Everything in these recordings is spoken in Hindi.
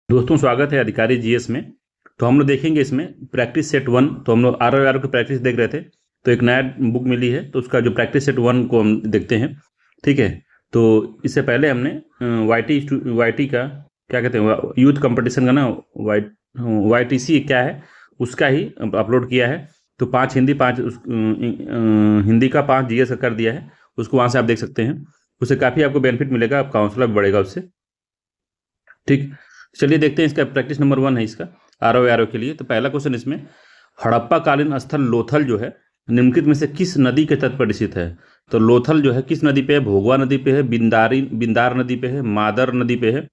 दोस्तों स्वागत है अधिकारी जीएस में। तो हम लोग देखेंगे इसमें प्रैक्टिस सेट वन। तो हम लोग आर की प्रैक्टिस देख रहे थे, तो एक नया बुक मिली है, तो उसका जो प्रैक्टिस सेट वन को हम देखते हैं। ठीक है। तो इससे पहले हमने वाई टी का क्या कहते हैं, यूथ कंपटीशन का ना, YTC क्या है उसका ही अपलोड किया है। तो 5 हिंदी, 5 हिंदी का, 5 जीएस का कर दिया है। उसको वहाँ से आप देख सकते हैं। उससे काफ़ी आपको बेनिफिट मिलेगा, आप काउंसलर भी बढ़ेगा उससे। ठीक। चलिए देखते हैं, इसका प्रैक्टिस नंबर 1 है इसका आर के लिए। तो पहला क्वेश्चन इसमें, हड़प्पा कालीन स्थल लोथल जो है निम्नलिखित में से किस नदी के तट पर स्थित है। तो लोथल जो है किस नदी पे है? भोगवा नदी पे है, बिंदार नदी पे है, मादर नदी पे है,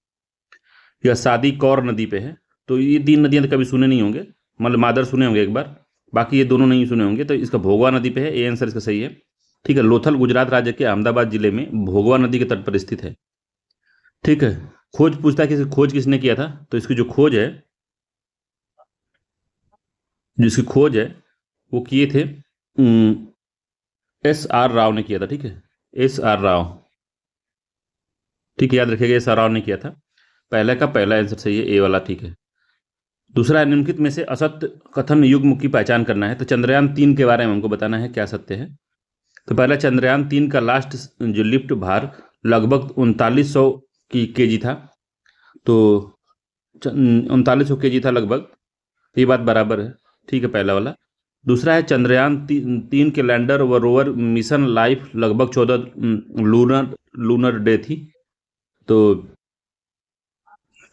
या सादी कौर नदी पे है। तो ये 3 नदियां तो कभी सुने नहीं होंगे, मतलब मादर सुने होंगे एक बार, बाकी ये दोनों नहीं सुने होंगे। तो इसका भोगवा नदी पे है, ए आंसर इसका सही है। ठीक है। लोथल गुजरात राज्य के अहमदाबाद जिले में भोगवा नदी के तट पर स्थित है। ठीक है। खोज पूछता है कि खोज किसने किया था। तो इसकी जो खोज है, जिसकी खोज है वो किए थे SR राव ने किया था। ठीक है। SR राव। ठीक है, याद रखिएगा, SR राव ने किया था। पहले का पहला आंसर सही है, ए वाला। ठीक है। दूसरा है, निम्नलिखित में से असत्य कथन युग्म की पहचान करना है। तो चंद्रयान 3 के बारे में हमको बताना है क्या सत्य है। तो पहला, चंद्रयान 3 का लास्ट जो लिफ्ट भार लगभग 3900 की केजी था। तो 3900 केजी था लगभग, ये बात बराबर है। ठीक है, पहला वाला। दूसरा है, चंद्रयान 3 के लैंडर व रोवर मिशन लाइफ लगभग 14 लूनर लूनर डे थी। तो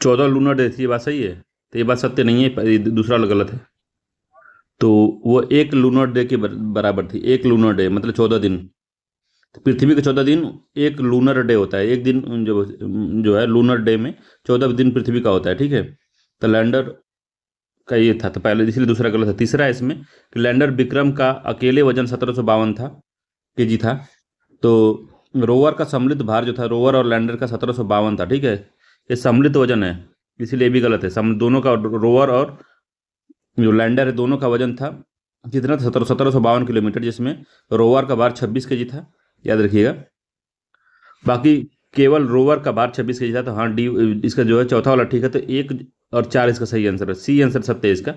14 लूनर डे थी, ये बात सही है। तो ये बात सत्य नहीं है, ये दूसरा वाला गलत है। तो वो 1 लूनर डे के बराबर थी। 1 लूनर डे मतलब 14 दिन। तो पृथ्वी के 14 दिन 1 लूनर डे होता है। एक दिन जो है लूनर डे में 14 दिन पृथ्वी का होता है। ठीक है। तो लैंडर का ये था, तो पहले, इसलिए दूसरा गलत है। तीसरा है इसमें कि लैंडर विक्रम का अकेले वजन 1752 था, केजी था। तो रोवर का सम्मिलित भार जो था, रोवर और लैंडर का 1752 था। ठीक है। ये सम्मिलित वजन है, इसीलिए भी गलत है। दोनों का, रोवर और जो लैंडर है, दोनों का वजन था कितना था? 1752 किलोमीटर, जिसमें रोवर का भार 26 केजी था, याद रखिएगा। बाकी केवल रोवर का भार 26 केजी था। तो हाँ, डी इसका जो है चौथा वाला ठीक है। तो 1 और 4 इसका सही आंसर है। सी आंसर सत्य है इसका।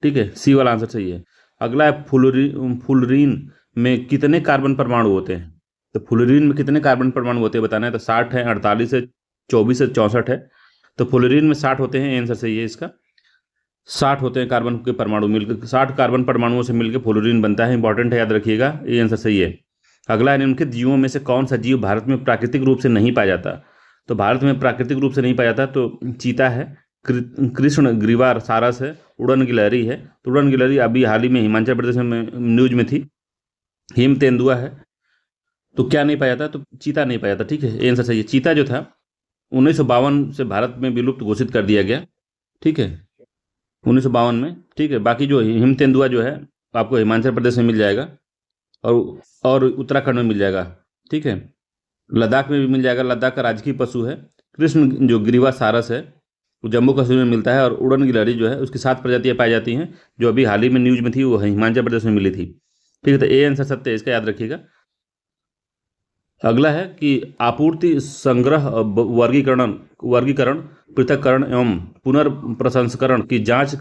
ठीक है, सी वाला आंसर सही है। अगला है, फुलरीन में कितने कार्बन परमाणु होते हैं। तो फुलरीन में कितने कार्बन परमाणु होते हैं बताना है। तो 60 है, 48 है, 24 है, 64 है। तो फुलरीन में 60 होते हैं, आंसर सही है इसका। 60 होते हैं कार्बन के परमाणु मिलकर, 60 कार्बन परमाणुओं से मिलकर फ्लोरीन बनता है। इंपॉर्टेंट है, याद रखिएगा, ये आंसर सही है। अगला है, निम्नलिखित जीवों में से कौन सा जीव भारत में प्राकृतिक रूप से नहीं पाया जाता। तो भारत में प्राकृतिक रूप से नहीं पाया जाता, तो चीता है, कृष्ण ग्रीवा सारस है, उड़न गिलहरी है। तो उड़न गिलहरी अभी हाल ही में हिमाचल प्रदेश में न्यूज में थी। हिम तेंदुआ है। तो क्या नहीं पाया था? तो चीता नहीं पाया था। ठीक है, ये आंसर सही है। चीता जो था 1952 से भारत में विलुप्त घोषित कर दिया गया। ठीक है, 1952 में। ठीक है। बाकी जो हिम तेंदुआ जो है आपको हिमाचल प्रदेश में मिल जाएगा, और उत्तराखंड में मिल जाएगा। ठीक है, लद्दाख में भी मिल जाएगा, लद्दाख का राजकीय पशु है। कृष्ण जो ग्रीवा सारस है वो जम्मू कश्मीर में मिलता है। और उड़न गिलहरी जो है उसकी 7 प्रजातियां पाई जाती हैं, जो अभी हाल ही में न्यूज में थी, वो हिमाचल प्रदेश में मिली थी। ठीक है, तो ए आंसर सत्य है इसका, याद रखिएगा। अगला है कि आपूर्ति संग्रह वर्गीकरण वर्गीकरण पृथक्करण एवं पुनर्प्रसंस्करण की जांच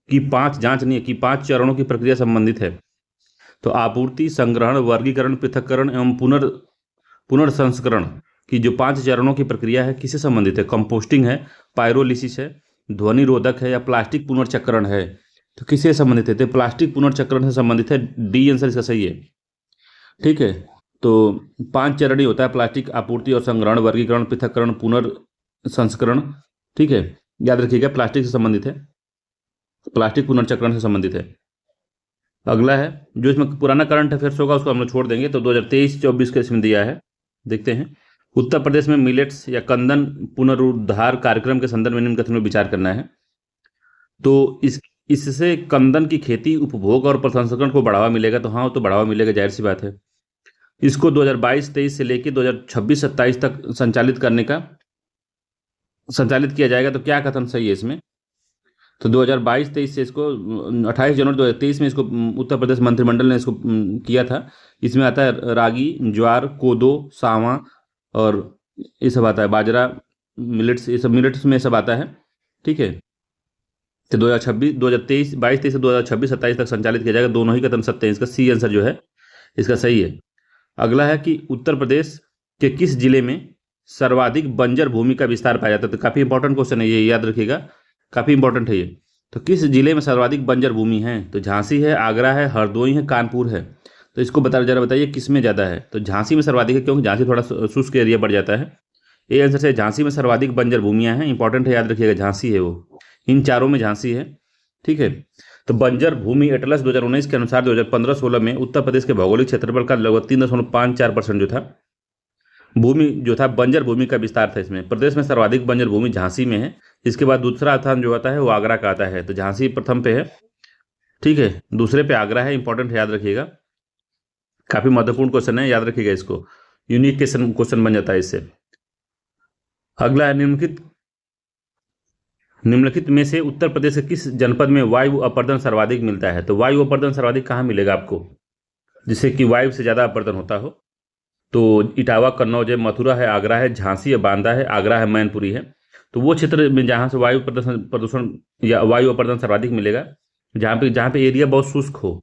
की 5 जांच नहीं की 5 चरणों की प्रक्रिया संबंधित है। तो आपूर्ति, संग्रहण, वर्गीकरण, पृथक्करण एवं पुनर्संस्करण की जो 5 चरणों की प्रक्रिया है, किससे संबंधित है? कंपोस्टिंग है, पायरोलिसिस है, ध्वनि रोधक है, या प्लास्टिक पुनर्चक्रण है। तो किससे संबंधित है? तो प्लास्टिक पुनर्चक्रण से संबंधित है, डी आंसर इसका सही है। ठीक है। तो 5 चरण ही होता है, प्लास्टिक आपूर्ति और संग्रहण, वर्गीकरण, पृथक्करण, पुनर्संस्करण। ठीक है, याद रखिएगा, प्लास्टिक से संबंधित है, प्लास्टिक पुनर्चक्रण से संबंधित है। अगला है, जो इसमें पुराना करंट अफेयर्स होगा उसको हम लोग छोड़ देंगे। तो 2023-24 का इसमें दिया है, देखते हैं। उत्तर प्रदेश में मिलेट्स या कंदन पुनरुद्धार कार्यक्रम के संदर्भ में निम्न कथनों में विचार करना है। तो इससे कंदन की खेती, उपभोग और प्रसंस्करण को बढ़ावा मिलेगा। तो हाँ, तो बढ़ावा मिलेगा, जाहिर सी बात है। इसको 2022-23 से लेकर 2026-27 तक संचालित किया जाएगा। तो क्या कथन सही है इसमें? तो 2022-23 से इसको 28 जनवरी 2023 में इसको उत्तर प्रदेश मंत्रिमंडल ने इसको किया था। इसमें आता है रागी, ज्वार, कोदो, सावा, और ये सब आता है, बाजरा, मिलेट्स, ये सब मिलेट्स में सब आता है। ठीक है, तो 2026 2023 22-23 से 2026-27 तक संचालित किया जाएगा। दोनों ही कथन सत्य है, इसका सी आंसर जो है इसका सही है। अगला है कि उत्तर प्रदेश के किस जिले में सर्वाधिक बंजर भूमि का विस्तार पाया जाता है। तो काफी इंपॉर्टेंट क्वेश्चन है ये, याद रखिएगा, काफी इंपॉर्टेंट है ये। तो किस जिले में सर्वाधिक बंजर भूमि है? तो झांसी है, आगरा है, हरदोई है, कानपुर है। तो इसको जरा बताइए किस में ज़्यादा है। तो झांसी में सर्वाधिक है, क्योंकि झांसी थोड़ा शुष्क एरिया बढ़ जाता है। ये आंसर से झांसी में सर्वाधिक बंजर भूमियां हैं, इंपॉर्टेंट है, याद रखिएगा, झांसी है वो, इन चारों में झांसी है। ठीक है, तो बंजर भूमि एटलस 2019 के अनुसार 2015-16 में उत्तर प्रदेश के भौगोलिक क्षेत्रफल का लगभग 3.54% जो था भूमि जो था बंजर भूमि का विस्तार था। इसमें प्रदेश में सर्वाधिक बंजर भूमि झांसी में है। इसके बाद दूसरा स्थान जो आता है वो आगरा का आता है। तो झांसी प्रथम पे है, ठीक है, दूसरे पे आगरा है, इंपॉर्टेंट है, याद रखिएगा, काफी महत्वपूर्ण क्वेश्चन है, याद रखिएगा इसको, यूनिक क्वेश्चन बन जाता है इससे। अगला है निम्नलिखित में से उत्तर प्रदेश के किस जनपद में वायु अपरदन सर्वाधिक मिलता है। तो वायु अपरदन सर्वाधिक कहाँ मिलेगा आपको, जिससे कि वायु से ज्यादा अपरदन होता हो। तो इटावा, कन्नौज है, मथुरा है, आगरा है, झांसी है, बांदा है, आगरा है, मैनपुरी है। तो वो क्षेत्र में जहाँ से वायु प्रदूषण या वायु अपरदन सर्वाधिक मिलेगा, जहाँ पे एरिया बहुत शुष्क हो।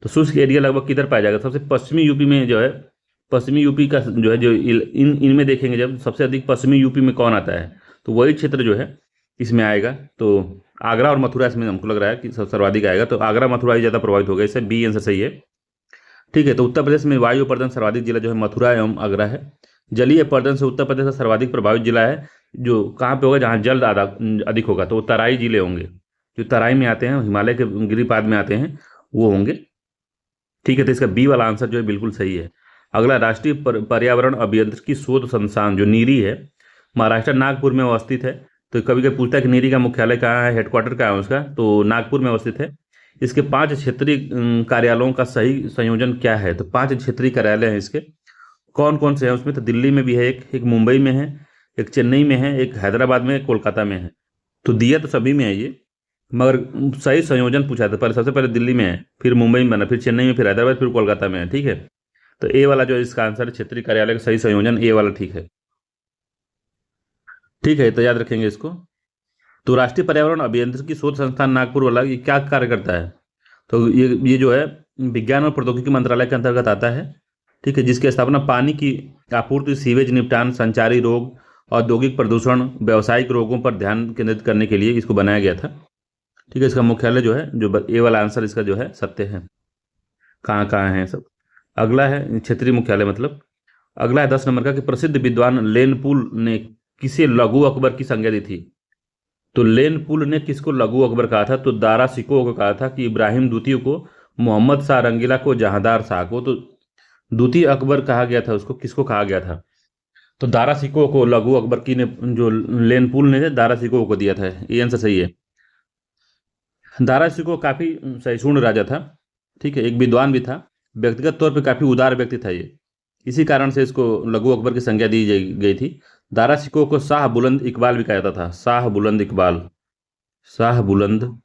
तो शुष्क एरिया लगभग किधर पाया जाएगा? सबसे पश्चिमी यूपी में जो है, पश्चिमी यूपी का जो है, जो इनमें देखेंगे जब सबसे अधिक पश्चिमी यूपी में कौन आता है, तो वही क्षेत्र जो है इसमें आएगा। तो आगरा और मथुरा इसमें हमको लग रहा है कि सर्वाधिक आएगा। तो आगरा मथुरा ही ज़्यादा प्रभावित होगा, इससे बी आंसर सही है। ठीक है, तो उत्तर प्रदेश में वायु अपरदन सर्वाधिक जिला जो है मथुरा एवं आगरा है। जलीय अपरदन से उत्तर प्रदेश का सर्वाधिक प्रभावित जिला है जो कहाँ पे होगा, जहाँ जल अधिक होगा, तो वो तराई जिले होंगे, जो तराई में आते हैं, हिमालय के गिरिपाद में आते हैं, वो होंगे। ठीक है, तो इसका बी वाला आंसर जो है बिल्कुल सही है। अगला, राष्ट्रीय पर्यावरण अभियांत्रिकी शोध संस्थान जो नीरी है, महाराष्ट्र नागपुर में अवस्थित है। तो कभी कभी पूछता है कि नीरी का मुख्यालय कहाँ है, हेडक्वार्टर कहाँ है उसका, तो नागपुर में अवस्थित है। इसके 5 क्षेत्रीय कार्यालयों का सही संयोजन क्या है? तो 5 क्षेत्रीय कार्यालय हैं इसके, कौन कौन से हैं उसमें? तो दिल्ली में भी है एक मुंबई में है, एक चेन्नई में है, एक हैदराबाद में, एक कोलकाता में है। तो दिया तो सभी में है ये, मगर सही संयोजन पूछा था, पहले सबसे पहले दिल्ली में है, फिर मुंबई में बना, फिर चेन्नई में, फिर हैदराबाद, फिर कोलकाता में है। ठीक है, तो ए वाला जो इसका आंसर है, क्षेत्रीय कार्यालय का सही संयोजन ए वाला ठीक है। ठीक है, तो याद रखेंगे इसको। तो राष्ट्रीय पर्यावरण अभियांत्रिकी शोध संस्थान नागपुर वाला ये क्या कार्य करता है? तो ये जो है विज्ञान और प्रौद्योगिकी मंत्रालय के अंतर्गत आता है। ठीक है, जिसकी स्थापना पानी की आपूर्ति, सीवेज निपटान, संचारी रोग, औद्योगिक प्रदूषण, व्यावसायिक रोगों पर ध्यान केंद्रित करने के लिए इसको बनाया गया था। ठीक है, इसका मुख्यालय जो है, जो ए वाला आंसर इसका जो है सत्य है। कहाँ कहाँ है सब। अगला है क्षेत्रीय मुख्यालय मतलब। अगला है 10 नंबर का कि प्रसिद्ध विद्वान लेनपुल ने किसे लघु अकबर की संज्ञा दी थी। तो लेनपुल ने किसको लघु अकबर कहा था? तो दारा शिकोह को कहा था, कि इब्राहिम द्वितीय को, मोहम्मद शाह रंगीला को, जहांदार शाह को। तो द्वितीय अकबर कहा गया था उसको, किसको कहा गया था? तो दारा शिकोह को लघु अकबर की ने, जो लेनपुल ने दारा शिकोह को दिया था। ये आंसर सही है। दारा शिकोह काफी सहिष्णु राजा था। ठीक है, एक विद्वान भी था, व्यक्तिगत तौर पर काफी उदार व्यक्ति था ये, इसी कारण से इसको लघु अकबर की संज्ञा दी गई थी। दारा शिकोह को शाह बुलंद इकबाल भी कहा जाता था, शाह बुलंद इकबाल, शाह बुलंद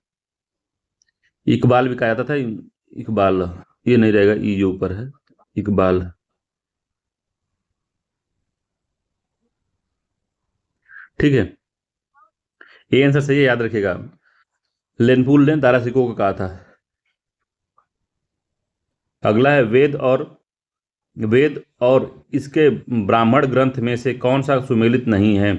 इकबाल भी कहा जाता था। इकबाल ये नहीं रहेगा, ई जो ऊपर है, इकबाल। ठीक है, ये आंसर सही है, याद रखिएगा। लेनपुल ने दारा शिकोह को कहा था। अगला है वेद और इसके ब्राह्मण ग्रंथ में से कौन सा सुमेलित नहीं है।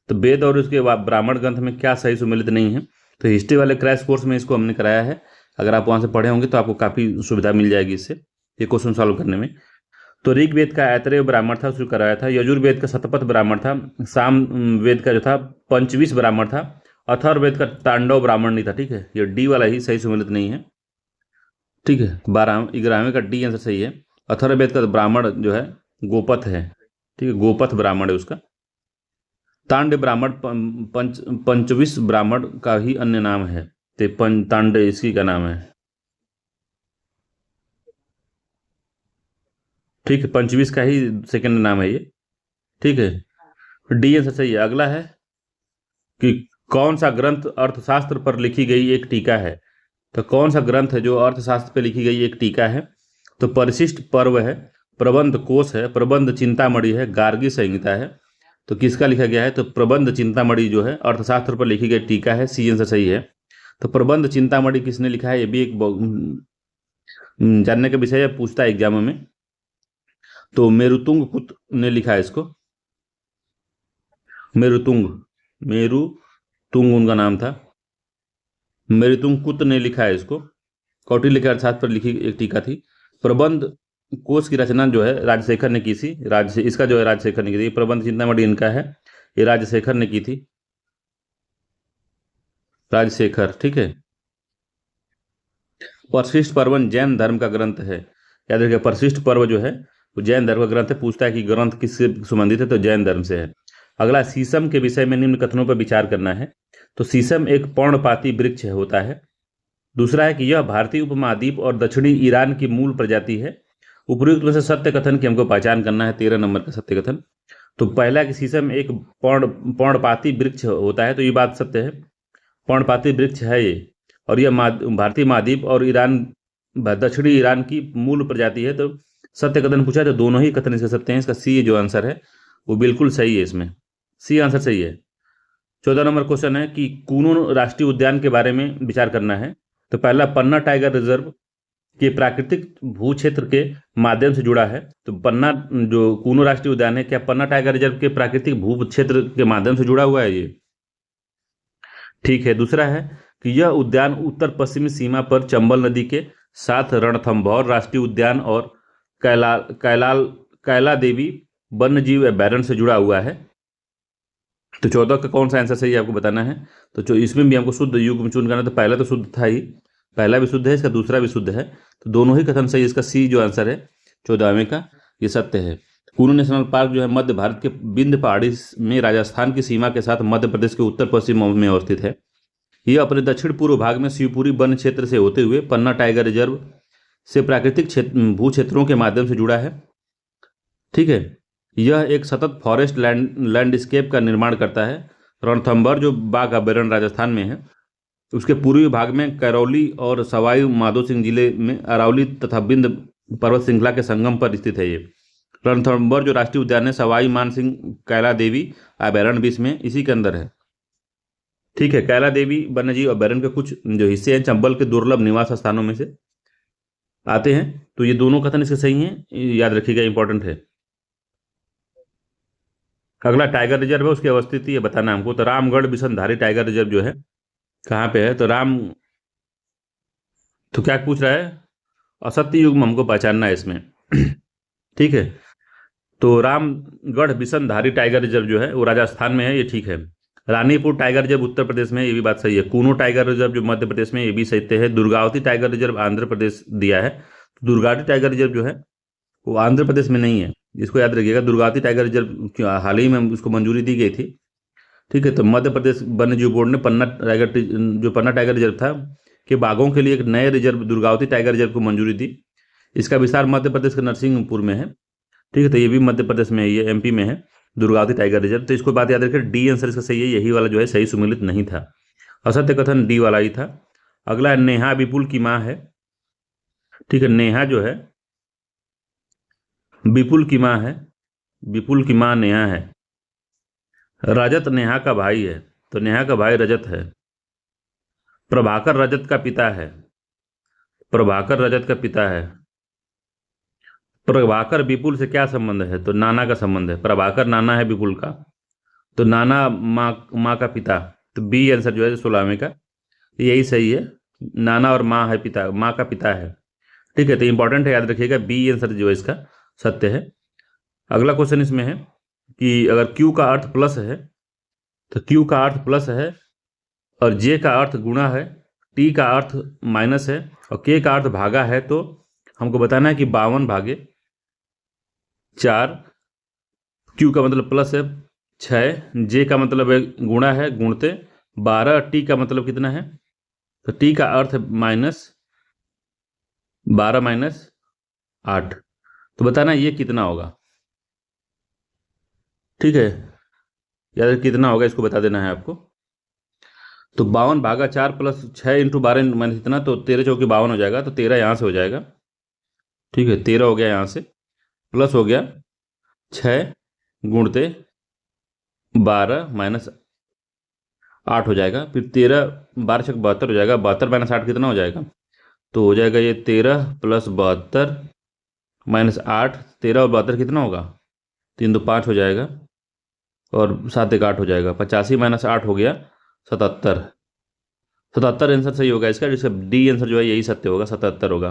तो वेद और उसके ब्राह्मण ग्रंथ में क्या सही सुमेलित नहीं है? तो हिस्ट्री वाले क्रैश कोर्स में इसको हमने कराया है, अगर आप वहां से पढ़े होंगे तो आपको काफ़ी सुविधा मिल जाएगी इससे, ये क्वेश्चन सॉल्व करने में। तो ऋग्वेद का ऐतरेय ब्राह्मण था, उसको कराया था। यजुर्वेद का शतपथ ब्राह्मण था। साम वेद का जो था पंचविश ब्राह्मण था। अथर्ववेद का तांडव ब्राह्मण नहीं था। ठीक है, ये डी वाला ही सही सुमेलित नहीं है। ठीक है, 11वें का डी आंसर सही है। अथर्ववेद का ब्राह्मण जो है गोपथ है। ठीक है, गोपथ ब्राह्मण है उसका। तांड ब्राह्मण पंचविश ब्राह्मण का ही अन्य नाम है, ते तांड इसी का नाम है। ठीक है, पंचविश का ही सेकंड नाम है ये। ठीक है, डी आंसर सही है। अगला है कि कौन सा ग्रंथ अर्थशास्त्र पर लिखी गई एक टीका है। तो कौन सा ग्रंथ है जो अर्थशास्त्र पर लिखी गई एक टीका है? तो परिशिष्ट पर्व है, प्रबंध कोश है, प्रबंध चिंतामणि है, गार्गी संहिता है, तो किसका लिखा गया है? तो प्रबंध चिंतामणि जो है अर्थशास्त्र पर लिखी गई टीका है, सी आंसर सही है। तो प्रबंध चिंतामणि किसने लिखा है? ये भी एक जानने का विषय है, पूछता है एग्जाम में। तो मेरुतुंग कुत ने लिखा है इसको, मेरुतुंग, मेरुतुंग उनका नाम था, मेरुतुंग कुत ने लिखा है इसको। कौटिल्य के अर्थशास्त्र पर लिखी एक टीका थी। प्रबंध कोश की रचना जो है राजशेखर ने की थी, इसका जो है राजशेखर ने की थी। प्रबंध चिंतामणि इनका है, ये राजशेखर ने की थी, राजशेखर, ठीक है। परशिष्ट पर्व जैन धर्म का ग्रंथ है, याद रखिए परशिष्ट पर्व जो है वो जैन धर्म का ग्रंथ है। पूछता है कि ग्रंथ किससे संबंधित है? तो जैन धर्म से है। अगला, शीशम के विषय में निम्न कथनों पर विचार करना है। तो शीशम एक पर्णपाती वृक्ष होता है। दूसरा है कि यह भारतीय उपमहाद्वीप और दक्षिणी ईरान की मूल प्रजाति है। उपयुक्त में से सत्य कथन की हमको पहचान करना है, 13 नंबर का सत्य कथन। तो पहला कि शीशम एक पर्णपाती वृक्ष होता है, तो ये बात सत्य है, पर्णपाती वृक्ष है ये, और यह भारतीय महाद्वीप और ईरान, दक्षिणी ईरान की मूल प्रजाति है। तो सत्य कथन पूछा तो दोनों ही कथन इसके सत्य हैं। इसका सी जो आंसर है वो बिल्कुल सही है, इसमें सी आंसर सही है। 14 नंबर क्वेश्चन है कि कूनून राष्ट्रीय उद्यान के बारे में विचार करना है। तो पहला, पन्ना टाइगर रिजर्व के प्राकृतिक भू क्षेत्र के माध्यम से जुड़ा है। तो पन्ना जो कूनू राष्ट्रीय उद्यान है, क्या पन्ना टाइगर रिजर्व के प्राकृतिक भू क्षेत्र के माध्यम से जुड़ा हुआ है ये? ठीक है। दूसरा है कि यह उद्यान उत्तर पश्चिमी सीमा पर चंबल नदी के साथ रणथंभौर राष्ट्रीय उद्यान और कैला देवी वन्यजीव अभयारण्य से जुड़ा हुआ है। तो 14 का कौन सा आंसर सही है आपको बताना है। तो जो इसमें भी हमको शुद्ध युग्म चुन करना, तो पहला तो शुद्ध था ही, पहला भी शुद्ध है, इसका दूसरा भी शुद्ध है, तो दोनों ही कथन सही। इसका सी जो आंसर है 14वें का, ये सत्य है। कुल्लू नेशनल पार्क जो है मध्य भारत के विंध्य पहाड़ी में राजस्थान की सीमा के साथ मध्य प्रदेश के उत्तर पश्चिम में अवस्थित है। यह अपने दक्षिण पूर्व भाग में शिवपुरी वन क्षेत्र से होते हुए पन्ना टाइगर रिजर्व से प्राकृतिक भू क्षेत्रों के माध्यम से जुड़ा है, ठीक है। यह एक सतत फॉरेस्ट लैंडस्केप का निर्माण करता है। रणथंभौर जो बाघ अभयारण्य राजस्थान में है, उसके पूर्वी भाग में करौली और सवाई माधोसिंह जिले में अरावली तथा बिंद पर्वत श्रृंखला के संगम पर स्थित है। ये रणथंभौर जो राष्ट्रीय उद्यान है सवाई मानसिंह कैला देवी अभयारण्य भी इसमें इसी के अंदर है, ठीक है। कैला देवी वन्यजीव अभयारण्य के कुछ जो हिस्से हैं चंबल के दुर्लभ निवास स्थानों में से आते हैं। तो ये दोनों कथन इसके सही हैं, याद रखिएगा, इंपॉर्टेंट है। अगला टाइगर रिजर्व है, उसकी अवस्थिति ये बताना हमको। तो रामगढ़ बिशनधारी टाइगर रिजर्व जो है कहाँ पे है? तो क्या पूछ रहा है? असत्य युग्म हमको पहचानना है इसमें ठीक है। तो रामगढ़ बिशनधारी टाइगर रिजर्व जो है वो राजस्थान में है, ये ठीक है। रानीपुर टाइगर रिजर्व उत्तर प्रदेश में, ये भी बात सही है। कूनो टाइगर रिजर्व जो मध्य प्रदेश में, ये भी सत्य है। दुर्गावती टाइगर रिजर्व आंध्र प्रदेश दिया है। तो दुर्गावती टाइगर रिजर्व जो है वो आंध्र प्रदेश में नहीं है, इसको याद रखिएगा। दुर्गावती टाइगर रिजर्व हाल ही में उसको मंजूरी दी गई थी, ठीक है। तो मध्य प्रदेश वन्य जीव बोर्ड ने पन्ना टाइगर रिजर्व था कि बाघों के लिए एक नए रिजर्व दुर्गावती टाइगर रिजर्व को मंजूरी दी। इसका विस्तार मध्य प्रदेश के नरसिंहपुर में है, ठीक है। तो ये भी मध्य प्रदेश में है, ये एमपी में है दुर्गावती टाइगर रिजर्व। तो इसको बात याद रखिए, डी आंसर इसका सही है, यही वाला जो है सही सुमिलित नहीं था, असत्य कथन डी वाला ही था। अगला नेहा विपुल की माँ है, ठीक है। नेहा जो है विपुल की माँ है, विपुल की माँ नेहा है। रजत नेहा का भाई है, तो नेहा का भाई रजत है। प्रभाकर रजत का पिता है, प्रभाकर रजत का पिता है। प्रभाकर विपुल से क्या संबंध है? तो नाना का संबंध है, प्रभाकर नाना है विपुल का, तो नाना माँ का पिता। तो बी आंसर जो है 16वें का यही सही है। नाना और माँ है पिता, माँ का पिता है, ठीक है। तो इंपॉर्टेंट है, याद रखिएगा, बी आंसर जो है इसका सत्य है। अगला क्वेश्चन इसमें है कि अगर Q का अर्थ प्लस है, तो Q का अर्थ प्लस है और J का अर्थ गुणा है, T का अर्थ माइनस है और K का अर्थ भागा है, तो हमको बताना है कि 52 भागे 4, Q का मतलब प्लस है 6, J का मतलब है गुणा है गुणते 12, T का मतलब कितना है? तो T का अर्थ माइनस 12 माइनस 8, तो बताना ये कितना होगा, ठीक है। यार कितना होगा इसको बता देना है आपको। तो 52 भागा 4 प्लस 6 इंटू 12 माइनस इतना, तो 13 चौके 52 हो जाएगा। तो 13 यहाँ से हो जाएगा, ठीक है। 13 हो गया यहाँ से, प्लस हो गया 6 गुणते 12 माइनस 8 हो जाएगा, फिर 13 12 × 6 = 72 हो जाएगा। 72 - 8 कितना हो जाएगा? तो हो जाएगा ये 13 + 72 - 8, 13 और 72 कितना होगा? 3 × 2 = 5 हो जाएगा, और 7 × 1 = 8 हो जाएगा। 85 - 8 हो गया 77। 77 आंसर सही होगा इसका, जिसका डी आंसर जो है यही सत्य होगा, 77 होगा।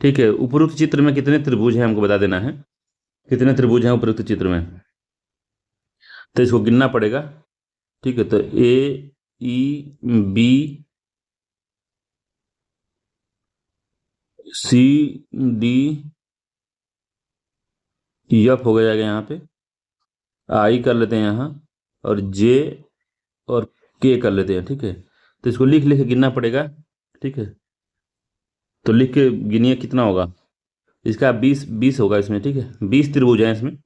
ठीक है, उपरोक्त चित्र में कितने त्रिभुज हैं हमको बता देना है। कितने त्रिभुज हैं उपरोक्त चित्र में, तो इसको गिनना पड़ेगा। ठीक है, तो ए, ई, बी, सी, डी, एफ हो जाएगा यहाँ पे, आई कर लेते हैं यहाँ, और जे और के कर लेते हैं। ठीक है, तो इसको लिख लिख के गिनना पड़ेगा। ठीक है, तो लिख के गिनिए कितना होगा इसका। 20 होगा इसमें। ठीक है, 20 त्रिभुज हैं इसमें।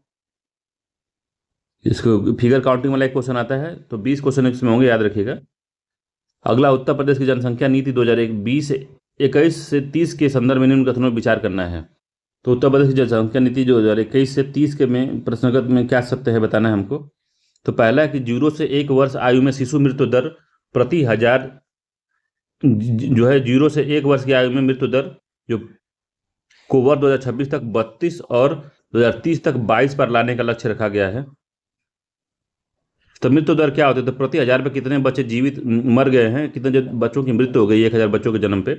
इसको फिगर काउंटिंग वाला एक क्वेश्चन आता है, तो 20 क्वेश्चन इसमें होंगे, याद रखिएगा। अगला, उत्तर प्रदेश की जनसंख्या नीति 2021 से 30 के संदर्भ में निम्न कथनों पर विचार करना है। तो उत्तर प्रदेश की जनसंख्या नीति 2021 से 30 के में प्रश्नगत में क्या सत्य है बताना है हमको। तो पहला है कि 0 से 1 वर्ष आयु में शिशु मृत्यु दर प्रति हजार जो है 0 से 1 वर्ष की आयु में मृत्यु दर जो को वर्ष 2026 तक 32 और 2030 तक 22 पर लाने का लक्ष्य रखा गया है। तो मृत्यु दर क्या होती है? तो प्रति हजार पे कितने बच्चे जीवित मर गए हैं, कितने जो बच्चों की मृत्यु हो गई 1000 बच्चों के जन्म पे,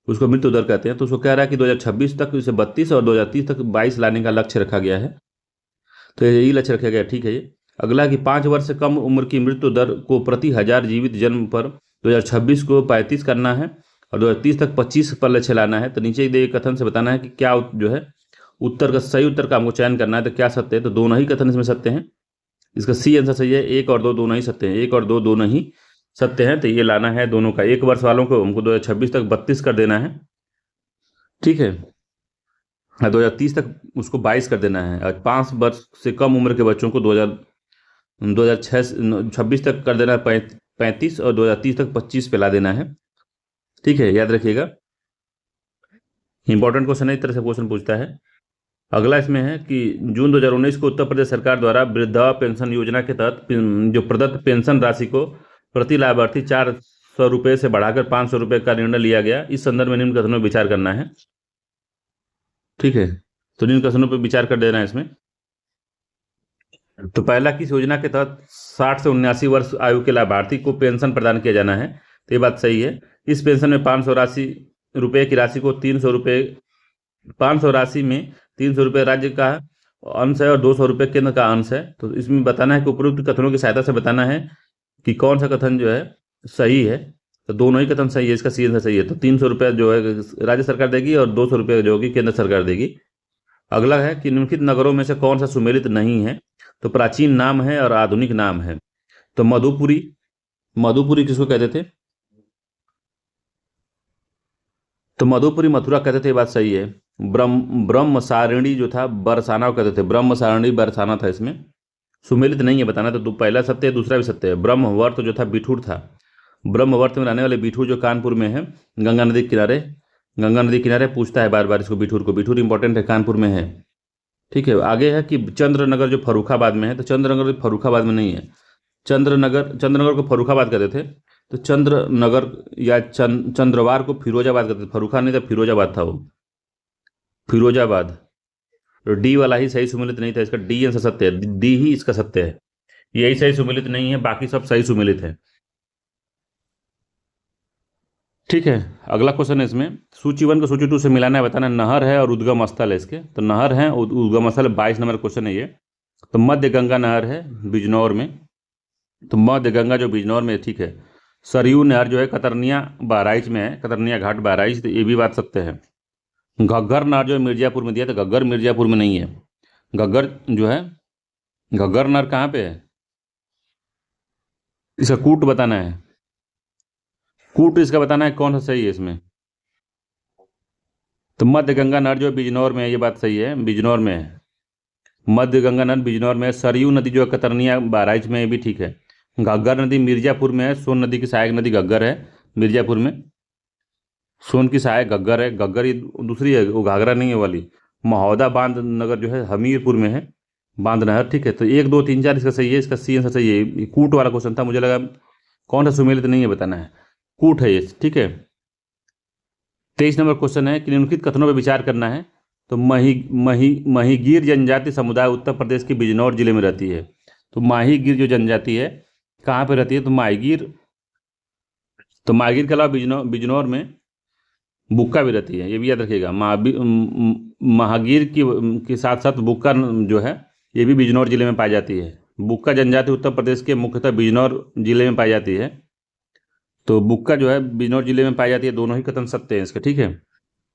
उसको मृत्यु दर कहते हैं। तो उसको कह रहा है कि 2026 तक इसे 32 और 2030 तक 22 लाने का लक्ष्य रखा गया है। तो यही लक्ष्य रखा गया। ठीक है, ये अगला कि 5 वर्ष से कम उम्र की मृत्यु दर को प्रति हजार जीवित जन्म पर 2026 को 35 करना है और 2030 तक 25 पर लक्ष्य लाना है। तो नीचे दिए कथन से बताना है कि क्या जो है उत्तर का सही उत्तर का हमको चयन करना है। तो क्या सत्य है? तो दोनों ही कथन इसमें सत्य हैं। इसका सी आंसर सही है। 1 और 2 दोनों ही सत्य हैं। 1 और 2 दोनों ही सत्य हैं। तो ये लाना है दोनों का। 1 वर्ष वालों को हमको 2026 तक 32 कर देना है। ठीक है, 2030 तक उसको 22 कर देना है। और 5 वर्ष से कम उम्र के बच्चों को 2026 तक कर देना है 35 और 2030 तक 25 पे ला देना है। ठीक है, याद रखिएगा, इंपॉर्टेंट क्वेश्चन है, इस तरह से क्वेश्चन पूछता है। अगला इसमें है कि जून 2019 को उत्तर प्रदेश सरकार द्वारा वृद्धा पेंशन योजना के तहत जो प्रदत्त पेंशन राशि को प्रति लाभार्थी 400 रुपये से बढ़ाकर 500 रुपये का निर्णय लिया गया। इस संदर्भ में निम्न कथनों पर विचार करना है। ठीक है, तो निम्न कथनों पर विचार कर देना है इसमें। तो पहला, किस योजना के तहत 60 से 79 वर्ष आयु के लाभार्थी को पेंशन प्रदान किया जाना है? तो ये बात सही है। इस पेंशन में 500 रुपये की राशि को 300 रुपये 500 राशि में 300 रुपये राज्य का अंश है और 200 रुपये केंद्र का अंश है। तो इसमें बताना है कि उपरोक्त कथनों की सहायता से बताना है कि कौन सा कथन जो है सही है। तो दोनों ही कथन सही है, इसका सी आंसर सही है। तो 300 रुपये जो है राज्य सरकार देगी और 200 रुपये जो होगी केंद्र सरकार देगी। अगला है कि निम्नलिखित नगरों में से कौन सा सुमेलित नहीं है? तो प्राचीन नाम है और आधुनिक नाम है। तो मधुपुरी, मधुपुरी किसको कहते थे? तो मधुपुरी मथुरा कहते थे, ये बात सही है। ब्रह्मसारिणी जो था बरसाना कहते थे, ब्रह्मसारिणी बरसाना था। इसमें सुमेलित नहीं है बताना। तो पहला सत्य है, दूसरा भी सत्य है। ब्रह्मवर्त जो था बिठूर था। ब्रह्मवर्त में रहने वाले बिठूर जो कानपुर में है, गंगा नदी के किनारे, गंगा नदी किनारे पूछता है बार बार इसको बिठूर को। बिठूर इंपॉर्टेंट है, कानपुर में है। ठीक है, आगे है कि चंद्रनगर जो फर्रुखाबाद में है। तो चंद्रनगर फर्रुखाबाद में नहीं है। चंद्रनगर को फर्रुखाबाद कहते थे। तो चंद्रनगर या चंद्रवार को फिरोजाबाद कहते थे। फर्रुखा नहीं था, फिरोजाबाद था वो, फिरोजाबाद। तो डी वाला ही सही सुमेलित नहीं था, इसका डी आंसर सत्य है। डी ही इसका सत्य है, यही सही सुमेलित नहीं है, बाकी सब सही सुमेलित है। ठीक है, अगला क्वेश्चन है इसमें, सूची 1 को सूची 2 से मिलाना है बताना। नहर है और उद्गम स्थल है इसके। तो नहर है और उद्गम स्थल 22 नंबर क्वेश्चन है ये। तो मध्य गंगा नहर है बिजनौर में। तो मध्य गंगा जो बिजनौर में है। ठीक है, सरयू नहर जो है कतरनिया बहराइच में है, कतरनिया घाट बहराइच। तो ये भी बात सत्य है। घग्गर नहर जो है मिर्जापुर में दिया। तो घग्गर मिर्जापुर में नहीं है। घग्गर जो है, घग्गर नहर कहाँ पे है? इसका कूट बताना है। कूट इसका बताना है कौन सा सही है इसमें। तो मध्य गंगा नहर जो है बिजनौर में है, ये बात सही है, बिजनौर में है। मध्य गंगा नहर बिजनौर में है। सरयू नदी जो है कतरनिया बहराइच में, ये भी ठीक है। घग्गर नदी मिर्जापुर में है। सोन नदी की सहायक नदी घग्गर है मिर्जापुर में। सोन की सहायक घग्गर है। घग्गर ये दूसरी है, वो घाघरा नहीं है वाली। महोदा बांध नगर जो है हमीरपुर में है। बांध नहर, ठीक है। तो 1 2 3 4 इसका सही है, इसका सी आंसर सही है। ये कूट वाला क्वेश्चन था, मुझे लगा कौन सा सुमेलित नहीं है बताना है, कूट है ये, ठीक है। 23 नंबर क्वेश्चन है कि निम्नलिखित कथनों पर विचार करना है। तो महिगीर जनजाति समुदाय उत्तर प्रदेश के बिजनौर जिले में रहती है। तो माहीगीर जो जनजाति है कहाँ पे रहती है, तो माहीगीर के अलावा बिजनौर में बुक्का भी रहती है, ये भी याद रखिएगा। महागीर के साथ साथ बुक्का जो है ये भी बिजनौर जिले में पाई जाती है। बुक्का जनजाति उत्तर प्रदेश के मुख्यतः बिजनौर जिले में पाई जाती है। तो बुक्का जो है बिजनौर जिले में पाई जाती है। दोनों ही कथन सत्य हैं इसके, ठीक है।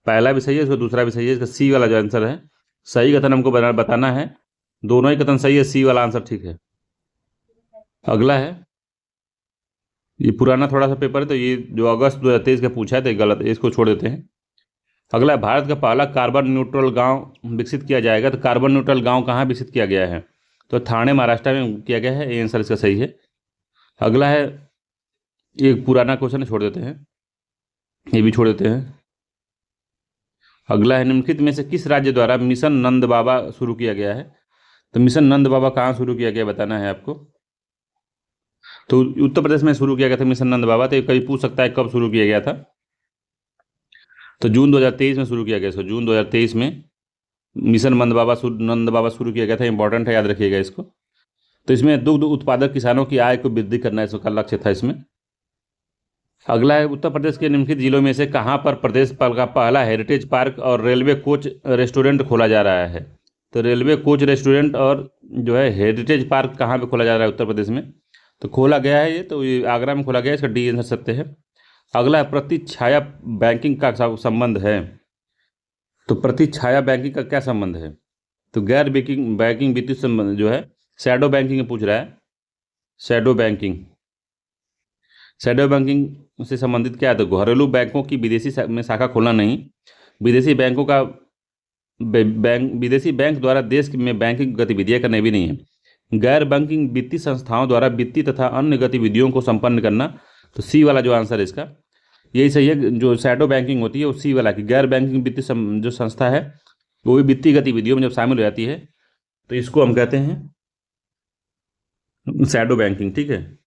पहला भी सही है, इसका दूसरा भी सही है। इसका सी वाला जो आंसर है सही कथन हमको बताना है। दोनों ही कथन सही है, सी वाला आंसर ठीक है। अगला है, ये पुराना थोड़ा सा पेपर है, तो ये जो अगस्त 2023 का पूछा है तो ये गलत है, इसको छोड़ देते हैं। अगला, भारत का पहला कार्बन न्यूट्रल गांव विकसित किया जाएगा। तो कार्बन न्यूट्रल गांव कहाँ विकसित किया गया है, तो ठाणे महाराष्ट्र में किया गया है, ये आंसर इसका सही है। अगला है, ये पुराना क्वेश्चन है, छोड़ देते हैं, ये भी छोड़ देते हैं। अगला है, निम्नलिखित में से किस राज्य द्वारा मिशन नंद बाबा शुरू किया गया है। तो मिशन नंद बाबा कहाँ शुरू किया गया बताना है आपको। तो उत्तर प्रदेश में शुरू किया गया था मिशन नंद बाबा। तो कभी पूछ सकता है कब शुरू किया गया था, तो जून 2023 में शुरू किया गया। इसको जून 2023 में मिशन नंद बाबा शुरू किया गया था। इंपॉर्टेंट है, याद रखिएगा इसको। तो इसमें दुग्ध उत्पादक किसानों की आय को वृद्धि करना इसका लक्ष्य था इसमें। अगला है, उत्तर प्रदेश के निम्नलिखित जिलों में से कहाँ पर प्रदेश का पहला हेरिटेज पार्क और रेलवे कोच रेस्टोरेंट खोला जा रहा है। तो रेलवे कोच रेस्टोरेंट और जो है हेरिटेज पार्क कहाँ पे खोला जा रहा है उत्तर प्रदेश में, तो खोला गया है ये, तो ये आगरा में खोला गया है। इसका डी आंसर सत्य है। अगला है, प्रतिछाया बैंकिंग का संबंध है। तो प्रतिछाया बैंकिंग का क्या संबंध है, तो गैर बैंकिंग वित्तीय संबंध जो है शैडो बैंकिंग पूछ रहा है। शैडो बैंकिंग से संबंधित क्या है, तो घरेलू बैंकों की विदेशी में शाखा खोलना नहीं, विदेशी बैंकों का विदेशी बैंक द्वारा देश में बैंकिंग गतिविधियां करना भी नहीं है। गैर बैंकिंग वित्तीय संस्थाओं द्वारा वित्तीय तथा अन्य गतिविधियों को संपन्न करना। तो सी वाला जो आंसर है इसका यही सही है। जो शैडो बैंकिंग होती है वो सी वाला की, गैर बैंकिंग वित्तीय जो संस्था है वो भी वित्तीय गतिविधियों में जब शामिल हो जाती है तो इसको हम कहते हैं शैडो बैंकिंग, ठीक है।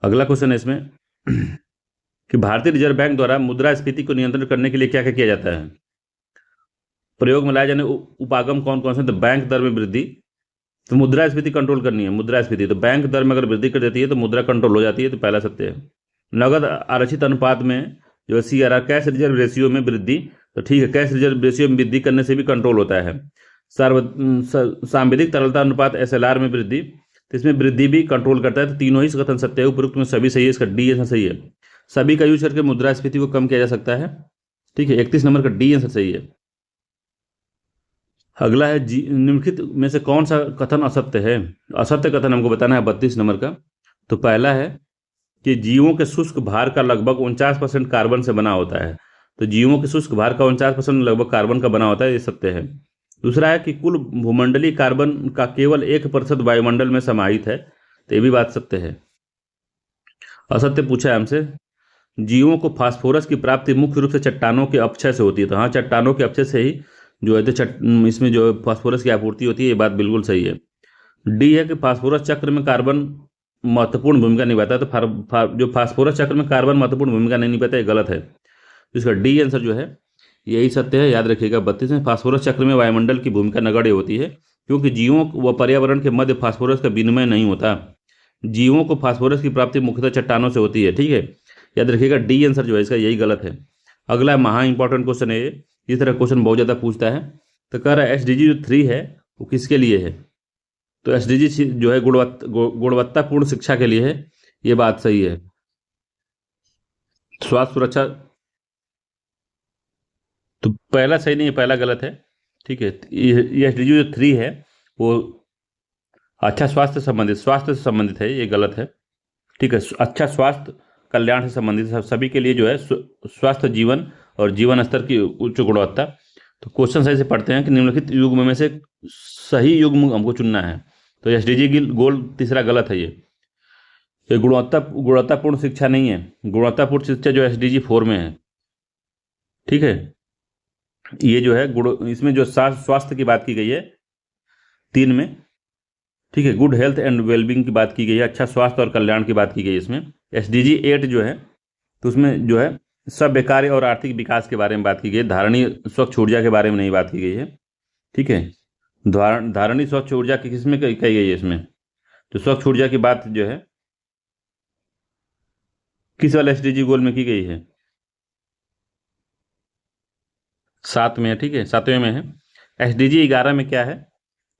अगला क्वेश्चन है इसमें कि भारतीय रिजर्व बैंक द्वारा मुद्रास्फीति को नियंत्रण करने के लिए क्या क्या किया जाता है। प्रयोग में लाए जाने उपागम कौन कौन से, तो बैंक दर में वृद्धि, तो मुद्रास्फीति कंट्रोल करनी है। मुद्रास्फीति तो बैंक दर में अगर वृद्धि कर देती है तो मुद्रा कंट्रोल हो जाती है, तो पहला सत्य है। नगद आरक्षित अनुपात में जो CRR कैश रिजर्व रेशियो में वृद्धि, तो ठीक है, कैश रिजर्व रेशियो में वृद्धि करने से भी कंट्रोल होता है। सांविधिक तरलता अनुपात SLR में वृद्धि, तो इसमें वृद्धि भी कंट्रोल करता है। तो तीनों ही कथन सत्य है, उपरोक्त में सभी सही है, इसका डी आंसर सही है। सभी का यूज करके मुद्रास्फीति को कम किया जा सकता है, ठीक है। 31 नंबर का डी आंसर सही है। अगला है, निम्नलिखित में से कौन सा कथन असत्य है। असत्य कथन हमको बताना है 32 नंबर का। तो पहला है कि जीवों के शुष्क भार का लगभग 49% कार्बन से बना होता है। तो जीवों के शुष्क भार का 49% लगभग कार्बन का बना होता है, ये सत्य है। दूसरा है कि कुल भूमंडलीय कार्बन का केवल 1% वायुमंडल में समाहित है, तो ये भी बात सत्य है। असत्य पूछा है हमसे, जीवों को फास्फोरस की प्राप्ति मुख्य रूप से चट्टानों के अपक्षय से होती है। तो हाँ, चट्टानों के अपक्षय से ही जो है तो इसमें जो फास्फोरस की आपूर्ति होती है, ये बात बिल्कुल सही है। डी है कि फास्फोरस चक्र में कार्बन महत्वपूर्ण भूमिका निभाता है। तो जो फास्फोरस चक्र में कार्बन महत्वपूर्ण भूमिका नहीं निभाता, ये गलत है। तो इसका डी आंसर जो है यही सत्य है, याद रखिएगा। 32 में फास्फोरस चक्र में वायुमंडल की भूमिका नगण्य होती है, क्योंकि जीवों व पर्यावरण के मध्य फास्फोरस का विनिमय नहीं होता। जीवों को फास्फोरस की प्राप्ति मुख्यतः चट्टानों से होती है, ठीक है, याद रखिएगा। डी आंसर जो है इसका यही गलत है। अगला महा इंपॉर्टेंट क्वेश्चन है, इस तरह क्वेश्चन बहुत ज़्यादा पूछता है। तो कह रहा है SDG जो 3 है वो किसके लिए है। तो SDG जो है गुणवत्तापूर्ण शिक्षा के लिए है, ये बात सही है। स्वास्थ्य सुरक्षा, तो पहला सही नहीं है, पहला गलत है, ठीक है। ये SDG जो 3 है वो अच्छा स्वास्थ्य से संबंधित है, ये गलत है, ठीक है। अच्छा स्वास्थ्य कल्याण से संबंधित सभी के लिए जो है स्वास्थ्य जीवन और जीवन स्तर की उच्च गुणवत्ता। तो क्वेश्चन सही से पढ़ते हैं कि निम्नलिखित युग्म में से सही युग्म हमको चुनना है। तो SDG की गोल तीसरा गलत है। ये गुणवत्तापूर्ण शिक्षा नहीं है। गुणवत्तापूर्ण शिक्षा जो SDG 4 में है, ठीक है। ये जो है इसमें जो स्वास्थ्य की बात की गई है 3 में, ठीक है, गुड हेल्थ एंड वेलबींग की बात की गई है, अच्छा स्वास्थ्य और कल्याण की बात की गई है इसमें। SDG 8 जो है, तो उसमें जो है सभ्य कार्य और आर्थिक विकास के बारे में बात की गई है, धारणीय स्वच्छ ऊर्जा के बारे में नहीं बात की गई है। ठीक है, धारणीय स्वच्छ ऊर्जा की किसमें कही गई है इसमें? तो स्वच्छ ऊर्जा की बात जो है किस वाले SDG गोल में की गई है? 7 में है। ठीक है, 7वें में है। SDG 11 में क्या है?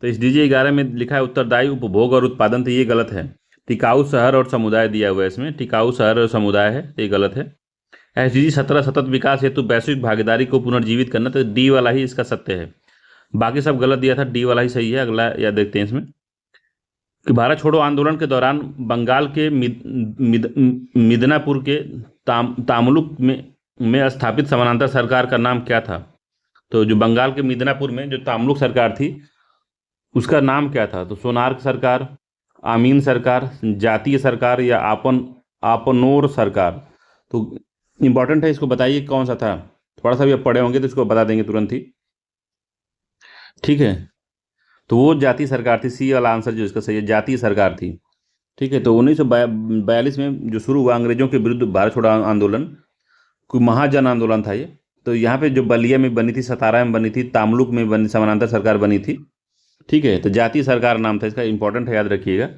तो SDG 11 में लिखा है उत्तरदायी उपभोग और उत्पादन, तो ये गलत है। टिकाऊ शहर और समुदाय दिया हुआ है इसमें, टिकाऊ शहर और समुदाय है, तो ये गलत है। SDG 17 सतत विकास हेतु वैश्विक भागीदारी को पुनर्जीवित करना, तो D वाला ही इसका सत्य है, बाकी सब गलत दिया था, D वाला ही सही है। अगला या देखते हैं इसमें कि भारत छोड़ो आंदोलन के दौरान बंगाल के मिदनापुर के तामुलुक में स्थापित समानांतर सरकार का नाम क्या था? तो जो बंगाल के मिदनापुर में जो तामुलुक सरकार थी उसका नाम क्या था? तो सोनार्क सरकार, आमीन सरकार, जातीय सरकार या आपनोर सरकार? तो इंपॉर्टेंट है, इसको बताइए कौन सा था। थोड़ा सा भी आप पढ़े होंगे तो इसको बता देंगे तुरंत ही। ठीक है, तो वो जातीय सरकार थी, C वाला आंसर जो इसका सही है, जातीय सरकार थी। ठीक है, तो 1942 में जो शुरू हुआ अंग्रेजों के विरुद्ध भारत छोड़ो आंदोलन, कोई महाजन आंदोलन था ये। तो यहाँ पे जो बलिया में बनी थी, सतारा में बनी थी, तामलुक में बनी समानांतर सरकार बनी थी। ठीक है, तो जातीय सरकार नाम था इसका, इंपॉर्टेंट है, याद रखिएगा।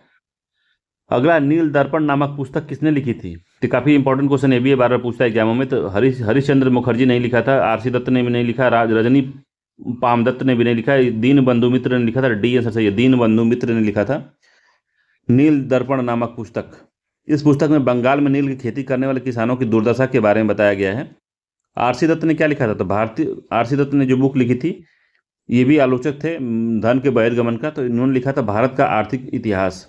अगला, नील दर्पण नामक पुस्तक किसने लिखी थी? तो काफ़ी इंपॉर्टेंट क्वेश्चन ये भी है, बार बार पूछता है एग्जामों में। तो हरिश्चंद्र मुखर्जी नहीं लिखा था, RC दत्त ने भी नहीं लिखा, रजनी पामदत्त ने भी नहीं लिखा, दीन बंधु मित्र ने लिखा था, D आंसर सही है, दीन बंधु मित्र ने लिखा था नील दर्पण नामक पुस्तक। इस पुस्तक में बंगाल में नील की खेती करने वाले किसानों की दुर्दशा के बारे में बताया गया है। RC दत्त ने क्या लिखा था? तो RC दत्त ने जो बुक लिखी थी, ये भी आलोचक थे धन के बहिर्गमन का, तो इन्होंने लिखा था भारत का आर्थिक इतिहास।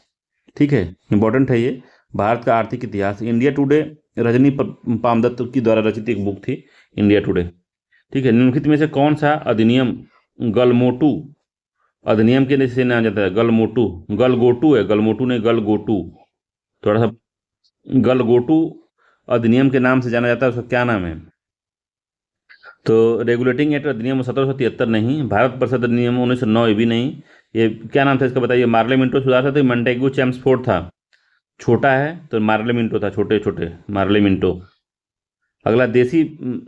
ठीक है, इंपॉर्टेंट है ये, भारत का आर्थिक इतिहास। इंडिया टुडे रजनी पामदत्त की द्वारा रचित एक बुक थी, इंडिया टुडे। ठीक है, निम्नलिखित में से कौन सा अधिनियम गलमोटू अधिनियम के से नाम जाता है? गलगोटू है, गलमोटू ने गलगोटू, थोड़ा सा गलगोटू अधिनियम के नाम से जाना जाता है, उसका क्या नाम है? तो रेगुलेटिंग एक्ट अधिनियम 1773 नहीं, भारत परिषद अधिनियम 1909 ये भी नहीं। ये क्या नाम था इसका बताइए? मार्ले मिंटो सुधार था, तो मंटेगू चैम्सफोर्ड था, छोटा है तो मार्ले मिंटो था, छोटे छोटे मार्ले मिंटो। अगला, देसी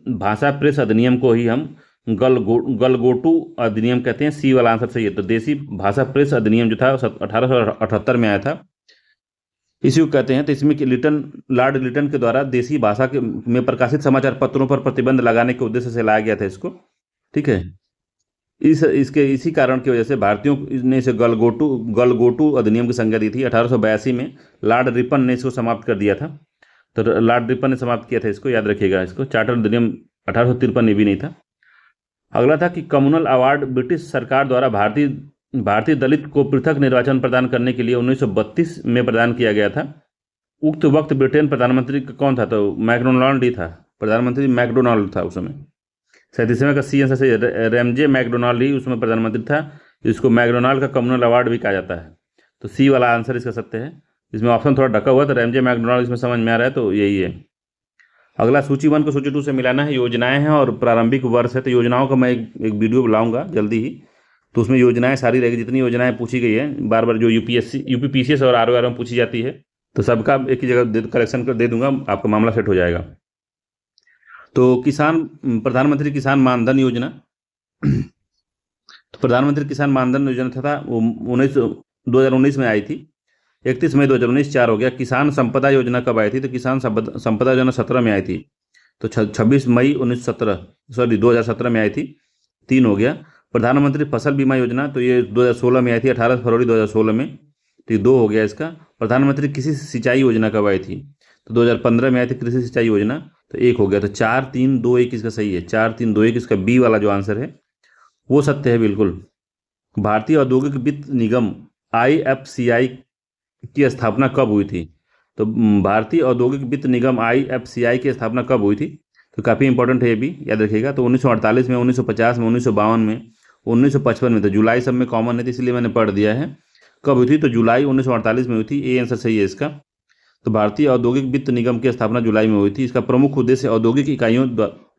भाषा प्रेस अधिनियम को ही हम गलगोटू अधिनियम कहते हैं, C वाला आंसर सही है। तो देसी भाषा प्रेस अधिनियम जो था 1878 में आया था, इसी को कहते हैं। तो इसमें लॉर्ड लिटन के द्वारा देसी भाषा में प्रकाशित समाचार पत्रों पर प्रतिबंध लगाने के उद्देश्य से लाया गया था इसको। ठीक है, इसी कारण की वजह से भारतीयों ने इसे गलगोटू अधिनियम की संज्ञा दी थी। 1882 में लॉर्ड रिपन ने इसको समाप्त कर दिया था, तो लॉर्ड रिपन ने समाप्त किया था इसको, याद रखिएगा इसको। चार्टर अधिनियम 1853 ये भी नहीं था। अगला था कि कम्युनल अवार्ड ब्रिटिश सरकार द्वारा भारतीय दलित को पृथक निर्वाचन प्रदान करने के लिए 1932 में प्रदान किया गया था। उक्त वक्त ब्रिटेन प्रधानमंत्री कौन था? तो मैकडोनाल्ड ही था, प्रधानमंत्री मैकडोनाल्ड था उस समय। 37वें का C आंसर से रेमजे मैकडोनाल्ड ही उसमें प्रधानमंत्री था, इसको मैकडोनाल्ड का कम्युनल अवार्ड भी कहा जाता है। तो C वाला आंसर इसका सत्य है। इसमें ऑप्शन थोड़ा ढका हुआ, तो रेमजे मैकडोनाल्ड इसमें समझ में आ रहा है, तो यही है। अगला, सूची 1 को सूची 2 से मिलाना है, योजनाएं हैं और प्रारंभिक वर्ष है। तो योजनाओं का मैं एक वीडियो लाऊंगा जल्दी ही, तो उसमें योजनाएं सारी रहेगी, जितनी योजनाएं पूछी गई है बार बार, जो यूपीपीसीएस और ROR में पूछी जाती है, तो सबका एक ही जगह कलेक्शन कर दे दूंगा, आपका मामला सेट हो जाएगा। तो प्रधानमंत्री किसान मानधन योजना, तो प्रधानमंत्री किसान मानधन योजना था वो 2019 में आई थी, 31 मई 2019, 4 हो गया। किसान संपदा योजना कब आई थी? तो किसान संपदा योजना 17 में आई थी, तो 26 मई 2017 में आई थी, 3 हो गया। प्रधानमंत्री फसल बीमा योजना, तो ये 2016 में आई थी, 18 फरवरी 2016 में, तो 2 हो गया इसका। प्रधानमंत्री कृषि सिंचाई योजना कब आई थी? तो 2015 में आई थी कृषि सिंचाई योजना, तो 1 हो गया। तो 4, 3, 2, 1 इसका सही है, 4, 3, 2, 1 इसका B वाला जो आंसर है वो सत्य है बिल्कुल। भारतीय औद्योगिक वित्त निगम IFCI की स्थापना कब हुई थी? तो भारतीय औद्योगिक वित्त निगम IFCI की स्थापना कब हुई थी? तो काफ़ी इंपॉर्टेंट है ये भी, याद रखिएगा। तो 1948 में, 1950 में, 1952 में, 1955 में। तो जुलाई सब में कॉमन है, तो इसलिए मैंने पढ़ दिया है। कब हुई थी? तो जुलाई 1948 में हुई थी, A आंसर सही है इसका। तो भारतीय औद्योगिक वित्त निगम की स्थापना जुलाई में हुई थी। इसका प्रमुख उद्देश्य औद्योगिक इकाइयों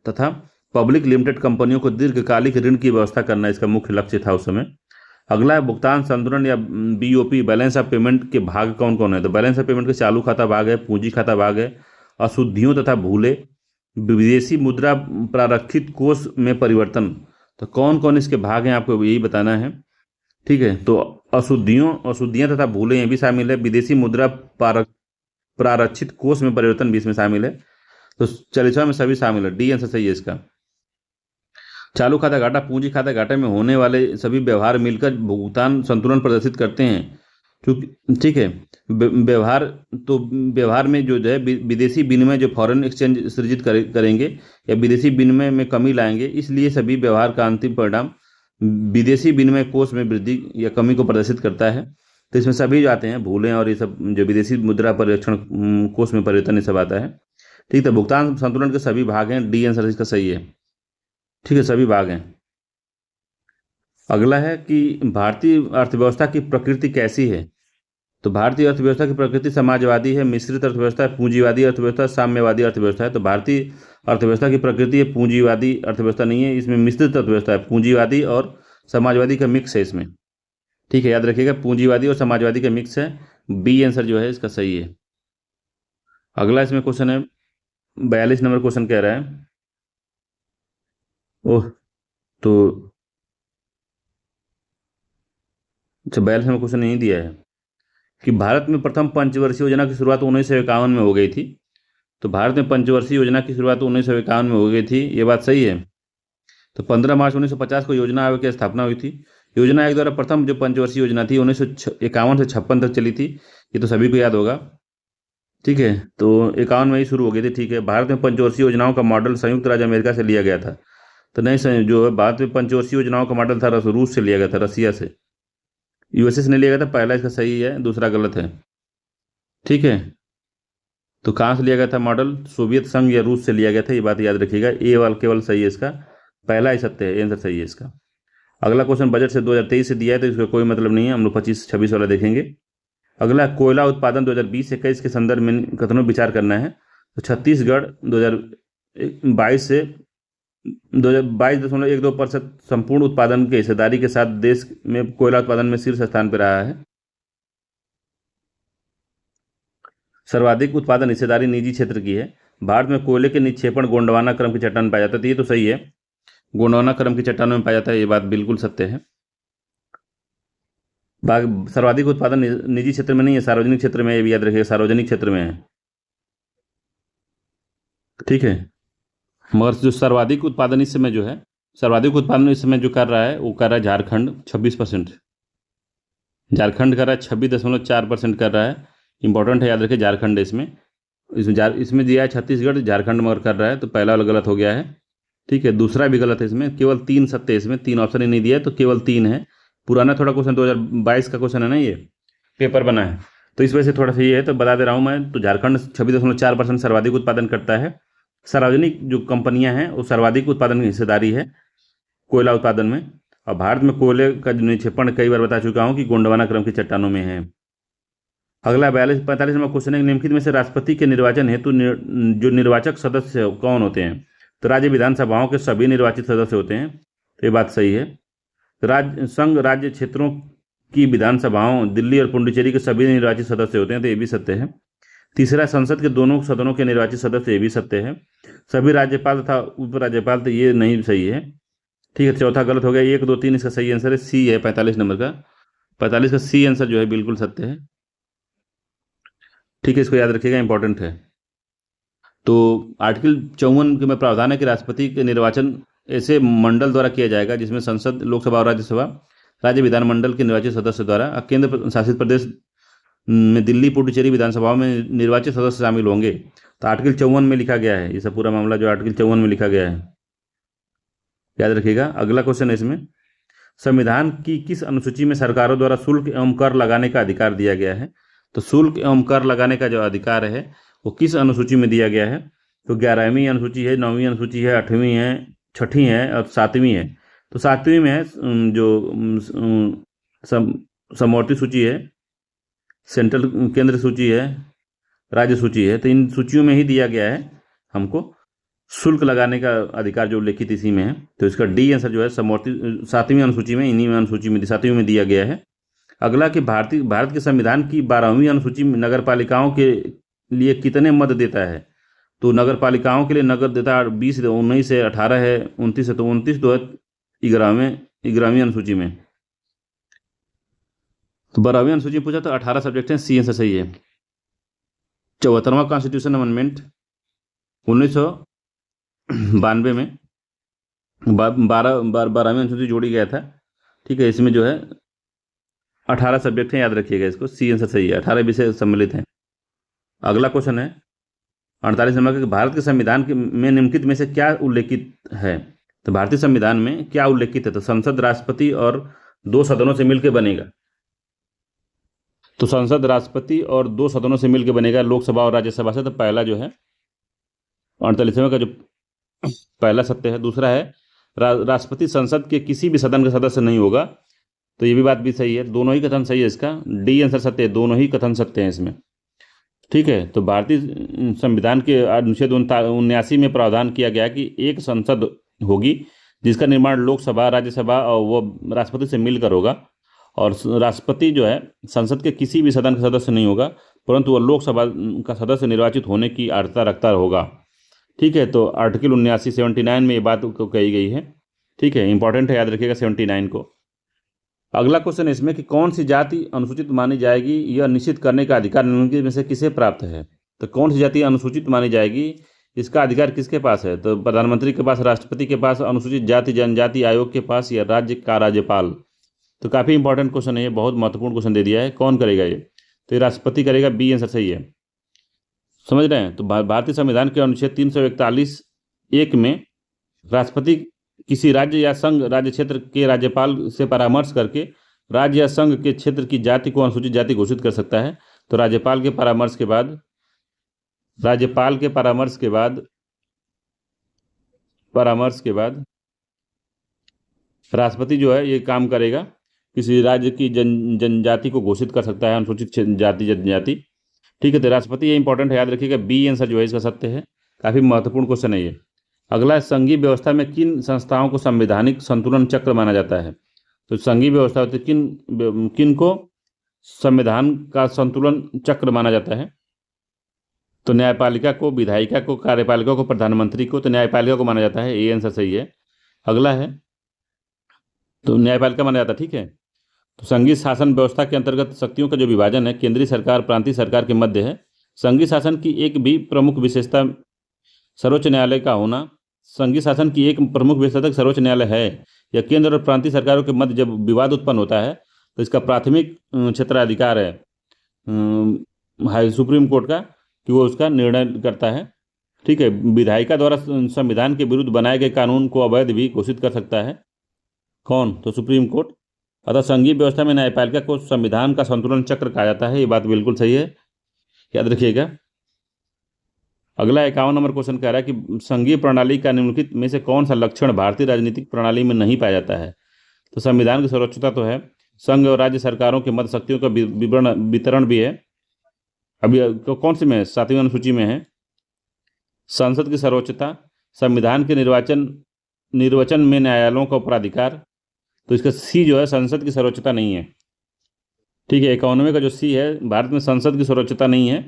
तथा पब्लिक लिमिटेड कंपनियों को दीर्घकालिक ऋण की व्यवस्था करना इसका मुख्य लक्ष्य था उस समय। अगला है भुगतान संतुलन या बीओपी, बैलेंस ऑफ पेमेंट के भाग कौन कौन है? तो बैलेंस ऑफ पेमेंट के चालू खाता भाग है, पूंजी खाता भाग है, अशुद्धियों तथा भूले, विदेशी मुद्रा प्रारक्षित कोष में परिवर्तन। तो कौन कौन इसके भाग हैं आपको यही बताना है। ठीक है, तो अशुद्धियां तथा भूले ये भी शामिल है, विदेशी मुद्रा प्रारक्षित कोष में परिवर्तन भी इसमें शामिल है। तो चलित में सभी शामिल है, डी आंसर सही है इसका। चालू खाता घाटा, पूंजी खाता घाटे में होने वाले सभी व्यवहार मिलकर भुगतान संतुलन प्रदर्शित करते हैं। क्योंकि ठीक है, व्यवहार तो व्यवहार में जो है विदेशी विनिमय जो फॉरेन एक्सचेंज सृजित करेंगे या विदेशी विनिमय में कमी लाएंगे, इसलिए सभी व्यवहार का अंतिम परिणाम विदेशी विनिमय कोष में वृद्धि या कमी को प्रदर्शित करता है। तो इसमें सभी जो आते हैं भूलें और ये सब जो विदेशी मुद्रा परिरक्षण कोष में परिवर्तन ये सब आता है। ठीक है, भुगतान संतुलन के सभी भाग हैं, डी आंसर इसका सही है। ठीक है, सभी भाग हैं। अगला है कि भारतीय अर्थव्यवस्था की प्रकृति कैसी है? तो भारतीय अर्थव्यवस्था की प्रकृति समाजवादी है, मिश्रित अर्थव्यवस्था है, पूंजीवादी अर्थव्यवस्था, साम्यवादी अर्थव्यवस्था है। तो भारतीय अर्थव्यवस्था की प्रकृति है पूंजीवादी अर्थव्यवस्था नहीं है, इसमें मिश्रित अर्थव्यवस्था है, पूंजीवादी और समाजवादी का मिक्स है इसमें। ठीक है, याद रखिएगा पूंजीवादी और समाजवादी का मिक्स है, बी आंसर जो है इसका सही है। अगला इसमें क्वेश्चन है 42 नंबर क्वेश्चन कह रहा है, ओह तो अच्छा 42 नंबर क्वेश्चन नहीं दिया है कि भारत में प्रथम पंचवर्षीय योजना की शुरुआत 1951 में हो गई थी। तो भारत में पंचवर्षीय योजना की शुरुआत 1951 में हो गई थी, ये बात सही है। तो 15 मार्च 1950 को योजना आयोग की स्थापना हुई थी। योजना आयोग द्वारा प्रथम जो पंचवर्षीय योजना थी 1951 से 56 तक चली थी, ये तो सभी को याद होगा। ठीक है, तो 51 में ही शुरू हो गई थी। ठीक है, भारत में पंचवर्षीय योजनाओं का मॉडल संयुक्त राज्य अमेरिका से लिया गया था। तो नहीं, जो है भारत में पंचवर्षीय योजनाओं का मॉडल था रूस से लिया गया था, रसिया से, यूएसए से नहीं लिया गया था। पहला इसका सही है, दूसरा गलत है। ठीक है, तो कहाँ से लिया गया था मॉडल? सोवियत संघ या रूस से लिया गया था, ये बात याद रखिएगा। ए वाला केवल सही है इसका, पहला ही सत्य है, आंसर सही है इसका। अगला क्वेश्चन बजट से 2023 से दिया है, तो इसका कोई मतलब नहीं है, हम लोग 25-26 वाला देखेंगे। अगला कोयला उत्पादन 2020-21 के संदर्भ में कथनों विचार करना है। तो छत्तीसगढ़ 2022 से 22.12% संपूर्ण उत्पादन के हिस्सेदारी के साथ देश में कोयला उत्पादन में शीर्ष स्थान पर रहा है। सर्वाधिक उत्पादन हिस्सेदारी निजी क्षेत्र की है। भारत में कोयले के निक्षेपण गोंडवाना क्रम की चट्टान पाया जाता है, तो ये तो सही है, गोंडवाना क्रम की चट्टानों में पाया जाता है, ये बात बिल्कुल सत्य है। सर्वाधिक उत्पादन निजी क्षेत्र में नहीं है, सार्वजनिक क्षेत्र में, ये भी याद रखिएगा, सार्वजनिक क्षेत्र में है। ठीक है, मगर जो सर्वाधिक उत्पादन इस समय जो है, सर्वाधिक उत्पादन इस समय जो कर रहा है वो कर रहा है झारखंड 26%। झारखंड कर रहा है 26.4% कर रहा है। इंपॉर्टेंट है, याद रखिए झारखंड इसमें दिया है छत्तीसगढ़, झारखंड मगर कर रहा है, तो पहला वाला गलत हो गया है। ठीक है, दूसरा भी गलत है, इसमें केवल 3 सत्य है, इसमें 3 ऑप्शन ही नहीं दिया है, तो केवल 3 है। पुराना थोड़ा क्वेश्चन 2022 का क्वेश्चन है ना, ये पेपर बना है, तो इस वजह से थोड़ा सा ये है, तो बता दे रहा हूँ मैं। तो झारखंड 26.4% सर्वाधिक उत्पादन करता है। सार्वजनिक जो कंपनियां हैं वो सर्वाधिक उत्पादन की हिस्सेदारी है कोयला उत्पादन में। और भारत में कोयले का जो निक्षेपण कई बार बता चुका हूँ कि गोंडवाना क्रम की चट्टानों में है। अगला 45 नंबर क्वेश्चन है, निम्नलिखित में से राष्ट्रपति के निर्वाचन हेतु जो निर्वाचक सदस्य कौन होते हैं? तो राज्य विधानसभाओं के सभी निर्वाचित सदस्य होते हैं, तो ये बात सही है। संघ राज्य क्षेत्रों की विधानसभाओं दिल्ली और पुडुचेरी के सभी निर्वाचित सदस्य होते हैं, तो ये भी सत्य है। तीसरा, संसद के दोनों सदनों के निर्वाचित सदस्य, ये भी सत्य है। सभी राज्यपाल तथा उपराज्यपाल, तो ये नहीं सही है। ठीक है, चौथा गलत हो गया, 1, 2, 3 इसका सही आंसर है, सी है 45 नंबर का, 45 का सी आंसर जो है बिल्कुल सत्य है। ठीक है, इसको याद रखिएगा, इंपॉर्टेंट है। तो आर्टिकल 54 में प्रावधान है कि राष्ट्रपति के निर्वाचन ऐसे मंडल द्वारा किया जाएगा जिसमें संसद, लोकसभा और राज्यसभा, राज्य विधानमंडल के निर्वाचित सदस्य द्वारा। केंद्र शासित प्रदेश में दिल्ली पुडुचेरी विधानसभाओं में निर्वाचित सदस्य शामिल होंगे। तो आर्टिकल 54 में लिखा गया है, ये सब पूरा मामला जो आर्टिकल 54 में लिखा गया है, याद रखिएगा। अगला क्वेश्चन है इसमें, संविधान की किस अनुसूची में सरकारों द्वारा शुल्क एवं कर लगाने का अधिकार दिया गया है? तो शुल्क एवं कर लगाने का जो अधिकार है वो किस अनुसूची में दिया गया है? तो 11वीं अनुसूची है, 9वीं अनुसूची है, 8वीं है, 6ठी है और 7वीं है। तो 7वीं में है जो समवर्ती सूची है, सेंट्रल केंद्र सूची है, राज्य सूची है। तो इन सूचियों में ही दिया गया है हमको शुल्क लगाने का अधिकार जो उल्लेखित इसी में है। तो इसका डी आंसर जो है समवर्ती 7वीं अनुसूची में, इन्हीं में अनुसूची में 7वीं में दिया गया है। अगला कि भारत के संविधान की 12वीं अनुसूची में नगर पालिकाओं के लिए कितने मत देता है? तो नगर पालिकाओं के लिए नगर देता है 20, 19 है, 18 है, 29 है। तो 29 तो है 11वीं अनुसूची में। तो 12वीं अनुसूची में पूछा तो 18 सब्जेक्ट हैं, सी आंसर सही है। 74वां कॉन्स्टिट्यूशन अमेंडमेंट 1992 में 12वीं अनुसूची जोड़ी गया था। ठीक है, इसमें जो है 18 सब्जेक्ट हैं, याद रखिएगा इसको, सी आंसर सही है। 18 विषय सम्मिलित हैं। अगला क्वेश्चन है 48 नंबर का, भारत के संविधान में निम्नलिखित में से क्या उल्लेखित है? तो भारतीय संविधान में क्या उल्लेखित है? तो संसद, राष्ट्रपति और 2 सदनों से मिलकर बनेगा। तो संसद, राष्ट्रपति और 2 सदनों से मिलकर बनेगा, लोकसभा और राज्यसभा से। तो पहला जो है 48वें का जो पहला सत्य है। दूसरा है राष्ट्रपति संसद के किसी भी सदन का सदस्य नहीं होगा। तो ये भी बात भी सही है, दोनों ही कथन सही है इसका, डी आंसर सत्य है, दोनों ही कथन सत्य हैं इसमें। ठीक है, तो भारतीय संविधान के अनुच्छेद 79 में प्रावधान किया गया कि एक संसद होगी जिसका निर्माण लोकसभा, राज्यसभा और वो राष्ट्रपति से मिलकर होगा। और राष्ट्रपति जो है संसद के किसी भी सदन का सदस्य नहीं होगा, परंतु वह लोकसभा का सदस्य निर्वाचित होने की अर्हता रखता होगा। ठीक है, तो आर्टिकल 79 में ये बात को कही गई है। ठीक है, इंपॉर्टेंट है, याद रखिएगा 79 को। अगला क्वेश्चन इसमें कि कौन सी जाति अनुसूचित मानी जाएगी, यह निश्चित करने का अधिकार निम्नलिखित में से किसे प्राप्त है? तो कौन सी जाति अनुसूचित मानी जाएगी, इसका अधिकार किसके पास है? तो प्रधानमंत्री के पास, राष्ट्रपति के पास, अनुसूचित जाति जनजाति आयोग के पास, या राज्य का राज्यपाल? तो काफ़ी इंपॉर्टेंट क्वेश्चन है ये, बहुत महत्वपूर्ण क्वेश्चन दे दिया है। कौन करेगा ये? तो ये राष्ट्रपति करेगा, बी आंसर सही है। समझ रहे हैं? तो भारतीय संविधान के अनुच्छेद 341(1) में राष्ट्रपति किसी राज्य या संघ राज्य क्षेत्र के राज्यपाल से परामर्श करके राज्य या संघ के क्षेत्र की जाति को अनुसूचित जाति घोषित कर सकता है। तो राज्यपाल के परामर्श के बाद राष्ट्रपति जो है ये काम करेगा, किसी राज्य की जनजाति को घोषित कर सकता है अनुसूचित जाति जनजाति। ठीक है, तो राष्ट्रपति ये इंपॉर्टेंट है, याद रखिएगा, बी आंसर जो है इसका सत्य है। काफ़ी महत्वपूर्ण क्वेश्चन है ये। अगला, संघीय व्यवस्था में किन संस्थाओं को संवैधानिक संतुलन चक्र माना जाता है? तो संघीय व्यवस्था होती है, किन को संविधान का संतुलन चक्र माना जाता है? तो न्यायपालिका को, विधायिका को, कार्यपालिका को, प्रधानमंत्री को। तो न्यायपालिका को माना जाता है, ये आंसर सही है। अगला है, तो न्यायपालिका माना जाता है। ठीक है, तो संघीय शासन व्यवस्था के अंतर्गत शक्तियों का जो विभाजन है केंद्रीय सरकार, प्रांतीय सरकार के मध्य है। संघीय शासन की एक भी प्रमुख विशेषता सर्वोच्च न्यायालय का होना। संघीय शासन की एक प्रमुख विशेषता सर्वोच्च न्यायालय है, या केंद्र और प्रांतीय सरकारों के मध्य जब विवाद उत्पन्न होता है तो इसका प्राथमिक क्षेत्राधिकार है हाई सुप्रीम कोर्ट का, कि वो उसका निर्णय करता है। ठीक है, विधायिका द्वारा संविधान के विरुद्ध बनाए गए कानून को अवैध भी घोषित कर सकता है। कौन? तो सुप्रीम कोर्ट। अतः संघीय व्यवस्था में न्यायपालिका को संविधान का संतुलन चक्र कहा जाता है, ये बात बिल्कुल सही है, याद रखिएगा। अगला 51 नंबर क्वेश्चन कह रहा है कि संघीय प्रणाली का निम्नलिखित में से कौन सा लक्षण भारतीय राजनीतिक प्रणाली में नहीं पाया जाता है? तो संविधान की सर्वोच्चता तो है, संघ और राज्य सरकारों के मध्य शक्तियों का वितरण भी है। अभी तो कौन सी में है? 7वीं अनुसूची में है। संसद की सर्वोच्चता, संविधान के निर्वचन में न्यायालयों का उत्तराधिकार। तो इसका सी जो है, संसद की सर्वोच्चता नहीं है। ठीक है, 51वें का जो सी है, भारत में संसद की सर्वोच्चता नहीं है,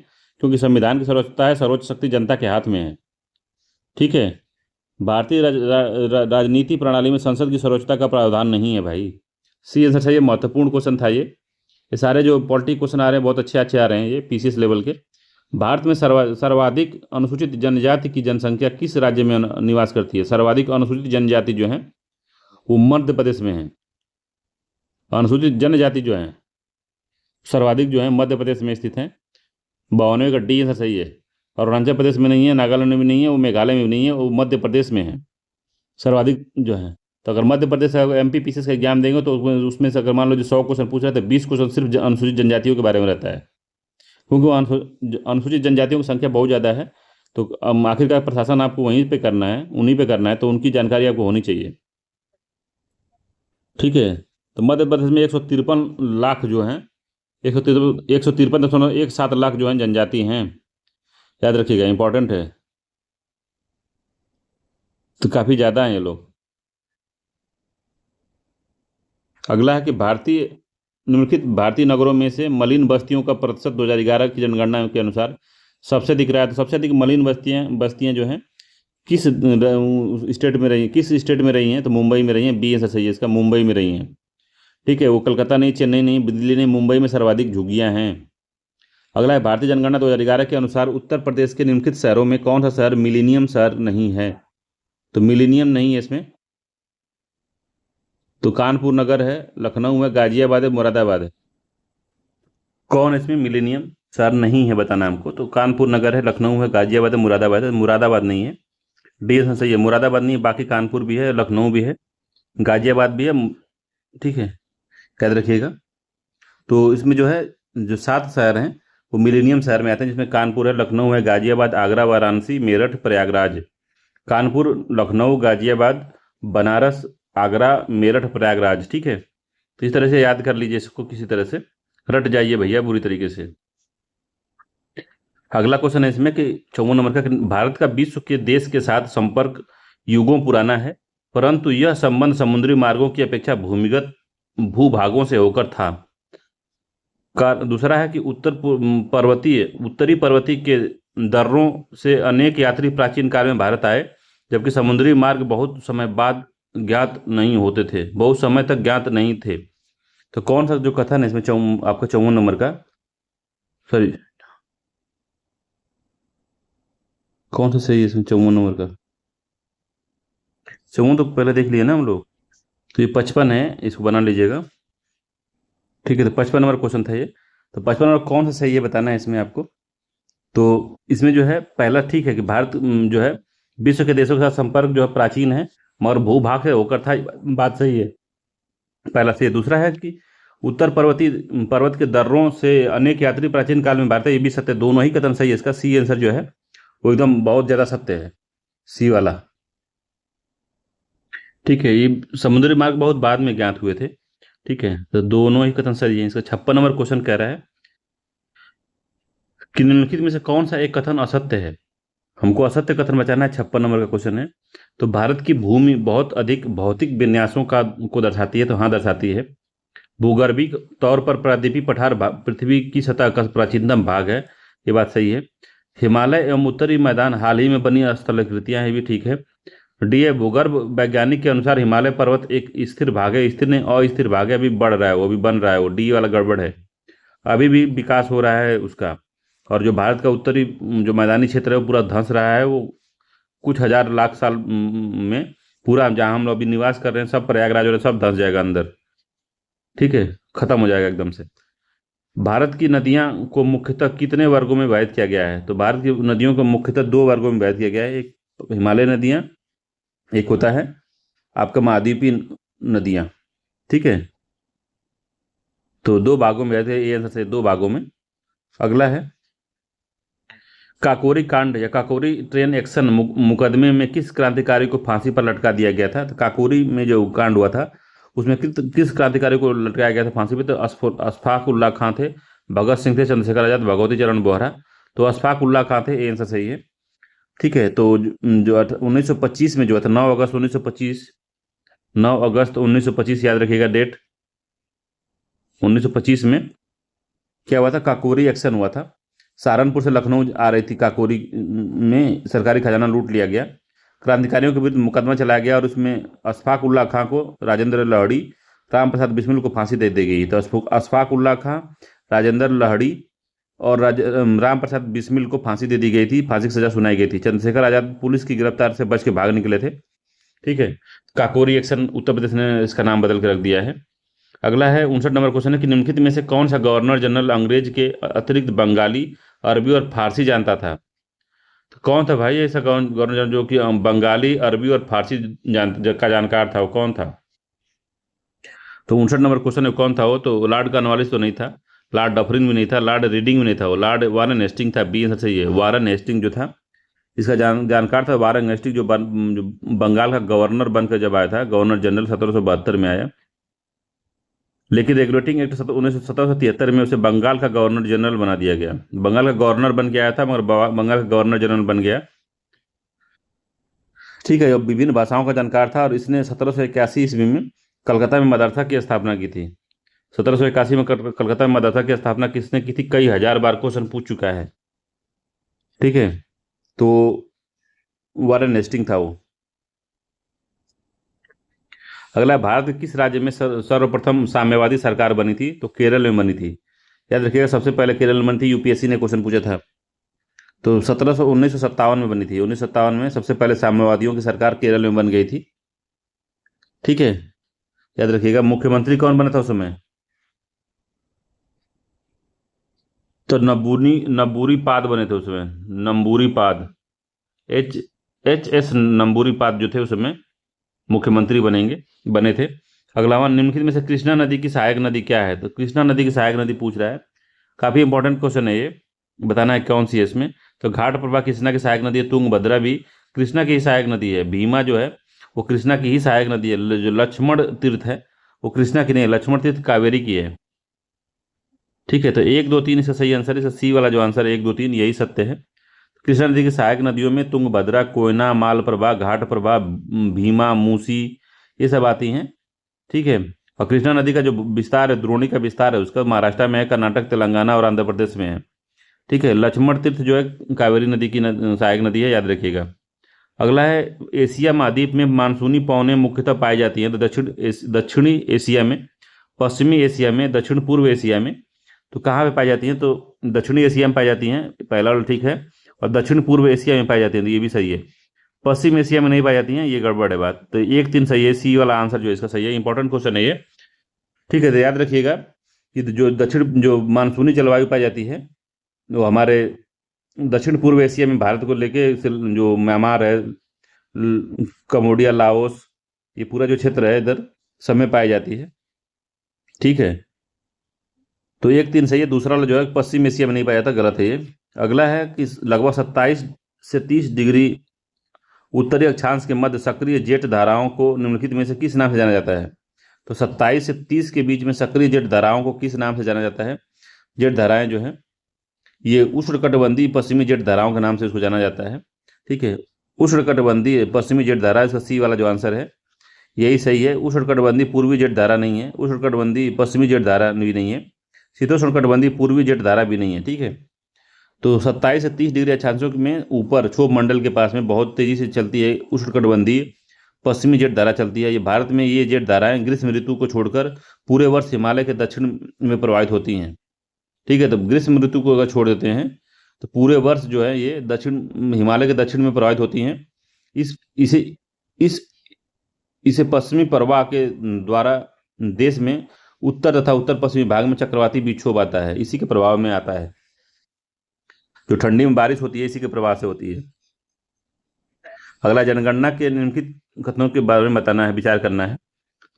क्योंकि संविधान की सर्वोच्चता है, सर्वोच्च शक्ति जनता के हाथ में है। ठीक है, भारतीय राजनीति प्रणाली में संसद की सर्वोच्चता का प्रावधान नहीं है भाई। सी आंसर सही है, महत्वपूर्ण क्वेश्चन था ये सारे जो पॉलिटिक क्वेश्चन आ रहे हैं बहुत अच्छे आ रहे हैं ये पीसीएस लेवल के। भारत में सर्वाधिक अनुसूचित जनजाति की जनसंख्या किस राज्य में निवास करती है? सर्वाधिक अनुसूचित जनजाति जो है वो मध्य प्रदेश में है। अनुसूचित जनजाति जो है सर्वाधिक जो है मध्य प्रदेश में स्थित है। 52वें का डी आंसर सही है। और अरुणाचल प्रदेश में नहीं है, नागालैंड में भी नहीं है, वो मेघालय में भी नहीं है, वो मध्य प्रदेश में है सर्वाधिक जो है। तो अगर मध्य प्रदेश का एमपी पीसीएस का एग्जाम देंगे तो उसमें से अगर मान लो जो 100 क्वेश्चन पूछ रहा है तो 20 क्वेश्चन सिर्फ अनुसूचित जनजातियों के बारे में रहता है, क्योंकि अनुसूचित जनजातियों की संख्या बहुत ज़्यादा है। तो आखिरकार प्रशासन आपको वहीं पे करना है, उन्हीं पे करना है, तो उनकी जानकारी आपको होनी चाहिए। ठीक है, तो मध्य प्रदेश में 153 लाख जो हैं 153.17 लाख जो हैं जनजाति हैं, याद रखिएगा, इंपॉर्टेंट है। तो काफ़ी ज़्यादा हैं ये लोग। अगला है कि निम्नलिखित भारतीय नगरों में से मलिन बस्तियों का प्रतिशत 2011 की जनगणना के अनुसार सबसे अधिक रहा है। तो सबसे अधिक मलिन बस्तियां बस्तियां जो हैं किस स्टेट में रही हैं, किस स्टेट में रही हैं? तो मुंबई में रही हैं। बी आंसर सही है इसका, मुंबई में रही हैं। ठीक है, वो कलकत्ता नहीं, चेन्नई नहीं, दिल्ली नहीं, मुंबई में सर्वाधिक झुग्गियां हैं। अगला है भारतीय जनगणना 2011 के अनुसार उत्तर प्रदेश के निम्नलिखित शहरों में कौन सा शहर मिलीनियम शहर नहीं है? तो मिलीनियम नहीं है इसमें। तो कानपुर नगर है, लखनऊ है, गाजियाबाद है, मुरादाबाद है। कौन इसमें मिलीनियम शहर नहीं है बताना हमको। तो कानपुर नगर है, लखनऊ है, गाजियाबाद है, मुरादाबाद है। मुरादाबाद नहीं है। डी आंसर सही है, मुरादाबाद नहीं है। बाकी कानपुर भी है, लखनऊ भी है, गाजियाबाद भी है। ठीक है, याद रखिएगा। तो इसमें जो है, जो 7 शहर हैं वो मिलेनियम शहर में आते हैं, जिसमें कानपुर है, लखनऊ है, गाजियाबाद, आगरा, वाराणसी, मेरठ, प्रयागराज। कानपुर, लखनऊ, गाजियाबाद, बनारस, आगरा, मेरठ, प्रयागराज। ठीक है, तो इस तरह से याद कर लीजिए इसको, किसी तरह से रट जाइए भैया पूरी तरीके से। अगला क्वेश्चन है इसमें कि 54 नंबर का कि भारत का विश्व के देश के साथ संपर्क युगों पुराना है, परंतु यह संबंध समुद्री मार्गों की अपेक्षा भूमिगत भूभागों से होकर था। का दूसरा है कि उत्तरी पर्वतीय के दर्रों से अनेक यात्री प्राचीन काल में भारत आए, जबकि समुद्री मार्ग बहुत समय बाद ज्ञात नहीं होते थे, बहुत समय तक ज्ञात नहीं थे। तो कौन सा जो कथन है इसमें आपका 54 नंबर का, सॉरी, कौन सा सही है इसमें 54 नंबर का? 54 तो पहले देख लिए ना हम लोग। तो ये 55 है, इसको बना लीजिएगा। ठीक है, तो 55 नंबर क्वेश्चन था ये। तो 55 नंबर कौन सा सही है बताना है इसमें आपको। तो इसमें जो है पहला ठीक है कि भारत जो है विश्व के देशों के साथ संपर्क जो है प्राचीन है, मगर भूभाग से होकर था, बात सही है, पहला सही है। दूसरा है कि उत्तर पर्वत के दर्रों से अनेक यात्री प्राचीन काल में भारत, ये भी सत्य, दोनों ही कथन सही है। इसका सी आंसर जो है वो एकदम बहुत ज्यादा सत्य है, सी वाला। ठीक है, ये समुद्री मार्ग बहुत बाद में ज्ञात हुए थे। ठीक है, तो दोनों ही कथन सही है। इसका 56 नंबर क्वेश्चन कह रहा है कि निम्नलिखित में से कौन सा एक कथन असत्य है? हमको असत्य कथन बचाना है। 56 नंबर का क्वेश्चन है। तो भारत की भूमि बहुत अधिक भौतिक विन्यासों का को दर्शाती है। तो हाँ, दर्शाती है। भूगर्भिक तौर पर प्रायद्वीपीय पठार पृथ्वी की सतह का प्राचीनतम भाग है, ये बात सही है। हिमालय एवं उत्तरी मैदान हाल ही में बनी स्थलाकृतियां हैं, ये भी ठीक है। डी है, भूगर्भ वैज्ञानिक के अनुसार हिमालय पर्वत एक स्थिर भाग है, स्थिर नहीं अस्थिर भाग है, अभी बढ़ रहा है, वो भी बन रहा है, वो डी वाला गड़बड़ है, अभी भी विकास हो रहा है उसका। और जो भारत का उत्तरी जो मैदानी क्षेत्र है वो पूरा धंस रहा है, वो कुछ हजार लाख साल में पूरा जहाँ हम लोग अभी निवास कर रहे हैं सब प्रयागराज और सब धंस जाएगा अंदर। ठीक है, खत्म हो जाएगा एकदम से। भारत की नदियां को मुख्यतः कितने वर्गों में विभाजित किया गया है? तो भारत की नदियों को मुख्यतः 2 वर्गों में विभाजित किया गया है। एक हिमालय नदियां, एक होता है आपका महाद्वीपीय नदियां। ठीक है, तो 2 भागों में विभाजित है, ये आंसर से 2 भागों में। अगला है काकोरी कांड या काकोरी ट्रेन एक्शन मुकदमे में किस क्रांतिकारी को फांसी पर लटका दिया गया था? तो काकोरी में जो कांड हुआ था उसमें किस क्रांतिकारी को लटकाया गया था फांसी पे? तो अशफाक उल्लाह खां थे, भगत सिंह थे, चंद्रशेखर आजाद, भगवती चरण बोहरा। तो अशफाक उल्लाह खां थे, ये आंसर सही है। ठीक है, तो जो 1925 में जो था 9 अगस्त 1925, 9 अगस्त 1925 याद रखिएगा डेट। 1925 में क्या हुआ था? काकोरी एक्शन हुआ था। सहारनपुर से लखनऊ आ रही थी काकोरी में सरकारी खजाना लूट लिया गया, क्रांतिकारियों के विरुद्ध मुकदमा चलाया गया और उसमें अशफाक उल्लाह खां को, राजेंद्र लहड़ी, राम प्रसाद बिस्मिल को फांसी दे दी गई। तो अशफाक उल्लाह खां, राजेंद्र लहड़ी और राम प्रसाद बिस्मिल को फांसी दे दी गई थी, फांसी की सजा सुनाई गई थी। चंद्रशेखर आजाद पुलिस की गिरफ्तार से बच के भाग निकले थे। ठीक है, काकोरी एक्शन उत्तर प्रदेश ने इसका नाम बदल के रख दिया है। अगला है 59 नंबर क्वेश्चन है कि निम्नलिखित में से कौन सा गवर्नर जनरल अंग्रेज के अतिरिक्त बंगाली, अरबी और फारसी जानता था? तो कौन था भाई ऐसा गवर्नर जनरल जो कि बंगाली, अरबी और फारसी का जानकार था? वो कौन था? तो 59 नंबर क्वेश्चन में कौन था वो? तो लॉर्ड कॉर्नवालिस तो नहीं था, लॉर्ड डफरिन भी नहीं था, लॉर्ड रीडिंग भी नहीं था, वो लॉर्ड वारन हेस्टिंग था। बी आंसर सही है, वारन हेस्टिंग जो था इसका जानकार था। वारन हेस्टिंग जो बंगाल का गवर्नर बनकर जब आया था, गवर्नर जनरल 1772 में आया, लेकिन रेगुलेटिंग एक्ट 1773 में उसे बंगाल का गवर्नर जनरल बना दिया गया। बंगाल का गवर्नर बन के आया था, मगर बंगाल का गवर्नर जनरल बन गया। ठीक है, अब विभिन्न भाषाओं का जानकार था और इसने 1781 ईस्वी में कलकत्ता में मदरसा की स्थापना की थी। 1781 में कलकत्ता में मदरसा की स्थापना किसने की थी? कई हजार बार क्वेश्चन पूछ चुका है। ठीक है, तो वारेन हेस्टिंग था वो। अगला, भारत के किस राज्य में सर्वप्रथम साम्यवादी सरकार बनी थी? तो केरल में बनी थी। याद रखिएगा, सबसे पहले केरल में बनी थी, यूपीएससी ने क्वेश्चन पूछा था। तो 1957 में बनी थी। 1957 में सबसे पहले साम्यवादियों की सरकार केरल में बन गई थी। ठीक है, याद रखिएगा। मुख्यमंत्री कौन बना था उस समय? तो नबूरी पाद बने थे उसमें, नंबूरी पाद, एच एच एस नंबूरी पाद जो थे उस समय मुख्यमंत्री बने थे। अगला वन, निम्नलिखित में से कृष्णा नदी की सहायक नदी क्या है? तो कृष्णा नदी की सहायक नदी पूछ रहा है, काफी इंपॉर्टेंट क्वेश्चन है ये, बताना है कौन सी है इसमें। तो घाट प्रभा कृष्णा की सहायक नदी है, तुंगभद्रा भी कृष्णा की ही सहायक नदी है, भीमा जो है वो कृष्णा की ही सहायक नदी है, जो लक्ष्मण तीर्थ है वो कृष्णा की नहीं है, लक्ष्मण तीर्थ कावेरी की है। ठीक है, तो 1 2 3 इसका सही आंसर है, इसका सी वाला जो आंसर है 1 2 3 यही सत्य है। कृष्णा नदी की सहायक नदियों में तुंगभद्रा, कोयना, मालप्रभा, घाटप्रभा, भीमा, मूसी, ये सब आती हैं। ठीक है, और कृष्णा नदी का जो विस्तार है, द्रोणी का विस्तार है उसका, महाराष्ट्र में है, कर्नाटक, तेलंगाना और आंध्र प्रदेश में है। ठीक है, लक्ष्मण तीर्थ जो है कावेरी नदी की सहायक नदी है, याद रखिएगा। अगला है, एशिया महाद्वीप में मानसूनी पवनें मुख्यतः पाई जाती हैं। तो दक्षिणी एशिया में, पश्चिमी एशिया में, दक्षिण पूर्व एशिया में। तो कहाँ पे पाई जाती हैं? तो दक्षिणी एशिया में पाई जाती हैं, पहला वाला ठीक है, और दक्षिण पूर्व एशिया में पाई जाती हैं, तो ये भी सही है। पश्चिम एशिया में नहीं पाई जाती हैं, ये गड़बड़ है बात। तो 1 3 सही है, सी वाला आंसर जो है इसका सही है, इंपॉर्टेंट क्वेश्चन है ये। ठीक है, तो याद रखिएगा कि जो मानसूनी जलवायु पाई जाती है वो हमारे दक्षिण पूर्व एशिया में, भारत को लेके जो म्यांमार है, कम्बोडिया, लाओस, ये पूरा जो क्षेत्र है इधर सब में पाई जाती है। ठीक है, तो 1 3 सही है, दूसरा वाला जो है पश्चिम एशिया में नहीं पाया जाता, गलत है ये। अगला है कि लगभग 27 से 30 डिग्री उत्तरी अक्षांश के मध्य सक्रिय जेट धाराओं को निम्नलिखित में से किस नाम से जाना जाता है? तो 27 से 30 के बीच में सक्रिय जेट धाराओं को किस नाम से जाना जाता है? जेट धाराएं जो है ये उष्णकटिबंधीय पश्चिमी जेट धाराओं के नाम से इसको जाना जाता है। ठीक है, उष्णकटिबंधीय पश्चिमी जेट धारा, इसका सी वाला जो आंसर है यही सही है। उष्णकटिबंधीय पूर्वी जेट धारा नहीं है, उष्णकटिबंधीय पश्चिमी जेट धारा भी नहीं है, शीतोष्णकटिबंधीय पूर्वी जेट धारा भी नहीं है। ठीक है, तो 27 से 30 डिग्री अक्षांशों में ऊपर क्षोभ मंडल के पास में बहुत तेजी से चलती है उष्णकटिबंधीय पश्चिमी जेट धारा चलती है। ये भारत में ये जेट धाराएं ग्रीष्म ऋतु को छोड़कर पूरे वर्ष हिमालय के दक्षिण में प्रवाहित होती हैं। ठीक है, तो ग्रीष्म ऋतु को अगर छोड़ देते हैं तो पूरे वर्ष जो है ये हिमालय के दक्षिण में प्रवाहित होती हैं। इस इसे इस इसे पश्चिमी प्रवाह के द्वारा देश में उत्तर तथा उत्तर पश्चिमी भाग में चक्रवाती विक्षोभ आता है, इसी के प्रभाव में आता है। जो ठंडी में बारिश होती है इसी के प्रभाव से होती है। अगला, जनगणना के निम्नलिखित कथनों के बारे में बताना है, विचार करना है।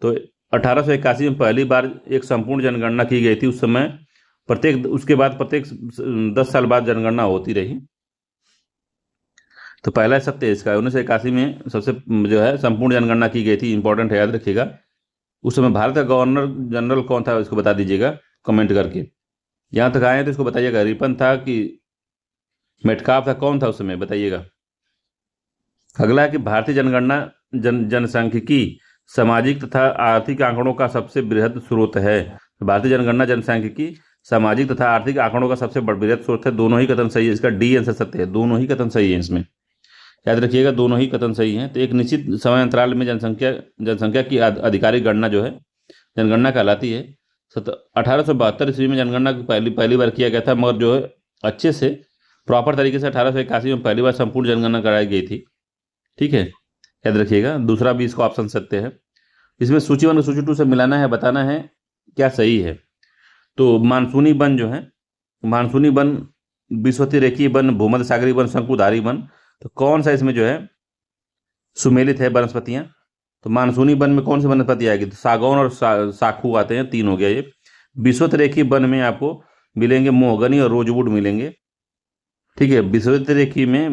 तो 1881 में पहली बार एक संपूर्ण जनगणना की गई थी। उस समय उसके बाद प्रत्येक 10 साल बाद जनगणना होती रही। तो पहला सत्य है इसका, 1981 में सबसे जो है संपूर्ण जनगणना की गई थी, इंपॉर्टेंट है, याद रखिएगा। उस समय भारत का गवर्नर जनरल कौन था इसको बता दीजिएगा कमेंट करके। यहाँ तक आए तो इसको बताइएगा, रिपन था कि मेटकाफ था, कौन था उस समय बताइएगा। अगला है कि भारतीय जनगणना जनसांख्यिकी सामाजिक तथा आर्थिक आंकड़ों का सबसे बृहद स्रोत है। भारतीय जनगणना जनसांख्यिकी सामाजिक तथा आर्थिक आंकड़ों का सबसे बृहद स्रोत है। दोनों ही कथन सही है, इसका डी आंसर सत्य है, दोनों ही कथन सही है इसमें, याद रखिएगा, दोनों ही कथन सही हैं। तो एक निश्चित समय अंतराल में जनसंख्या की आधिकारिक गणना जो है जनगणना कहलाती है। 1872 ईस्वी में जनगणना पहली बार किया गया था, मगर जो है अच्छे से प्रॉपर तरीके से 1881 में पहली बार संपूर्ण जनगणना कराई गई थी। ठीक है, याद रखिएगा, दूसरा भी इसका ऑप्शन सत्य है। इसमें सूची 1 और सूची 2 से मिलाना है, बताना है क्या सही है। तो मानसूनी वन जो है, मानसूनी वन, विषुवतीय रेखीय वन, भूमध्य सागरीय वन, शंकुधारी वन, तो कौन सा इसमें जो है सुमेलित है वनस्पतियां? तो मानसूनी वन में कौन सी वनस्पति आएगी? तो सागौन और साखू आते हैं, 3 हो गया ये। विषुवत रेखीय वन में आपको मिलेंगे मोहगनी और रोजवुड मिलेंगे। ठीक है, विषुवत रेखीय में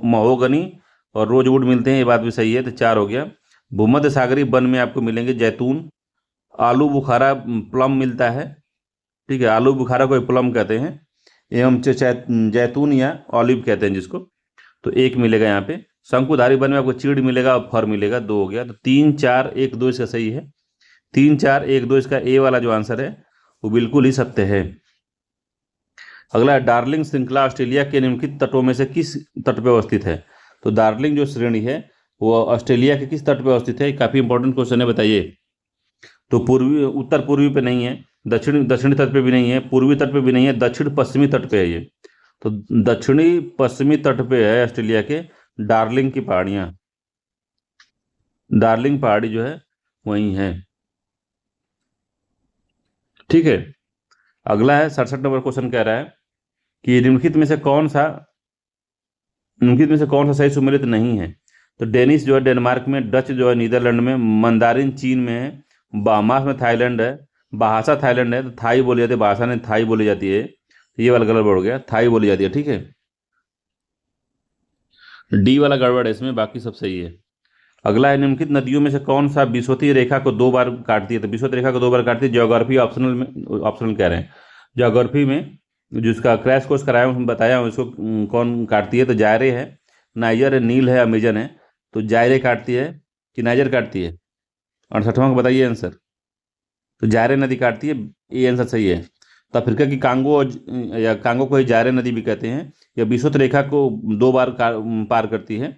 महोगनी और रोजवुड मिलते हैं, ये बात भी सही है, तो 4 हो गया। भूमध्य सागरीय वन में आपको मिलेंगे जैतून, आलू बुखारा प्लम मिलता है। ठीक है, आलू बुखारा को प्लम कहते हैं, एवं जैतून या ऑलिव कहते हैं जिसको। तो 1 मिलेगा यहाँ पे। शंकुधारी वन में आपको चीड़ मिलेगा और फर मिलेगा, 2 हो गया। तो 3 4 1 2 इसका सही है। 3 4 1 2 इसका ए वाला जो आंसर है वो बिल्कुल ही सत्य है। अगला है, डार्लिंग श्रृंखला ऑस्ट्रेलिया के निम्नलिखित तटों में से किस तट पर अवस्थित है? तो डार्लिंग जो श्रेणी है वो ऑस्ट्रेलिया के किस तट पर अवस्थित है? काफी इंपॉर्टेंट क्वेश्चन है, बताइए। तो पूर्वी उत्तर पूर्वी पे नहीं है, दक्षिणी तट पे भी नहीं है, पूर्वी तट पे भी नहीं है, दक्षिण पश्चिमी तट पे है ये। तो दक्षिणी पश्चिमी तट पे है ऑस्ट्रेलिया के डार्लिंग की पहाड़ियां। डार्लिंग पहाड़ी जो है वही है। ठीक है। अगला है 67 नंबर क्वेश्चन, कह रहा है कि निम्नलिखित में से कौन सा सही सुमेलित नहीं है? तो डेनिश जो है डेनमार्क में, डच जो है नीदरलैंड में, मंदारिन चीन में है, बाहामास में थाईलैंड है, बाहासा थाईलैंड है, तो थाई बोली जाती है, बाहासा ने थाई बोली जाती है। ये वाला गड़बड़ हो गया, थाई बोली जाती है। ठीक है, डी वाला गड़बड़ है इसमें, बाकी सब सही है। अगला है, निम्नलिखित नदियों में से कौन सा विषुवतीय रेखा को 2 बार काटती है? तो विषुवतीय रेखा को 2 बार काटती है, ज्योग्राफी ऑप्शनल में, ऑप्शनल कह रहे हैं, ज्योग्राफी में जिसका क्रैश कोर्स कराया हूँ, बताया हूँ इसको कौन काटती है। तो जायरे है, नाइजर है, नील है, अमेजन है। तो जायरे काटती है कि नाइजर काटती है? 68वां को बताइए आंसर। तो जायरे नदी काटती है, ये आंसर सही है। तो अफ्रीका की कांगो या कांगो को ही जायरे नदी भी कहते हैं। यह विषुवत रेखा को 2 बार पार करती है।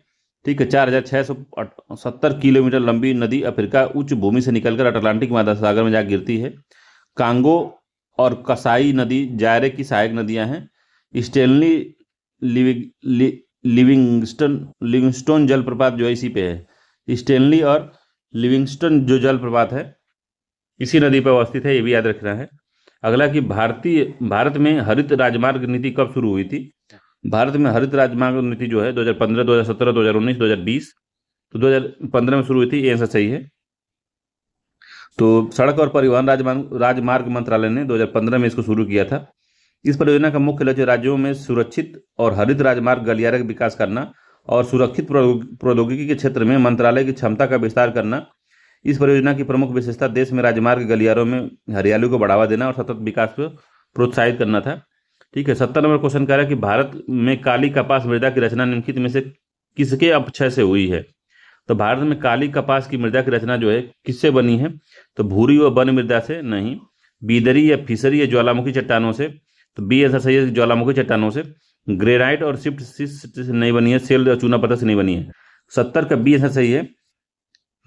ठीक है, 4670 किलोमीटर लंबी नदी अफ्रीका उच्च भूमि से निकलकर अटलांटिक महासागर में जा गिरती है। कांगो और कसाई नदी जायरे की सहायक नदियां हैं। स्टेनली लिविंग लिविंगस्टोन जलप्रपात जो है इसी पे है। स्टेनली और लिविंगस्टन जो जलप्रपात है इसी नदी पर अवस्थित है, ये भी याद रखना है। अगला कि भारत में हरित राजमार्ग नीति कब शुरू हुई थी? भारत में हरित राजमार्ग नीति जो है 2015, 2017, 2019, 2020। तो 2015 में शुरू हुई थी, ये आंसर सही है। तो सड़क और परिवहन राजमार्ग मंत्रालय ने 2015 में इसको शुरू किया था। इस परियोजना का मुख्य लक्ष्य राज्यों में सुरक्षित और हरित राजमार्ग गलियारे का विकास करना और सुरक्षित प्रौद्योगिकी के क्षेत्र में मंत्रालय की क्षमता का विस्तार करना। इस परियोजना की प्रमुख विशेषता देश में राजमार्ग गलियारों में हरियाली को बढ़ावा देना और सतत विकास को प्रोत्साहित करना था। ठीक है, 70 नंबर क्वेश्चन कह रहा है कि भारत में काली कपास मृदा की रचना निम्नलिखित में से किसके अपक्षय से हुई है? तो भारत में काली कपास की मृदा की रचना जो है किससे बनी है? तो भूरी व वन मृदा से नहीं, बीदरी या फिसरी या ज्वालामुखी चट्टानों से। तो बी ऐसा सही है, ज्वालामुखी चट्टानों से। ग्रेनाइट और शिफ्ट से नहीं बनी है, सेल और चूना पत्थर से नहीं बनी है। 70 का बी ऐसा सही है।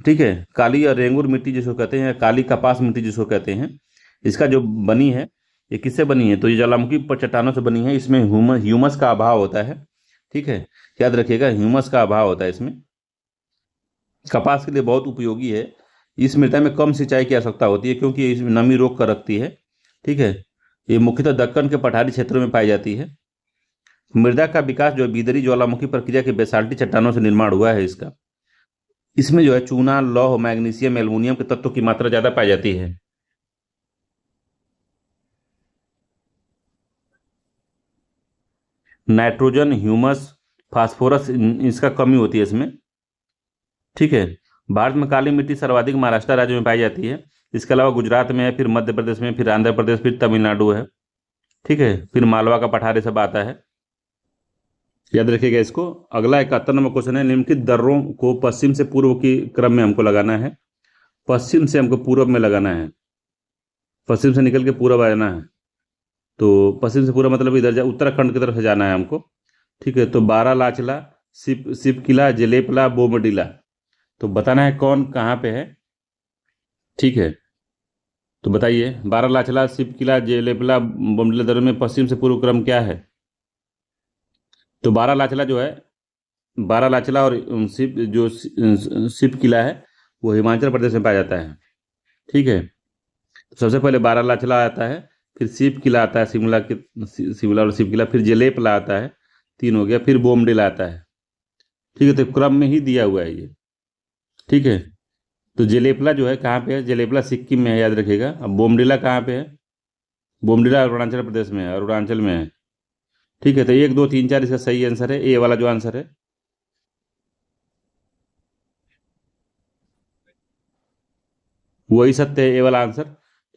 ठीक है, काली और रेंगुर मिट्टी जिसको कहते हैं, काली कपास मिट्टी जिसको कहते हैं, इसका जो बनी है ये किससे बनी है? तो ये ज्वालामुखी पर चट्टानों से बनी है। इसमें ह्यूमस का अभाव होता है। ठीक है, याद रखिएगा, ह्यूमस का अभाव होता है इसमें। कपास के लिए बहुत उपयोगी है। इस मृदा में कम सिंचाई की आवश्यकता होती है क्योंकि इसमें नमी रोक कर रखती है। ठीक है, ये मुख्यतः दक्कन के पठारी क्षेत्रों में पाई जाती है। मृदा का विकास जो बीदरी ज्वालामुखी प्रक्रिया के बेसाल्टी चट्टानों से निर्माण हुआ है इसका। इसमें जो है चूना, लौह, मैग्नीशियम, एल्युमिनियम के तत्वों की मात्रा ज्यादा पाई जाती है। नाइट्रोजन, ह्यूमस, फास्फोरस इसका कमी होती है इसमें। ठीक है, भारत में काली मिट्टी सर्वाधिक महाराष्ट्र राज्य में पाई जाती है। इसके अलावा गुजरात में है, फिर मध्य प्रदेश में, फिर आंध्र प्रदेश, फिर तमिलनाडु है। ठीक है, फिर मालवा का पठार सब आता है, याद रखिएगा इसको। अगला 71 नंबर क्वेश्चन है, निम्नलिखित दर्रों को पश्चिम से पूर्व के क्रम में हमको लगाना है। पश्चिम से हमको पूर्व में लगाना है, पश्चिम से निकल के पूर्व आ जाना है। तो पश्चिम से पूर्व मतलब इधर उत्तराखंड की तरफ से जाना है हमको। ठीक है, तो बारालाचला, सिपकिला, जलेपला, बोमडीला। तो बताना है कौन कहाँ पे है। ठीक है, तो बताइए, बारालाचला, सिपकिला, जेलेपला, बोमडीला दर्रों में पश्चिम से पूर्व क्रम क्या है? तो बारालाचला जो है, बारालाचला और सिप किला है वो हिमाचल प्रदेश में पाया जाता है। ठीक है, तो सबसे पहले बारालाचला आता है, फिर सिप किला आता है, शिमला और सिप किला, फिर जलेपला आता है, 3 हो गया, फिर बोमडिला आता है। ठीक है, तो क्रम में ही दिया हुआ है ये। ठीक है, तो जलेपला जो है कहाँ पे है? जलेपला सिक्किम में है, याद रखिएगा। अब बोमडिला कहाँ पे है? बोमडिला अरुणाचल प्रदेश में है, अरुणाचल में है। ठीक है, तो 1 2 3 4 इसका सही आंसर है, ए वाला जो आंसर है वही सत्य है, ए वाला आंसर।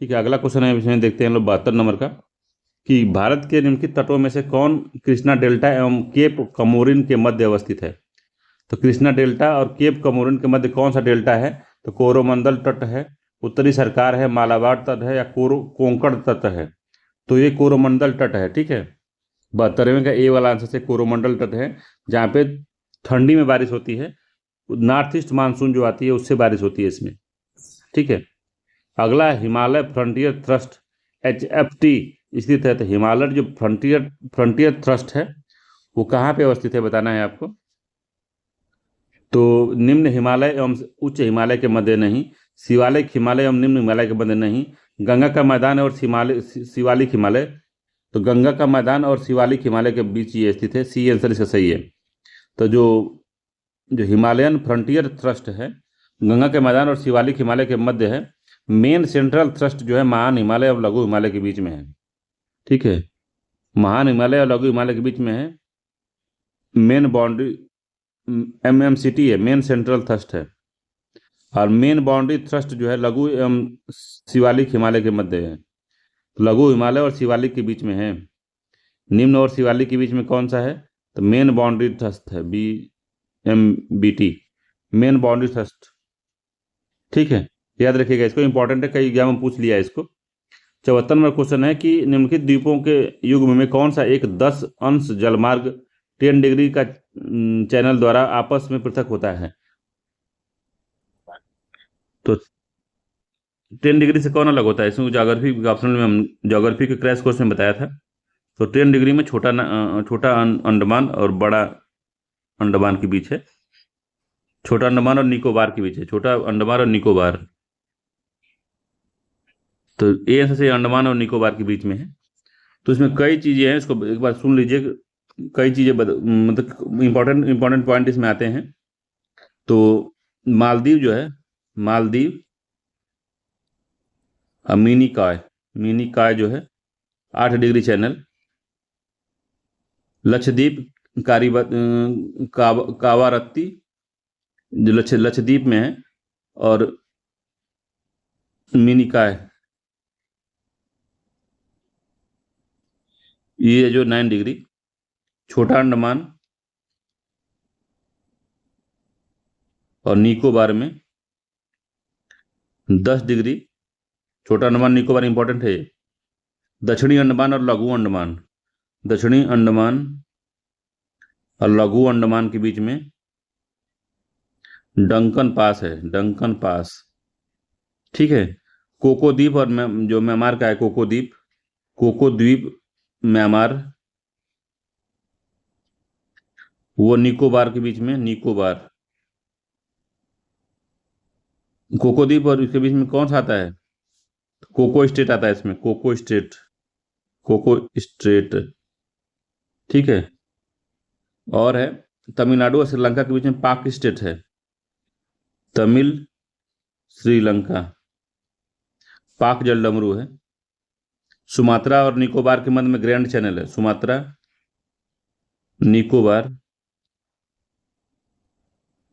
ठीक है, अगला क्वेश्चन है, इसमें देखते हैं हम लोग 72 नंबर का, कि भारत के निम्नलिखित तटों में से कौन कृष्णा डेल्टा एवं केप कमोरिन के मध्य अवस्थित है? तो कृष्णा डेल्टा और केप कमोरिन के मध्य कौन सा डेल्टा है? तो कोरोमंडल तट है, उत्तरी सरकार है, मालाबार तट है, या कोंकण तट है? तो ये कोरोमंडल तट है। ठीक है, 72वें का ए वाला आंसर से कोरोमंडल तट है, जहाँ पे ठंडी में बारिश होती है, नॉर्थ ईस्ट मानसून जो आती है उससे बारिश होती है इसमें। ठीक है, अगला हिमालय फ्रंटियर थ्रस्ट HFT स्थित है। तो हिमालय जो फ्रंटियर थ्रस्ट है वो कहाँ पे अवस्थित है बताना है आपको। तो निम्न हिमालय एवं उच्च हिमालय के मध्य नहीं, शिवालिक हिमालय एवं निम्न हिमालय के मध्य नहीं, गंगा का मैदान और शिवालिक हिमालय। तो गंगा का मैदान और शिवालिक हिमालय के बीच ये स्थित है। सी आंसर इसका सही है। तो जो जो हिमालयन फ्रंटियर थ्रस्ट है गंगा के मैदान और शिवालिक हिमालय के मध्य है। मेन सेंट्रल थ्रस्ट जो है महान हिमालय और लघु हिमालय के बीच में है। ठीक है, महान हिमालय और लघु हिमालय के बीच में है। मेन बाउंड्री MMCT है, मेन सेंट्रल थ्रस्ट है, और मेन बाउंड्री थ्रस्ट जो है लघु एवं शिवालिक हिमालय के मध्य है। लघु हिमालय और शिवालिक के बीच में है। निम्न और शिवालिक के बीच में कौन सा है? तो मेन बाउंड्री थ्रस्ट है, BMBT, मेन बाउंड्री थ्रस्ट। ठीक है, याद रखिएगा, इसको इंपॉर्टेंट है, कई एग्जाम में पूछ लिया है इसको। 74 नंबर क्वेश्चन है कि निम्नलिखित द्वीपों के युग्म में कौन सा एक 10 अंश जलमार्ग 10 डिग्री का चैनल द्वारा आपस में पृथक होता है? तो 10 डिग्री से कौन अलग होता है? इसमें ज्योग्राफी ऑप्शन में हम ज्योग्राफी के क्रैश कोर्स में बताया था। तो 10 डिग्री में छोटा अंडमान और बड़ा अंडमान के बीच है, छोटा अंडमान और निकोबार के बीच है, छोटा अंडमान और निकोबार। तो ये आंसर से अंडमान और निकोबार के बीच में है। तो इसमें कई चीज़ें हैं, इसको एक बार सुन लीजिए। कई चीज़ें मतलब इंपॉर्टेंट पॉइंट इसमें आते हैं। तो मालदीव जो है, मालदीव मिनी काय जो है 8 डिग्री चैनल। लक्षद्वीप कावारत्ती जो लक्षद्वीप में है, और मिनी काय ये जो 9 डिग्री। छोटा अंडमान और निकोबार में 10 डिग्री। छोटा अंडमान निकोबार इंपॉर्टेंट है। दक्षिणी अंडमान और लघु अंडमान, दक्षिणी अंडमान और लघु अंडमान के बीच में डंकन पास है, डंकन पास। ठीक है, कोको द्वीप और जो म्यांमार का है कोको द्वीप म्यांमार, वो निकोबार के बीच में, निकोबार। कोको द्वीप और इसके बीच में कौन सा आता है? कोको स्टेट आता है इसमें, कोको स्टेट। ठीक है, और है तमिलनाडु और श्रीलंका के बीच में पाक स्टेट है, तमिल श्रीलंका, पाक जलडमरू है। सुमात्रा और निकोबार के मध्य में ग्रैंड चैनल है, सुमात्रा निकोबार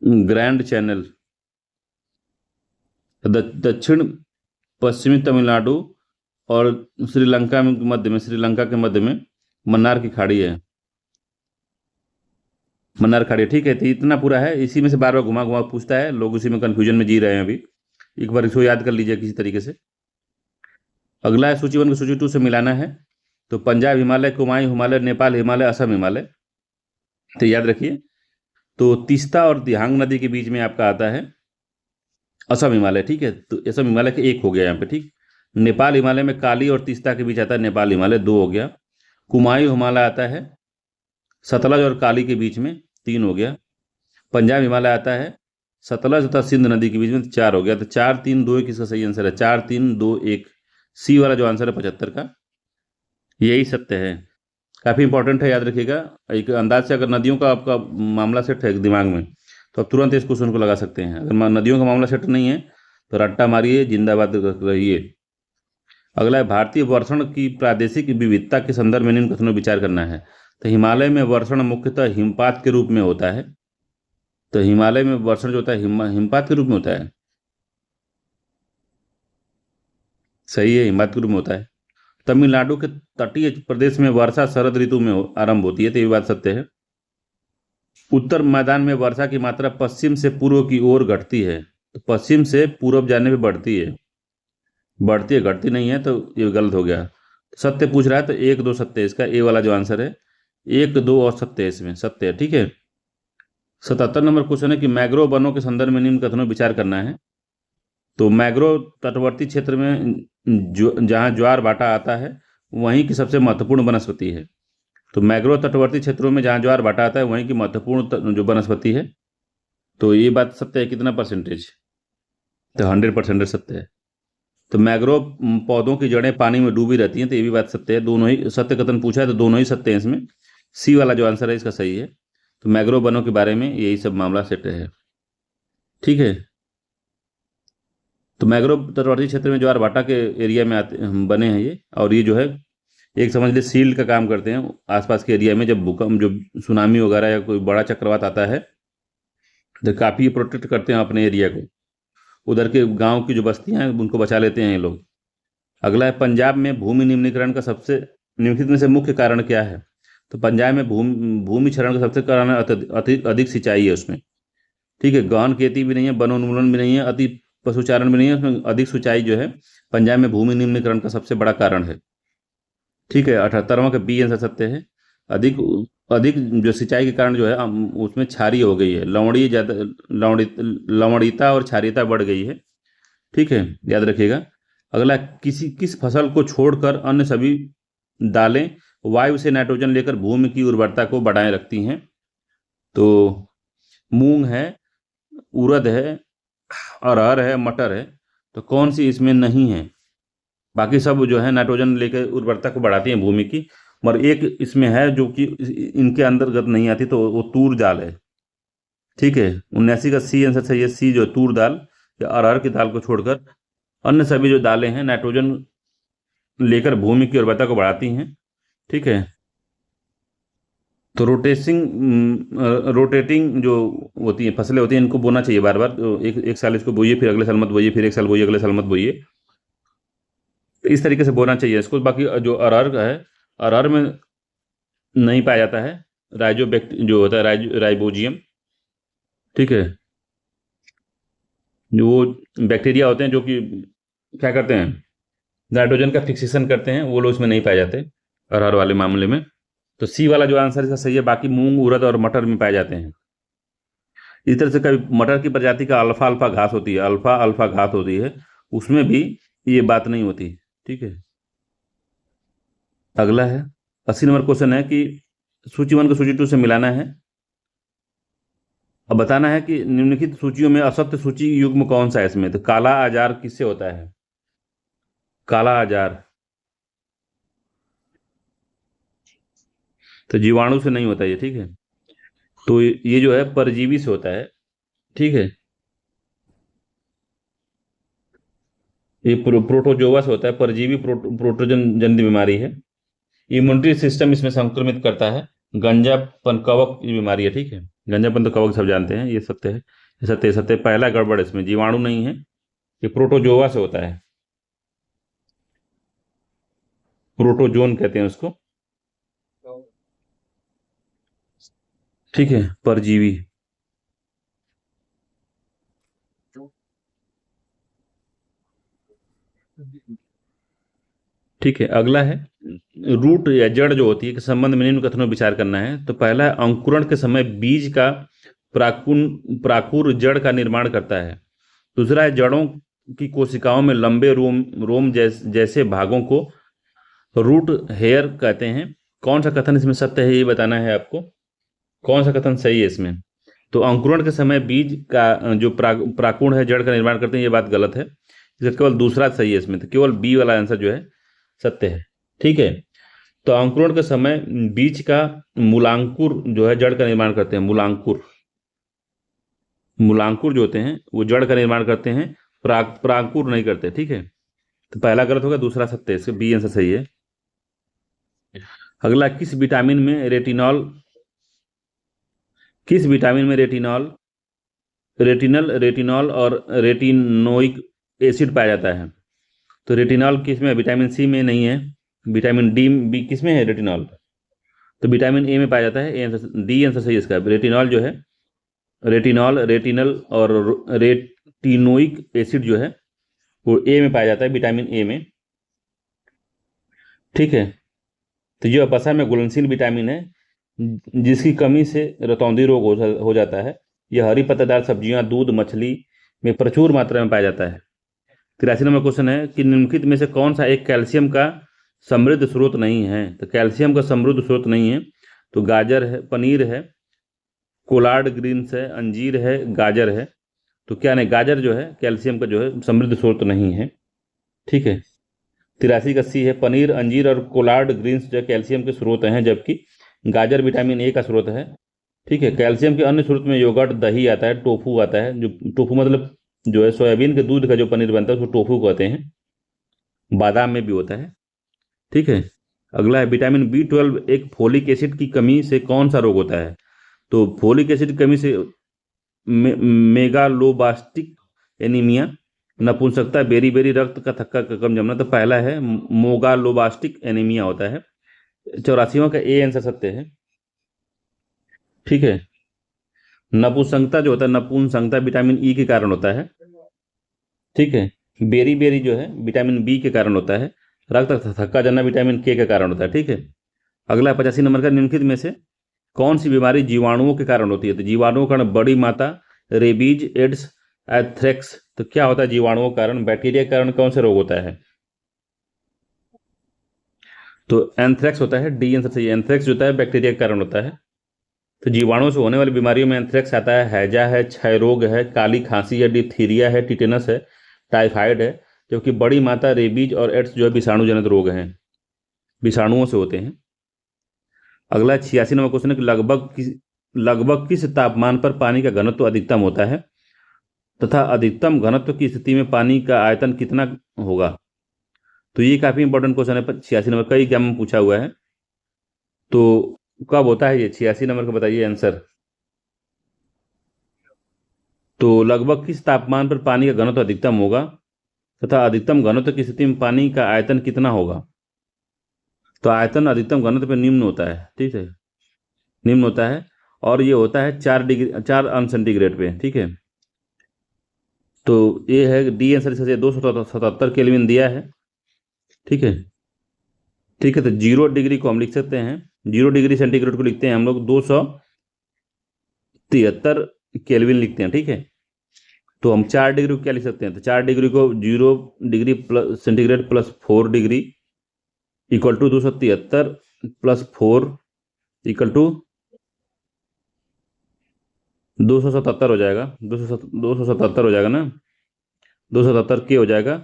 ग्रैंड चैनल। दक्षिण पश्चिमी तमिलनाडु और श्रीलंका के मध्य में मन्नार की खाड़ी है, मन्नार खाड़ी। ठीक है, तो इतना पूरा है। इसी में से बार बार घुमा घुमा पूछता है, लोग उसी में कंफ्यूजन में जी रहे हैं अभी। एक बार इसको याद कर लीजिए किसी तरीके से। अगला है सूची 1 को सूची 2 से मिलाना है। तो पंजाब हिमालय, कुमायूं हिमालय, नेपाल हिमालय, असम हिमालय। तो याद रखिए, तो तीस्ता और दिहांग नदी के बीच में आपका आता है असम हिमालय। ठीक है, तो असम हिमालय के 1 हो गया यहाँ पे। ठीक, नेपाल हिमालय में काली और तीस्ता के बीच आता है नेपाल हिमालय, 2 हो गया। कुमायूं हिमालय आता है सतलज और काली के बीच में, 3 हो गया। पंजाब हिमालय आता है सतलज तथा सिंध नदी के बीच में, 4 हो गया। तो 4 3 2 1 इसका सही आंसर है, 4 3 2 1 सी वाला जो आंसर है 75 का, यही सत्य है। काफ़ी इंपॉर्टेंट है, याद रखिएगा। एक अंदाज से अगर नदियों का आपका मामला सेट है दिमाग में, तो आप तुरंत इस क्वेश्चन को लगा सकते हैं। अगर नदियों का मामला सेट नहीं है तो रट्टा मारिए, जिंदाबाद रहिए। अगला है भारतीय वर्षण की प्रादेशिक विविधता के संदर्भ में निम्न कथनों विचार करना है। तो हिमालय में वर्षण मुख्यतः हिमपात के रूप में होता है। तो हिमालय में वर्षण जो होता है हिमपात के रूप में होता है, सही है, हिमपात के रूप में होता है। तमिलनाडु के तटीय प्रदेश में वर्षा शरद ऋतु में आरंभ होती है, तो ये बात सत्य है। उत्तर मैदान में वर्षा की मात्रा पश्चिम से पूर्व की ओर घटती है, तो पश्चिम से पूर्व जाने पे बढ़ती है, बढ़ती है, घटती नहीं है, तो ये गलत हो गया। सत्य पूछ रहा है तो एक दो सत्य है, इसका ए वाला जो आंसर है, एक दो और सत्य है, इसमें सत्य है। ठीक है। 77 नंबर क्वेश्चन है कि मैंग्रोव वनों के संदर्भ में निम्न कथनों विचार करना है। तो मैंग्रोव तटवर्ती क्षेत्र में जहाँ ज्वार भाटा आता है वहीं की सबसे महत्वपूर्ण वनस्पति है। तो मैंग्रोव तटवर्ती क्षेत्रों में जहाँ ज्वार भाटा आता है वहीं की महत्वपूर्ण जो वनस्पति है। तो ये बात सत्य है, कितना परसेंटेज? तो 100% सत्य है। तो मैंग्रोव पौधों की जड़ें पानी में डूबी रहती हैं, तो ये भी बात सत्य है। दोनों ही सत्य कथन पूछा है तो दोनों ही सत्य है इसमें। सी वाला जो आंसर है इसका सही है। तो मैंग्रोव वनों के बारे में यही सब मामला सेट है। ठीक है। तो मैंग्रोव तटवर्ती क्षेत्र में ज्वार भाटा के एरिया में बने हैं ये, और ये जो है एक समझ लीजिए सील्ड का काम करते हैं आसपास के एरिया में। जब भूकंप, जो सुनामी वगैरह या कोई बड़ा चक्रवात आता है तो काफ़ी प्रोटेक्ट करते हैं अपने एरिया को। उधर के गांव की जो बस्तियां हैं उनको बचा लेते हैं ये लोग। अगला है, पंजाब में भूमि निम्नीकरण का सबसे निम्नलिखित में से मुख्य कारण क्या है? तो पंजाब में भूमि क्षरण का सबसे कारण है अधिक सिंचाई है उसमें। ठीक है। गहन खेती भी नहीं है, वनोन्मूलन भी नहीं है, अति पशुचारण भी नहीं है, उसमें अधिक सिंचाई जो है पंजाब में भूमि निम्नीकरण का सबसे बड़ा कारण है। ठीक है। 78वां का बी आंसर सत्य है। अधिक अधिक जो सिंचाई के कारण जो है उसमें क्षारीय हो गई है, लवणीयता और क्षारीयता बढ़ गई है। ठीक है, याद रखिएगा। अगला, किस फसल को छोड़कर अन्य सभी दालें वायु से नाइट्रोजन लेकर भूमि की उर्वरता को बढ़ाए रखती हैं? तो मूंग है, उड़द है, अरहर है, मटर है। तो कौन सी इसमें नहीं है? बाकी सब जो है नाइट्रोजन लेकर उर्वरता को बढ़ाती हैं भूमि की, मगर एक इसमें है जो कि इनके अंतर्गत नहीं आती, तो वो तूर दाल है। ठीक है। 79 का सी आंसर सही है। सी जो तूर दाल या अरहर की दाल को छोड़कर अन्य सभी जो दालें हैं नाइट्रोजन लेकर भूमि की उर्वरता को बढ़ाती हैं। ठीक है। तो रोटेटिंग जो होती हैं फसलें होती हैं, इनको बोना चाहिए बार बार। तो एक साल इसको बोइए, फिर अगले साल मत बोइए, फिर एक साल बोइए, अगले साल मत बोइए। तो इस तरीके से बोना चाहिए इसको। बाकी जो अरहर का है, अरहर में नहीं पाया जाता है जो होता है राइबोजियम। ठीक है। जो वो बैक्टीरिया होते हैं जो कि क्या करते हैं, नाइट्रोजन का फिक्सेशन करते हैं, वो लोग इसमें नहीं पाए जाते अरहर वाले मामले में। तो सी वाला जो आंसर इसका सही है। बाकी मूंग, उड़द और मटर में पाए जाते हैं। इस तरह से कभी मटर की प्रजाति का अल्फा अल्फा घास होती है, अल्फा अल्फा घास होती है, उसमें भी ये बात नहीं होती। ठीक है। अगला है, 80 नंबर क्वेश्चन है कि सूची 1 को सूची 2 से मिलाना है। अब बताना है कि निम्नलिखित सूचियों में असत्य सूची युग्म कौन सा है इसमें। तो काला आजार किससे होता है? काला आजार तो जीवाणु से नहीं होता ये। ठीक है। तो ये जो है परजीवी से होता है। ठीक है। ये प्रोटोजोआ से होता है, परजीवी प्रोटोजन जन्य बीमारी है। इम्यूनिटी सिस्टम इसमें संक्रमित करता है। गंजापन कवक की बीमारी है। ठीक है। गंजापन तो कवक सब जानते हैं, ये सत्य है। ये सत्य सत्य। पहला गड़बड़, इसमें जीवाणु नहीं है, ये प्रोटोजोआ से होता है। प्रोटोजोन कहते हैं उसको। ठीक है। परजीवी। ठीक है। अगला है, रूट या जड़ जो होती है के संबंध में निम्न कथनों विचार करना है। तो पहला है, अंकुरण के समय बीज का प्राकुर जड़ का निर्माण करता है। दूसरा है, जड़ों की कोशिकाओं में लंबे रोम रोम जैसे भागों को रूट हेयर कहते हैं। कौन सा कथन इसमें सत्य है, ये बताना है आपको। कौन सा कथन सही है इसमें? तो अंकुरण के समय बीज का जो प्राकुण है जड़ का निर्माण करते हैं, ये बात गलत है। इसका केवल दूसरा सही है इसमें, तो केवल बी वाला आंसर जो है सत्य है। ठीक है। तो अंकुरण के समय बीज का मूलांकुर जो है जड़ का निर्माण करते हैं। मूलांकुर जो होते हैं वो जड़ का निर्माण करते हैं, प्राकुर नहीं करते। ठीक है। तो पहला गलत होगा, दूसरा सत्य है, इसका बी आंसर सही है। अगला, किस विटामिन में रेटिनॉल और रेटिनोइक एसिड पाया जाता है? तो रेटिनॉल किस में? विटामिन सी में नहीं है, विटामिन डी बी किस में है? रेटिनॉल। तो विटामिन ए में पाया जाता है। ए आंसर, डी आंसर सही है इसका। रेटिनॉल जो है, रेटिनॉल, रेटिनल और रेटिनोइक एसिड जो है वो ए में पाया जाता है, विटामिन ए में। ठीक है। तो जो वसा में घुलनशील विटामिन है जिसकी कमी से रतौंधी रोग हो जाता है, यह हरी पत्तेदार सब्जियां, दूध, मछली में प्रचुर मात्रा में पाया जाता है। 83 नंबर क्वेश्चन है कि निम्नलिखित में से कौन सा एक कैल्शियम का समृद्ध स्रोत नहीं है? तो कैल्शियम का समृद्ध स्रोत नहीं है तो गाजर है, पनीर है, कोलार्ड ग्रीन्स है, अंजीर है, गाजर है। तो क्या नहीं, गाजर जो है कैल्शियम का जो है समृद्ध स्रोत नहीं है। ठीक है। 83 का सी है, पनीर, अंजीर और कोलार्ड ग्रीन्स जो कैल्शियम के स्रोत हैं, जबकि गाजर विटामिन ए का स्रोत है। ठीक है। कैल्शियम के अन्य स्रोत में योगर्ट, दही आता है, टोफू आता है, जो टोफू मतलब जो है सोयाबीन के दूध का जो पनीर बनता है उसको टोफू कहते हैं। बादाम में भी होता है। ठीक है। अगला है विटामिन B12 एक फोलिक एसिड की कमी से कौन सा रोग होता है? तो फोलिक एसिड की कमी से मेगालोबास्टिक एनीमिया, नपुंसकता, बेरी बेरी, रक्त का थक्का का कम जमना। तो पहला है मोगालोबास्टिक एनीमिया होता है। 84वां का ए आंसर सत्य है। ठीक है। नपुंसकता जो होता है, नपुंसकता विटामिन ई के कारण होता है। ठीक है। बेरी बेरी जो है विटामिन बी के कारण होता है। रक्त का थक्का जमना विटामिन के कारण होता है। ठीक है। अगला 85 नंबर का, निम्नलिखित में से कौन सी बीमारी जीवाणुओं के कारण होती है? तो जीवाणुओं के कारण बड़ी माता, रेबीज, एड्स, एथ्रेक्स। तो क्या होता है जीवाणुओं के कारण? बैक्टीरिया के कारण कौन सा रोग होता है? तो एंथ्रेक्स होता है। डी आंसर सही है। एंथ्रेक्स जो होता है बैक्टीरिया के कारण होता है। तो जीवाणुओं से होने वाली बीमारियों में एंथ्रेक्स आता है, हैजा है, क्षय रोग है, काली खांसी है, डिप्थीरिया है, टिटेनस है, टाइफाइड है। जबकि बड़ी माता, रेबीज और एड्स जो है विषाणु जनित रोग हैं, विषाणुओं से होते हैं। अगला 86 नंबर क्वेश्चन है कि लगभग किस तापमान पर पानी का घनत्व अधिकतम होता है तथा अधिकतम घनत्व की स्थिति में पानी का आयतन कितना होगा? तो ये काफी इंपॉर्टेंट क्वेश्चन है। 86 नंबर, कई एग्जाम में पूछा हुआ है। तो कब होता है ये? 86 नंबर का बताइए आंसर। तो लगभग किस तापमान पर पानी का घनत्व अधिकतम होगा तथा अधिकतम घनत्व की स्थिति में पानी का आयतन कितना होगा? तो आयतन अधिकतम घनत्व पे निम्न होता है। ठीक है, निम्न होता है और ये होता है 4 अंश सेंटीग्रेड पे। ठीक है। तो ये है डी आंसर से 277 केल्विन दिया है। ठीक है। ठीक है। तो 0 डिग्री को हम लिख सकते हैं, 0 डिग्री सेंटीग्रेड को लिखते हैं हम लोग 273 केल्विन लिखते हैं। ठीक है। तो हम 4 डिग्री को क्या लिख सकते हैं? तो 4 डिग्री को 0 degree plus centigrade plus 4 degree equal to 273 plus 4 equal to 277 हो जाएगा। 277 हो जाएगा ना, 277 के हो जाएगा।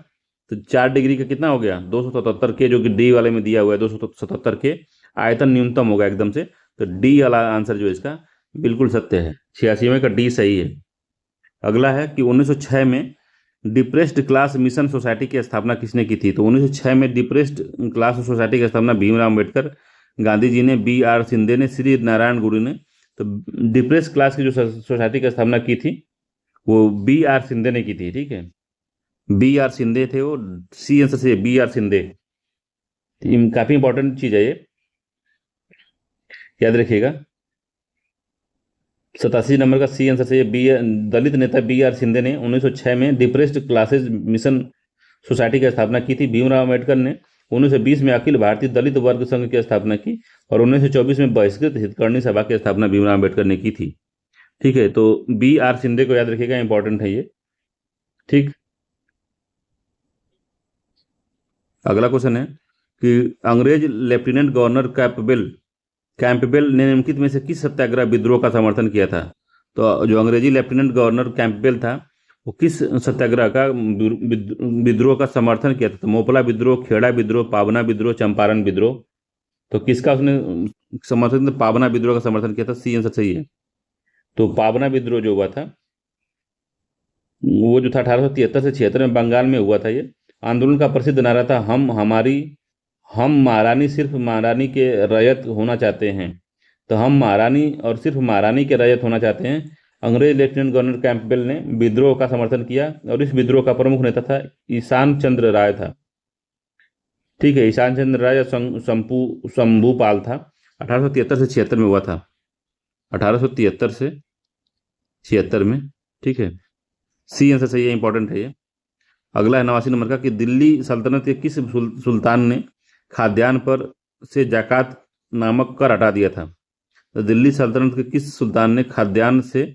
तो 4 डिग्री का कितना हो गया? 277 के, जो कि डी वाले में दिया हुआ है 277 के। आयतन न्यूनतम होगा एकदम से। तो डी वाला आंसर जो है इसका बिल्कुल सत्य है। 86वें का डी सही है। अगला है कि 1906 में डिप्रेस्ड क्लास मिशन सोसाइटी की स्थापना किसने की थी? तो 1906 में डिप्रेस्ड क्लास सोसाइटी की स्थापना भीमराव अम्बेडकर, गांधी जी ने, B.R. शिंदे ने, श्री नारायण गुरु ने। तो डिप्रेस क्लास की जो सोसाइटी की स्थापना की थी वो B.R. शिंदे ने की थी। ठीक है। B.R. शिंदे थे वो। सी आंसर से B.R. शिंदे। काफी इंपॉर्टेंट चीज है ये, याद रखिएगा। 87 नंबर का सी आंसर से दलित नेता B.R. शिंदे ने 1906 में डिप्रेस्ड क्लासेज मिशन सोसाइटी की स्थापना की थी। भीमराव अम्बेडकर ने 1920 में अखिल भारतीय दलित वर्ग संघ की स्थापना की और 1924 में बहिष्कृत हितकर्णी सभा की स्थापना भीमराव अम्बेडकर ने की थी। ठीक है। तो B.R. शिंदे को याद रखिएगा, इंपॉर्टेंट है ये। ठीक। अगला क्वेश्चन है कि अंग्रेज लेफ्टिनेंट गवर्नर कैंपबेल ने निम्नलिखित में से किस सत्याग्रह विद्रोह का समर्थन किया था? तो जो अंग्रेजी लेफ्टिनेंट गवर्नर कैंपबेल था वो किस सत्याग्रह का विद्रोह का समर्थन किया था? तो मोपला विद्रोह, खेड़ा विद्रोह, पाबना विद्रोह, चंपारण विद्रोह। तो किसका उसने समर्थन? पाबना विद्रोह का समर्थन किया था। सी आंसर सही है। तो पाबना विद्रोह जो हुआ था वो जो था 1873 से 76 में बंगाल में हुआ था। ये आंदोलन का प्रसिद्ध नारा था, हम महारानी सिर्फ महारानी के रैयत होना चाहते हैं। तो हम महारानी और सिर्फ महारानी के रैयत होना चाहते हैं। अंग्रेज लेफ्टिनेंट गवर्नर कैंपबेल ने विद्रोह का समर्थन किया और इस विद्रोह का प्रमुख नेता था ईशान चंद्र राय था। ठीक है। ईशान चंद्र राय शंभूपाल था। 1873 से 76 में हुआ था। 1873 से 76 में। ठीक है, सी आंसर सही है, इंपॉर्टेंट है ये। अगला है 89 नंबर का कि दिल्ली सल्तनत के किस सुल्तान ने खाद्यान्न पर से जाकात नामक कर हटा दिया था? तो दिल्ली सल्तनत के किस सुल्तान ने खाद्यान्न से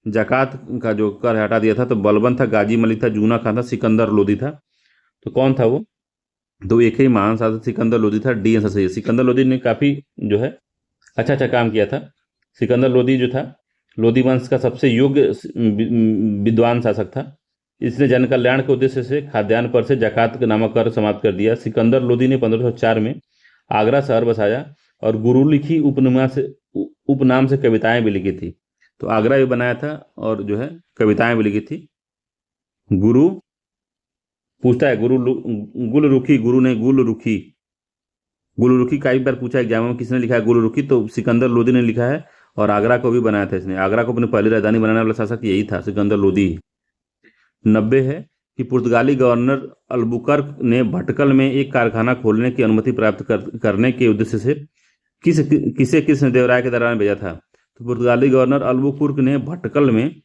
जाकात का जो कर हटा दिया था? तो बलबन था, गाजी मलिक था, जूना खान था, सिकंदर लोदी था। तो कौन था वो? तो एक ही महान शासक सिकंदर लोदी था। डी आंसर सही है। सिकंदर लोदी ने काफी जो है अच्छा अच्छा काम किया था। सिकंदर लोदी जो था, लोदी वंश का सबसे योग्य विद्वान शासक था। इसने जन कल्याण के उद्देश्य से खाद्यान्न पर से जकात के नामक कर समाप्त कर दिया। सिकंदर लोदी ने 1504 में आगरा शहर बसाया और गुरु लिखी उपनाम से कविताएं भी लिखी थी। तो आगरा भी बनाया था और जो है कविताएं भी लिखी थी। गुरु पूछता है, गुल रुखी, गुरु ने गुल रुखी, गुल रुखी कई बार पूछा एग्जाम में, किसने लिखा है गुल रुखी? तो सिकंदर लोदी ने लिखा है और आगरा को भी बनाया था इसने। आगरा को अपनी पहली राजधानी बनाने वाला शासक यही था, सिकंदर लोदी। 90 है कि पुर्तगाली गवर्नर अल्बुकर्क ने भटकल में एक कारखाना खोलने की अनुमति प्राप्त करने के उद्देश्य से किसे कृष्णदेवराय के दरबार में भेजा था? तो पुर्तगाली गवर्नर अल्बुकुर्क ने भटकल में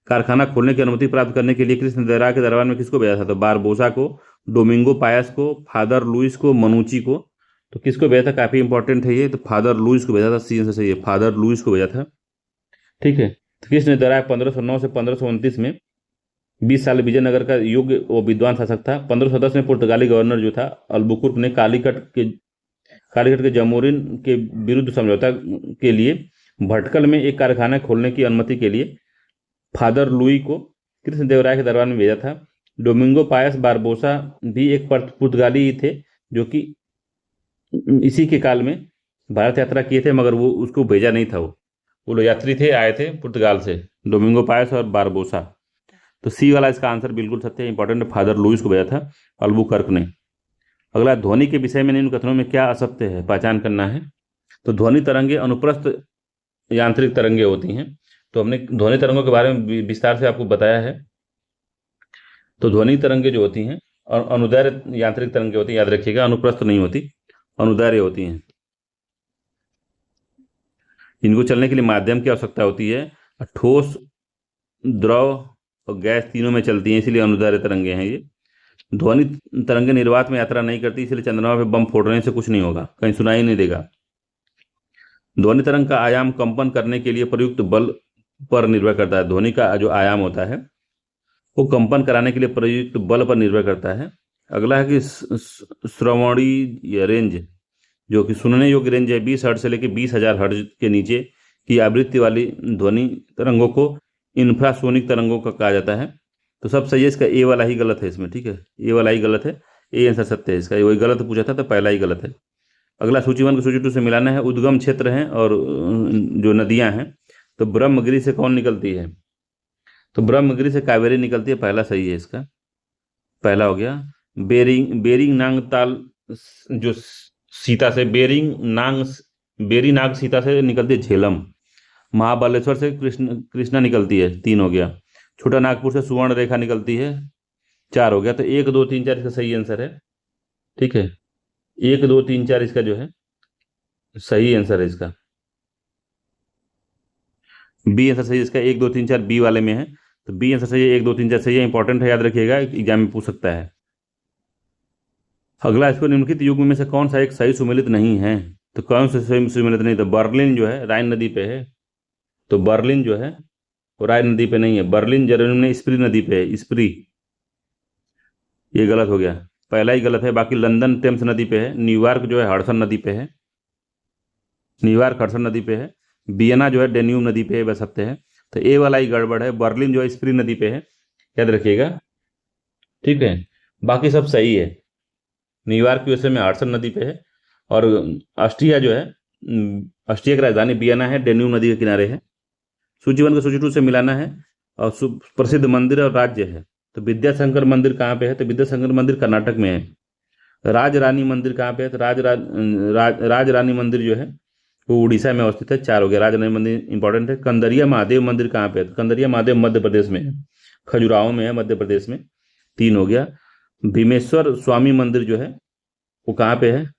कारखाना खोलने की अनुमति प्राप्त करने के लिए कृष्णदेवराय के दरबार में किसको भेजा था? तो बारबोसा को, डोमिंगो पायस को, फादर लुइस को, मनुची को। तो किसको भेजा था? काफी इंपॉर्टेंट है ये। तो फादर लुइस को भेजा था। सी आंसर सही है, फादर लुइस को भेजा था। ठीक है, तो कृष्णदेवराय 1509 से 1529 में 20 साल विजयनगर का योग्य वो विद्वान शासक था। 1510 में पुर्तगाली गवर्नर जो था अल्बुकुर्क ने कालीकट के जमोरिन के विरुद्ध समझौता के लिए भटकल में एक कारखाना खोलने की अनुमति के लिए फादर लुई को कृष्णदेवराय के दरबार में भेजा था। डोमिंगो पायस बारबोसा भी एक पुर्तगाली ही थे जो कि इसी के काल में भारत यात्रा किए थे, मगर वो उसको भेजा नहीं था। वो लोग यात्री थे, आए थे पुर्तगाल से, डोमिंगो पायस और बारबोसा। तो सी वाला इसका आंसर बिल्कुल सत्य है, इंपॉर्टेंट है। फादर लुइस को भेजा था अल्बुकर्क ने। अगला, ध्वनि के विषय में निम्न कथनों में क्या असत्य है, पहचान करना है। तो ध्वनि तरंगे अनुप्रस्थ यांत्रिक तरंगे होती हैं। तो हमने ध्वनि तरंगों के बारे में विस्तार से आपको बताया है। तो ध्वनि तरंगे जो होती हैं और अनुदैर्घ्य यांत्रिक तरंगे होती हैं, याद रखिएगा, अनुप्रस्थ नहीं होती, अनुदैर्घ्य होती हैं। इनको चलने के लिए माध्यम की आवश्यकता होती है। ठोस, द्रव और गैस तीनों में चलती हैं, इसलिए अनुदैर्घ्य तरंगे हैं ये। ध्वनि तरंगे निर्वात में यात्रा नहीं करती, इसलिए चंद्रमा पे बम फोड़ने से कुछ नहीं होगा, कहीं सुनाई नहीं देगा। ध्वनि तरंग का आयाम कंपन करने के लिए प्रयुक्त बल पर निर्भर करता है। ध्वनि का जो आयाम होता है वो कंपन कराने के लिए प्रयुक्त बल पर निर्भर करता है। अगला है कि श्रवणीय रेंज, जो कि सुनने योग्य रेंज है, 20 हर्ट्ज से लेकर 20,000 हर्ट्ज के नीचे की आवृत्ति वाली ध्वनि तरंगों को इंफ्रासोनिक तरंगों का कहा जाता है। तो सब सही है, इसका ए वाला ही गलत है इसमें। ठीक है, ए वाला ही गलत है, ए आंसर सत्य है इसका। वही गलत पूछा था तो पहला ही गलत है। अगला सूची 1 को सूची 2 से मिलाना है। उद्गम क्षेत्र हैं और जो नदियां हैं, तो ब्रह्मगिरी से कौन निकलती है? तो ब्रह्मगिरी से कावेरी निकलती है, पहला सही है इसका, पहला हो गया। बेरिंग नांग ताल जो सीता से बेरी नाग सीता से निकलती है झेलम। महाबलेश्वर से कृष्णा निकलती है, 3 हो गया। छोटा नागपुर से सुवर्ण रेखा निकलती है, 4 हो गया। तो 1 2 3 4 इसका सही आंसर है। ठीक है, 1 2 3 4 इसका जो है सही आंसर है इसका। बी आंसर सही है इसका, 1 2 3 4 बी वाले में है। तो बी आंसर सही है, 1 2 3 4 सही है, इंपॉर्टेंट है, याद रखिएगा, एग्जाम में पूछ सकता है। अगला, इसको निम्नलिखित युग्म में से कौन सा एक सही सुमेलित नहीं है? तो कौन सा सही सुमेलित नहीं? तो बर्लिन जो है राइन नदी पे है, तो बर्लिन जो है वो राइन नदी पे नहीं है। बर्लिन जर्मनी में स्प्री नदी पे है, स्प्री, ये गलत हो गया, पहला ही गलत है। बाकी लंदन टेम्स नदी पे है। न्यूयॉर्क जो है हडसन नदी पे है, न्यूयॉर्क हडसन नदी पे है। वियना जो है डेन्यूब नदी पे है, बस सत्य है। तो ए वाला ही गड़बड़ है, बर्लिन जो है स्प्री नदी पे है, याद रखिएगा। ठीक है, बाकी सब सही है। न्यूयॉर्क यूएसए में हडसन नदी पे है, और ऑस्ट्रिया जो है, ऑस्ट्रिया की राजधानी वियना है, डेन्यूब नदी के किनारे है। सूची 1 को सूची 2 से मिलाना है। और प्रसिद्ध मंदिर और राज्य है। तो विद्याशंकर मंदिर कहाँ पे है? तो विद्याशंकर मंदिर कर्नाटक में है। राज रानी मंदिर कहाँ पे है? तो राज रानी मंदिर जो है वो उड़ीसा में अवस्थित है, 4 हो गया। राज रानी मंदिर इंपॉर्टेंट है। कंदरिया महादेव मंदिर कहाँ पे है? तो कंदरिया महादेव मध्य प्रदेश में है, खजुराहो में है, मध्य प्रदेश में, 3 हो गया। भीमेश्वर स्वामी मंदिर जो है वो कहाँ पे है?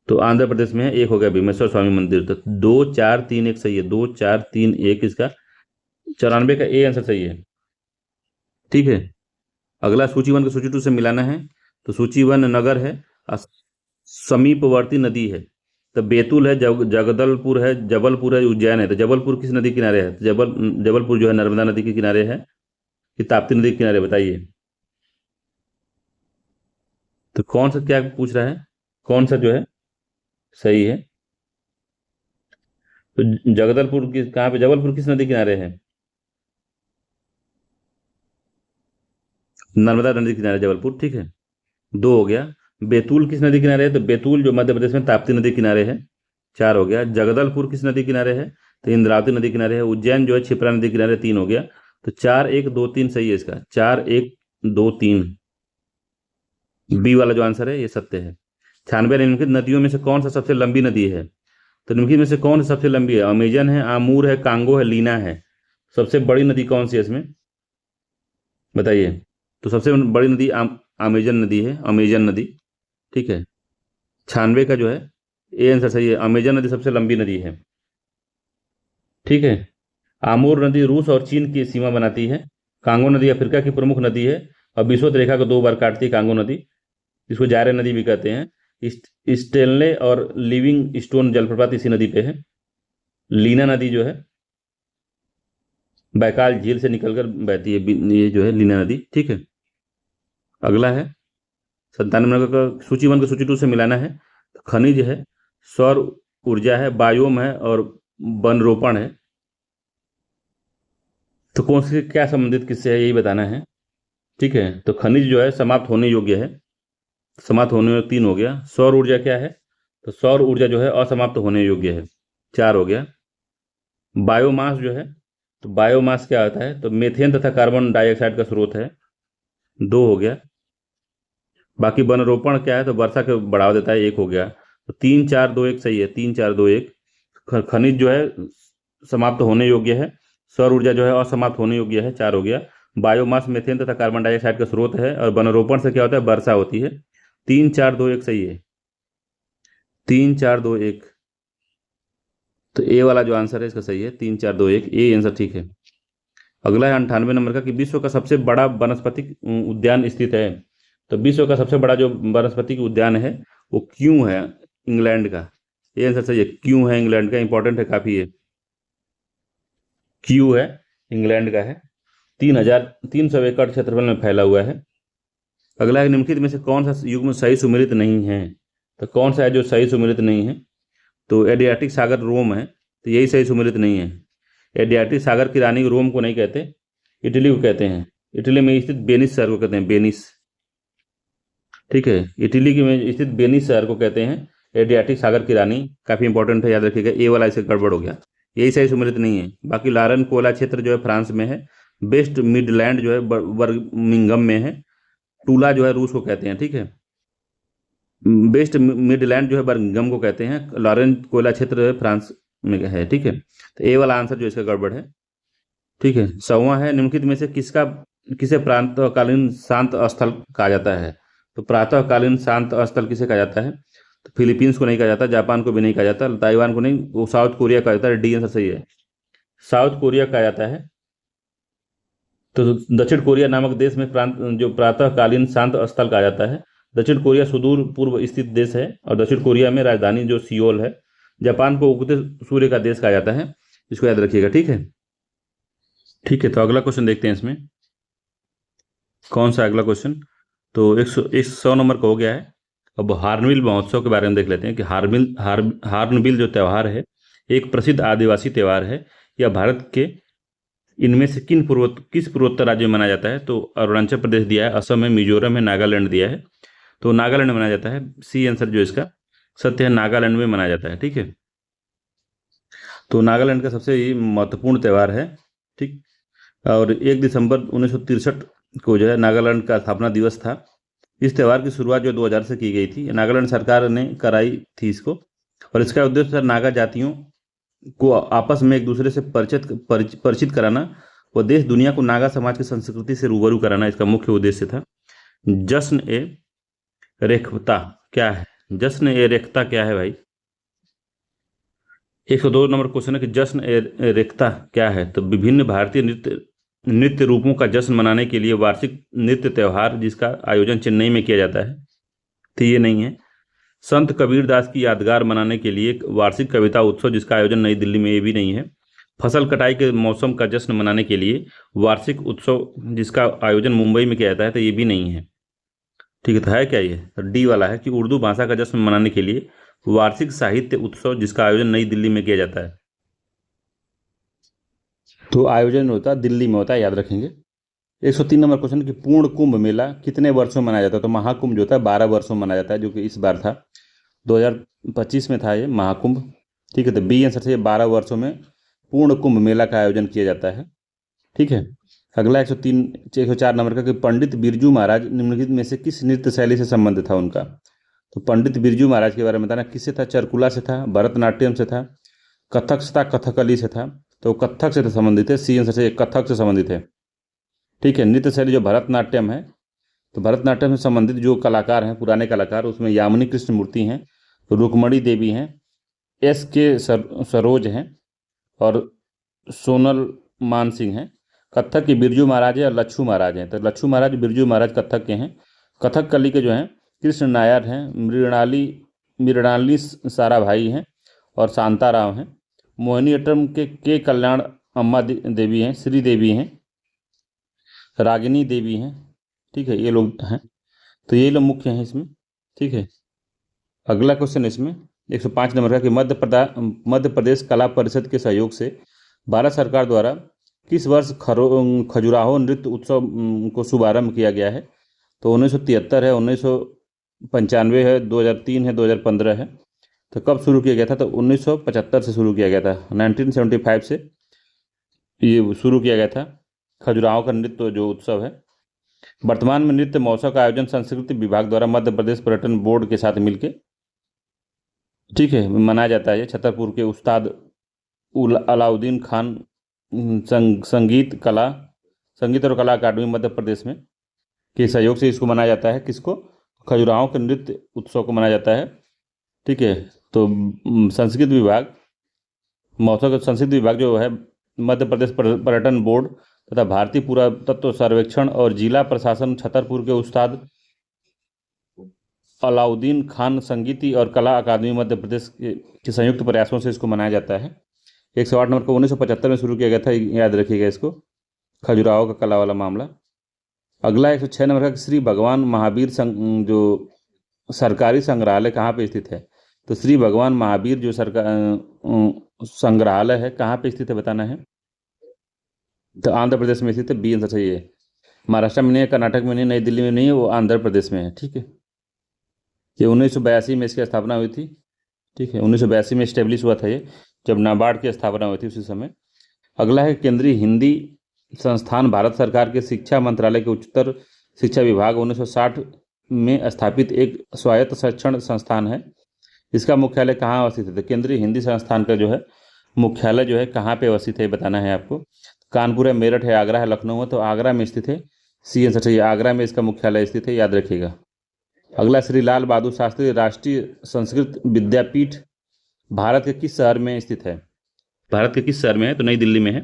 तो आंध्र प्रदेश में है। एक हो गया भीमेश्वर स्वामी मंदिर। तो 2 4 3 1 सही है। 2 4 3 1 इसका 94 का ए आंसर सही है। ठीक है। अगला सूची वन को सूची टू से मिलाना है। तो सूची वन नगर है, अस- समीपवर्ती नदी है। तो बैतूल है, जगदलपुर है, जबलपुर है, उज्जैन है। तो जबलपुर किस नदी के किनारे है? तो जबलपुर जो है नर्मदा नदी के किनारे है कि ताप्ती नदी के किनारे, बताइए। तो कौन सा क्या पूछ रहा है, कौन सा जो है सही है? तो जगदलपुर किस कहाँ पे, जबलपुर किस नदी किनारे है? नर्मदा नदी किनारे जबलपुर। ठीक है, दो हो गया। बैतूल किस नदी किनारे है? तो बैतूल जो मध्य प्रदेश में ताप्ती नदी किनारे है। चार हो गया। जगदलपुर किस नदी किनारे है? तो इंद्रावती नदी किनारे है। उज्जैन जो है क्षिप्रा नदी किनारे, तीन हो गया। तो 4 1 2 3 सही है इसका। 4 1 2 3 बी वाला जो आंसर है ये सत्य है। 96 निम्नलिखित नदियों में से कौन सा सबसे लंबी नदी है? तो निम्नलिखित में से कौन सी सबसे लंबी है? अमेजन है, आमूर है, कांगो है, लीना है। सबसे बड़ी नदी कौन सी है इसमें, बताइए। तो सबसे बड़ी नदी अमेजन नदी है, अमेजन नदी। ठीक है। 96 का जो है ए आंसर सही है। अमेजन नदी सबसे लंबी नदी है। ठीक है। आमूर नदी रूस और चीन की सीमा बनाती है। कांगो नदी अफ्रीका की प्रमुख नदी है और विषुवत रेखा को दो बार काटती है कांगो नदी। इसको जारे नदी भी कहते हैं। स्टेनले और लिविंग स्टोन जलप्रपात इसी नदी पे है। लीना नदी जो है बैकाल झील से निकलकर बहती है, ये जो है लीना नदी। ठीक है। अगला है 97 का सूची वन को सूची टू से मिलाना है। तो खनिज है, सौर ऊर्जा है, बायोम है और वन रोपण है। तो कौन से क्या संबंधित किससे है यही बताना है। ठीक है। तो खनिज जो है समाप्त होने योग्य है, समाप्त होने योग्य, तीन हो गया। सौर ऊर्जा क्या है? तो सौर ऊर्जा जो है असमाप्त होने योग्य है, चार हो गया। बायोमास जो है, तो बायोमास क्या होता है? तो मीथेन तथा कार्बन डाइऑक्साइड का स्रोत है, दो हो गया। बाकी वन रोपण क्या है? तो वर्षा को बढ़ावा देता है, एक हो गया। तो 3 4 2 1 सही है। 3 4 2 1 खनिज जो है समाप्त होने योग्य है, सौर ऊर्जा जो है असमाप्त होने योग्य है, चार हो गया। बायोमास मीथेन तथा कार्बन डाइऑक्साइड का स्रोत है और वनरोपण से क्या होता है? वर्षा होती है। 3 4 2 1 सही है। 3 4 2 1, तो ए वाला जो आंसर है इसका सही है। 3 4 2 1 ए आंसर ठीक है। अगला है 98 नंबर का कि विश्व का सबसे बड़ा वनस्पतिक उद्यान स्थित है। तो विश्व का सबसे बड़ा जो वनस्पतिक उद्यान है वो क्यों है? इंग्लैंड का। ये आंसर सही है। क्यों है इंग्लैंड का, इंपॉर्टेंट है काफी ये। क्यों है इंग्लैंड का है। 3300 एकड़ क्षेत्रफल में फैला हुआ है। अगला है निम्नलिखित में से कौन सा युग्म सही सुमेलित नहीं है? तो कौन सा है जो सही सुमेलित नहीं है? तो एडियाटिक सागर रोम है, तो यही सही सुमेलित नहीं है। एडियाटिक सागर की रानी रोम को नहीं कहते, इटली को कहते हैं। इटली में स्थित वेनिस शहर को कहते हैं, वेनिस। ठीक है। इटली की में स्थित वेनिस शहर को कहते हैं एडियाटिक सागर की रानी। काफी इंपॉर्टेंट है, याद रखिएगा। ए वाला इसे गड़बड़ हो गया, यही सही सुमेलित नहीं है। बाकी लारन कोला क्षेत्र जो है फ्रांस में है। वेस्ट मिडलैंड जो है बर्मिंघम में है। टूला जो है रूस को कहते हैं। ठीक है। वेस्ट मिडलैंड जो है बर्मिंघम को कहते हैं। लॉरेन कोयला क्षेत्र जो है फ्रांस में है। ठीक है। तो ए वाला आंसर जो इसका गड़बड़ है। ठीक है। 100वां है निम्नलिखित में से किसे प्रातःकालीन शांत स्थल कहा जाता है? तो प्रातःकालीन शांत स्थल किसे कहा जाता है? तो फिलीपींस को नहीं कहा जाता, जापान को भी नहीं कहा जाता, ताइवान को नहीं, वो साउथ कोरिया कहा जाता है। डी आंसर सही है। साउथ कोरिया कहा जाता है। तो दक्षिण कोरिया नामक देश में जो प्रातःकालीन शांत स्थल कहा जाता है। दक्षिण कोरिया सुदूर पूर्व स्थित देश है और दक्षिण कोरिया में राजधानी जो सियोल है। जापान को उगते सूर्य का देश कहा जाता है, इसको याद रखिएगा। ठीक है। ठीक है। तो अगला क्वेश्चन देखते हैं इसमें कौन सा अगला क्वेश्चन। तो 100 नंबर का हो गया है। अब हार्नबिल महोत्सव के बारे में देख लेते हैं कि हार्नबिल जो त्यौहार है एक प्रसिद्ध आदिवासी त्यौहार है। यह भारत के इनमें से किस पूर्वोत्तर राज्य में मनाया जाता है? तो अरुणाचल प्रदेश दिया है, असम है, मिजोरम है, नागालैंड दिया है। तो नागालैंड में मनाया जाता है। सी आंसर जो इसका सत्य है, नागालैंड में मनाया जाता है। ठीक है। तो नागालैंड का सबसे ही महत्वपूर्ण त्यौहार है। ठीक। और 1 दिसंबर 1963 को जो है नागालैंड का स्थापना दिवस था। इस त्यौहार की शुरुआत जो 2000 से की गई थी, नागालैंड सरकार ने कराई थी इसको। और इसका उद्देश्य नागा जातियों को आपस में एक दूसरे से परिचित कराना व देश दुनिया को नागा समाज की संस्कृति से रूबरू कराना इसका मुख्य उद्देश्य था। जश्न ए रेखता क्या है? जश्न ए रेखता क्या है भाई? 102 नंबर क्वेश्चन है कि जश्न ए रेखता क्या है? तो विभिन्न भारतीय नृत्य नृत्य रूपों का जश्न मनाने के लिए वार्षिक नृत्य त्योहार जिसका आयोजन चेन्नई में किया जाता है। तो ये नहीं है। संत कबीरदास की यादगार मनाने के लिए एक वार्षिक कविता उत्सव जिसका आयोजन नई दिल्ली में, ये भी नहीं है। फसल कटाई के मौसम का जश्न मनाने के लिए वार्षिक उत्सव जिसका आयोजन मुंबई में किया जाता है, तो ये भी नहीं है। ठीक है, तो है क्या ये? तो डी वाला है कि उर्दू भाषा का जश्न मनाने के लिए वार्षिक साहित्य उत्सव जिसका आयोजन नई दिल्ली में किया जाता है। तो आयोजन होता है दिल्ली में होता है, याद रखेंगे। 103 नंबर क्वेश्चन कि पूर्ण कुंभ मेला कितने वर्षों में मनाया जाता है? तो महाकुंभ जो होता है 12 वर्षों में मनाया जाता है, जो कि इस बार था 2025 में था ये महाकुंभ। ठीक है, तो बी आंसर से ये 12 वर्षों में पूर्ण कुंभ मेला का आयोजन किया जाता है। ठीक है, अगला 104 नंबर का कि पंडित बिरजू महाराज निम्नलिखित में से किस नृत्य शैली से संबंध था उनका? तो पंडित बिरजू महाराज के बारे में बताना, किससे था? चरकुला से था, भरतनाट्यम से था, कथक से था, कथकली से था? तो कथक से संबंधित है, सी आंसर से कथक से संबंधित है। ठीक है, नृत्य शैली जो भरतनाट्यम है, तो भरतनाट्यम से संबंधित जो कलाकार हैं, पुराने कलाकार, उसमें यामिनी कृष्णमूर्ति हैं, रुक्मणी देवी हैं, S.K. सरोज हैं और सोनल मानसिंह हैं। कथक के बिरजू महाराज है और लच्छू महाराज हैं। तो लच्छू महाराज, बिरजू महाराज कथक के हैं। कथक कली के जो हैं कृष्ण नायर हैं, मृणाली साराभाई हैं और शांताराम हैं। मोहिनीअट्टम के कल्याण अम्मा देवी हैं, श्री देवी हैं, रागिनी देवी हैं। ठीक है, ये लोग हैं। तो ये लोग मुख्य हैं इसमें। ठीक है, अगला क्वेश्चन इसमें 105 नंबर का कि मध्य प्रदेश कला परिषद के सहयोग से भारत सरकार द्वारा किस वर्ष खजुराहो नृत्य उत्सव को शुभारंभ किया गया है? तो 1973 है, 1995 है, 2003 है, 2015 है। तो कब शुरू किया गया था? तो 1975 से शुरू किया गया था, 1975 से ये शुरू किया गया था खजुराहो का नृत्य जो उत्सव है। वर्तमान में नृत्य महोत्सव का आयोजन संस्कृति विभाग द्वारा मध्य प्रदेश पर्यटन बोर्ड के साथ मिलकर, ठीक है, मनाया जाता है। छतरपुर के उस्ताद अलाउद्दीन खान संगीत और कला अकादमी मध्य प्रदेश में के सहयोग से इसको मनाया जाता है। किसको? खजुराहो के नृत्य उत्सव को मनाया जाता है। ठीक है, तो संस्कृत विभाग महोत्सव का संस्कृत विभाग जो है मध्य प्रदेश पर्यटन बोर्ड तथा भारतीय पुरातत्व सर्वेक्षण और जिला प्रशासन छतरपुर के उस्ताद अलाउद्दीन खान संगीत और कला अकादमी मध्य प्रदेश के संयुक्त प्रयासों से इसको मनाया जाता है। 108 नंबर को 1975 में शुरू किया गया था, याद रखिएगा इसको, खजुराहो का कला वाला मामला। अगला 106 नंबर का श्री भगवान महावीर जो सरकारी संग्रहालय कहाँ पे स्थित है? तो श्री भगवान महावीर जो संग्रहालय है कहाँ पे स्थित है बताना है। तो आंध्र प्रदेश में स्थित है, बी आंसर सही है। महाराष्ट्र में नहीं है, कर्नाटक में नहीं, नई दिल्ली में नहीं है, वो आंध्र प्रदेश में है। ठीक है, ये 1982 में इसकी स्थापना हुई थी। ठीक है, 1982 में स्टेब्लिश हुआ था ये, जब नाबार्ड की स्थापना हुई थी उसी समय। अगला है केंद्रीय हिंदी संस्थान भारत सरकार के शिक्षा मंत्रालय के उच्चतर शिक्षा विभाग 1960 में स्थापित एक स्वायत्त शिक्षण संस्थान है। इसका मुख्यालय कहाँ अवस्थित है? तो केंद्रीय हिंदी संस्थान का जो है मुख्यालय जो है कहाँ पे अवस्थित है बताना है आपको। कानपुर है, मेरठ है, आगरा है, लखनऊ है। तो आगरा में स्थित है, सी आंसर है, आगरा में इसका मुख्यालय स्थित है, याद रखिएगा। अगला श्री लाल बहादुर शास्त्री राष्ट्रीय संस्कृत विद्यापीठ भारत के किस शहर में स्थित है? भारत के किस शहर में है? तो नई दिल्ली में है।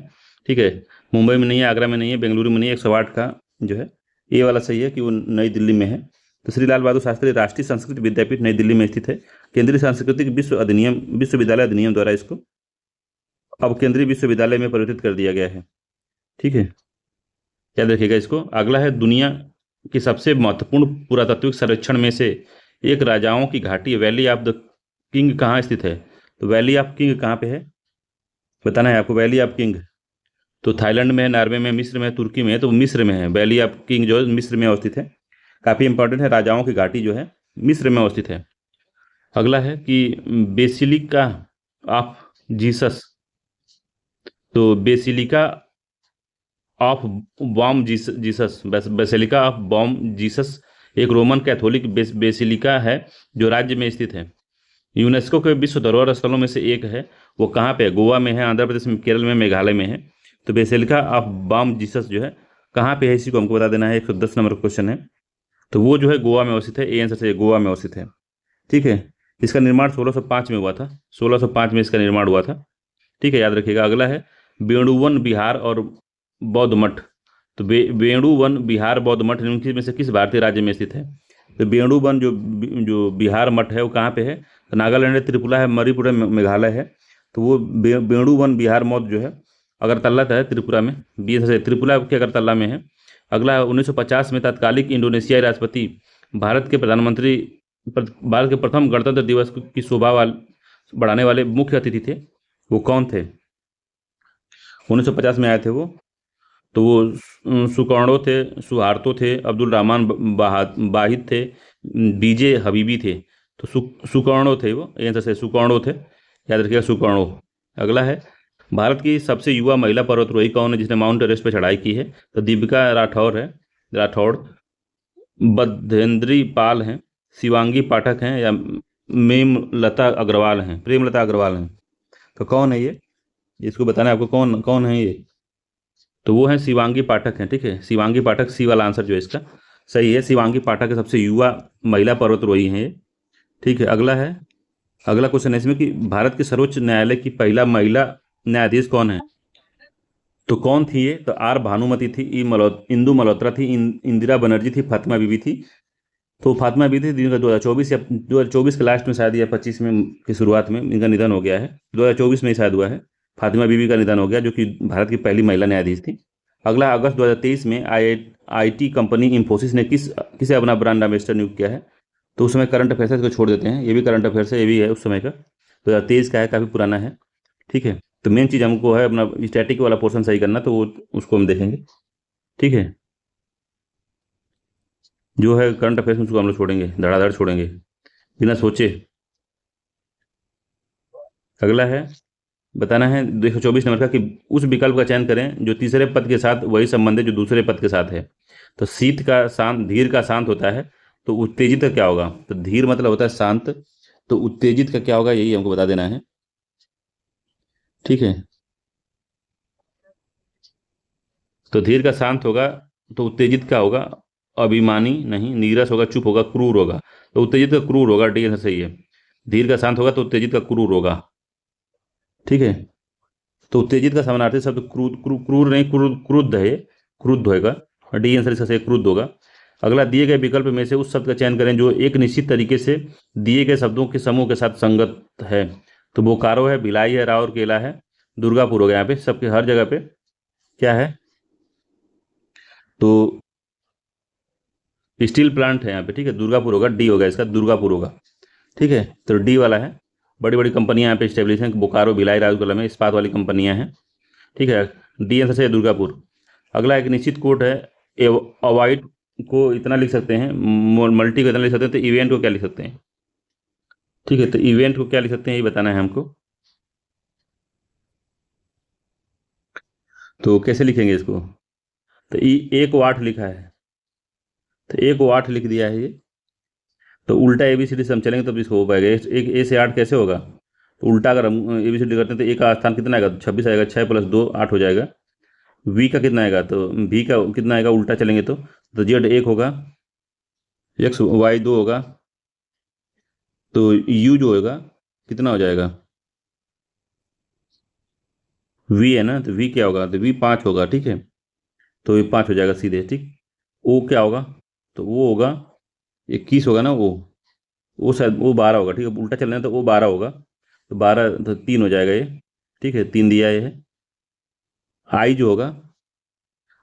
ठीक है, मुंबई में नहीं है, आगरा में नहीं है, बेंगलुरु में नहीं है। 108 का जो है ये वाला सही है कि वो नई दिल्ली में है। तो श्री लाल बहादुर शास्त्री राष्ट्रीय संस्कृत विद्यापीठ नई दिल्ली में स्थित है। केंद्रीय सांस्कृतिक विश्वविद्यालय अधिनियम द्वारा इसको अब केंद्रीय विश्वविद्यालय में परिवर्तित कर दिया गया है। ठीक है, याद रखिएगा इसको। अगला है दुनिया की सबसे महत्वपूर्ण पुरातात्विक सर्वेक्षण में से एक राजाओं की घाटी वैली ऑफ द किंग कहाँ स्थित है? तो वैली ऑफ किंग कहाँ पे है बताना है आपको। वैली ऑफ किंग तो थाईलैंड में है, नॉर्वे में, मिस्र में, तुर्की में है। तो मिस्र में है, वैली ऑफ किंग जो है मिस्र में अवस्थित है। काफ़ी इंपॉर्टेंट है, राजाओं की घाटी जो है मिस्र में अवस्थित है। अगला है कि बेसिलिका ऑफ जीसस, तो basilica of Bom Jesus basilica of Bom Jesus एक रोमन कैथोलिक बेसिलिका है जो राज्य में स्थित है। यूनेस्को के विश्व धरोहर स्थलों में से एक है। वो कहाँ पे है? गोवा में है, आंध्र प्रदेश में, केरल में, मेघालय में है। तो बेसिलिका ऑफ बॉम जीसस जो है कहाँ पे है, इसी को हमको बता देना है। 110 नंबर क्वेश्चन है। तो वो जो है गोवा में अवस्थित है। ए आंसर से गोवा में अवस्थित है। ठीक है। इसका निर्माण 1605 में हुआ था। 1605 में इसका निर्माण हुआ था। ठीक है, याद रखिएगा। अगला है वेणुवन बिहार और बौद्ध मठ। तो वेणुवन बिहार बौद्ध मठ इनकी में से किस भारतीय राज्य में स्थित है? तो वेणुवन जो जो बिहार मठ है वो कहाँ पे है? तो नागालैंड है, त्रिपुरा है, मणिपुर है, मेघालय है। तो वो वेणुवन बिहार मठ जो है अगरतला है, त्रिपुरा में। बी से त्रिपुरा के अगरतला में है। अगला है 1950 में तत्कालिक इंडोनेशियाई राष्ट्रपति भारत के प्रधानमंत्री भारत के प्रथम गणतंत्र दिवस की शोभा बढ़ाने वाले मुख्य अतिथि थे। वो कौन थे? 1950 में आए थे वो। तो वो सुकर्णो थे, सुहार्तो थे, अब्दुल रहमान वाहिद थे, डीजे हबीबी थे। तो सुकर्णो थे वो। ये आंसर से सुकर्णो थे, याद रखिएगा, सुकर्णो। अगला है भारत की सबसे युवा महिला पर्वतारोही कौन है जिसने माउंट एवरेस्ट पर चढ़ाई की है? तो दीपिका राठौर है, राठौड़। बद्धेंद्री पाल हैं, शिवांगी पाठक हैं, या प्रेमलता अग्रवाल हैं? प्रेमलता अग्रवाल हैं। तो कौन है ये? इसको बताना है आपको, कौन कौन है ये? तो वो है शिवांगी पाठक हैं। ठीक है, शिवांगी पाठक, सी वाला आंसर जो है इसका सही है। शिवांगी पाठक सबसे युवा महिला पर्वतारोही हैं ये। ठीक है, अगला है, अगला क्वेश्चन है इसमें कि भारत के सर्वोच्च न्यायालय की पहला महिला न्यायाधीश कौन है? तो कौन थी ये? तो आर भानुमति थी, इंदु मल्होत्रा थी, इंदिरा बनर्जी थी, फातिमा बीबी थी। तो फातिमा बीबी थी, जिनका 2024 या 2024 के लास्ट में शायद या 25 में की शुरुआत में इनका निधन हो गया है। 2024 में ही शायद हुआ है, फातिमा बीबी का निधन हो गया, जो कि भारत की पहली महिला न्यायाधीश थी। अगला, अगस्त 2023 में आईटी कंपनी इंफोसिस ने किसे अपना ब्रांड एम्बेसडर नियुक्त किया है? तो उस समय करंट अफेयर है, इसको छोड़ देते हैं, ये भी करंट अफेयर है, ये भी है उस समय का, 2023 का है, काफ़ी पुराना है। ठीक है, तो मेन चीज़ हमको है अपना स्टैटिक वाला पोर्शन सही करना, तो वो उसको हम देखेंगे। ठीक है, जो है करंट अफेयर्स में उसको हम लोग छोड़ेंगे, धड़ाधड़ छोड़ेंगे बिना सोचे। अगला है, बताना है 224 नंबर का कि उस विकल्प का चयन करें जो तीसरे पद के साथ वही संबंध है जो दूसरे पद के साथ है। तो शीत का शांत, धीर का शांत होता है, तो उत्तेजित का क्या होगा? तो धीर मतलब होता है शांत, तो उत्तेजित का क्या होगा, यही हमको बता देना है। ठीक है, तो धीर का शांत होगा, तो उत्तेजित का होगा अभिमानी नहीं, नीरस होगा, चुप होगा, क्रूर होगा। तो उत्तेजित का क्रूर होगा, डी आंसर सही है। धीर का शांत होगा तो उत्तेजित का क्रूर होगा। ठीक है, तो उत्तेजित का समानार्थी शब्द क्रूर नहीं, क्रुद्ध है, क्रुद्ध होगा, और डी आंसर इसका सही क्रुद्ध होगा। अगला, दिए गए विकल्प में से उस शब्द का चयन करें जो एक निश्चित तरीके से दिए गए शब्दों के समूह के साथ संगत है। तो बोकारो है, भिलाई है, राउर केला है, दुर्गापुर हो गया। यहाँ पे सबके हर जगह पे क्या है? तो स्टील प्लांट है यहाँ पे। ठीक है, दुर्गापुर होगा, डी होगा इसका, दुर्गापुर होगा। ठीक है, तो डी वाला है। बड़ी बड़ी कंपनियां यहाँ पे स्टेब्लिश हैं, बोकारो, भिलाई, राउरकेला में इस्पात वाली कंपनियां हैं। ठीक है, डी आंसर से दुर्गापुर। अगला, एक निश्चित कोट है, अवॉइड को इतना लिख सकते हैं, मल्टी को इतना लिख सकते हैं, तो इवेंट को क्या लिख सकते हैं? ठीक है, तो इवेंट को क्या लिख सकते हैं, ये बताना है हमको। तो कैसे लिखेंगे इसको? तो एक वाट लिखा है, तो एक वाट लिख दिया है ये। तो उल्टा एबीसीडी से हम चलेंगे तब इसको हो पाएगा। एक ए से 8 कैसे होगा? तो उल्टा अगर हम एबीसीडी करते हैं तो ए का स्थान कितना आएगा? 26 आएगा, 6 + 2 8 हो जाएगा। वी का कितना आएगा? तो वी का कितना आएगा उल्टा चलेंगे तो जेड 1 होगा, एक्स वाई 2 होगा, तो यू जो होगा कितना हो जाएगा? वी है ना, तो वी क्या होगा? तो वी 5 होगा। ठीक है, तो ये 5 हो जाएगा सीधे। ठीक, ओ क्या होगा? तो वो होगा 21 होगा ना, वो शायद वो 12 होगा। ठीक है, उल्टा चलना है तो वो 12 होगा, तो 12 तो 3 हो जाएगा ये। ठीक है, 3 दिया ये है। आई जो होगा,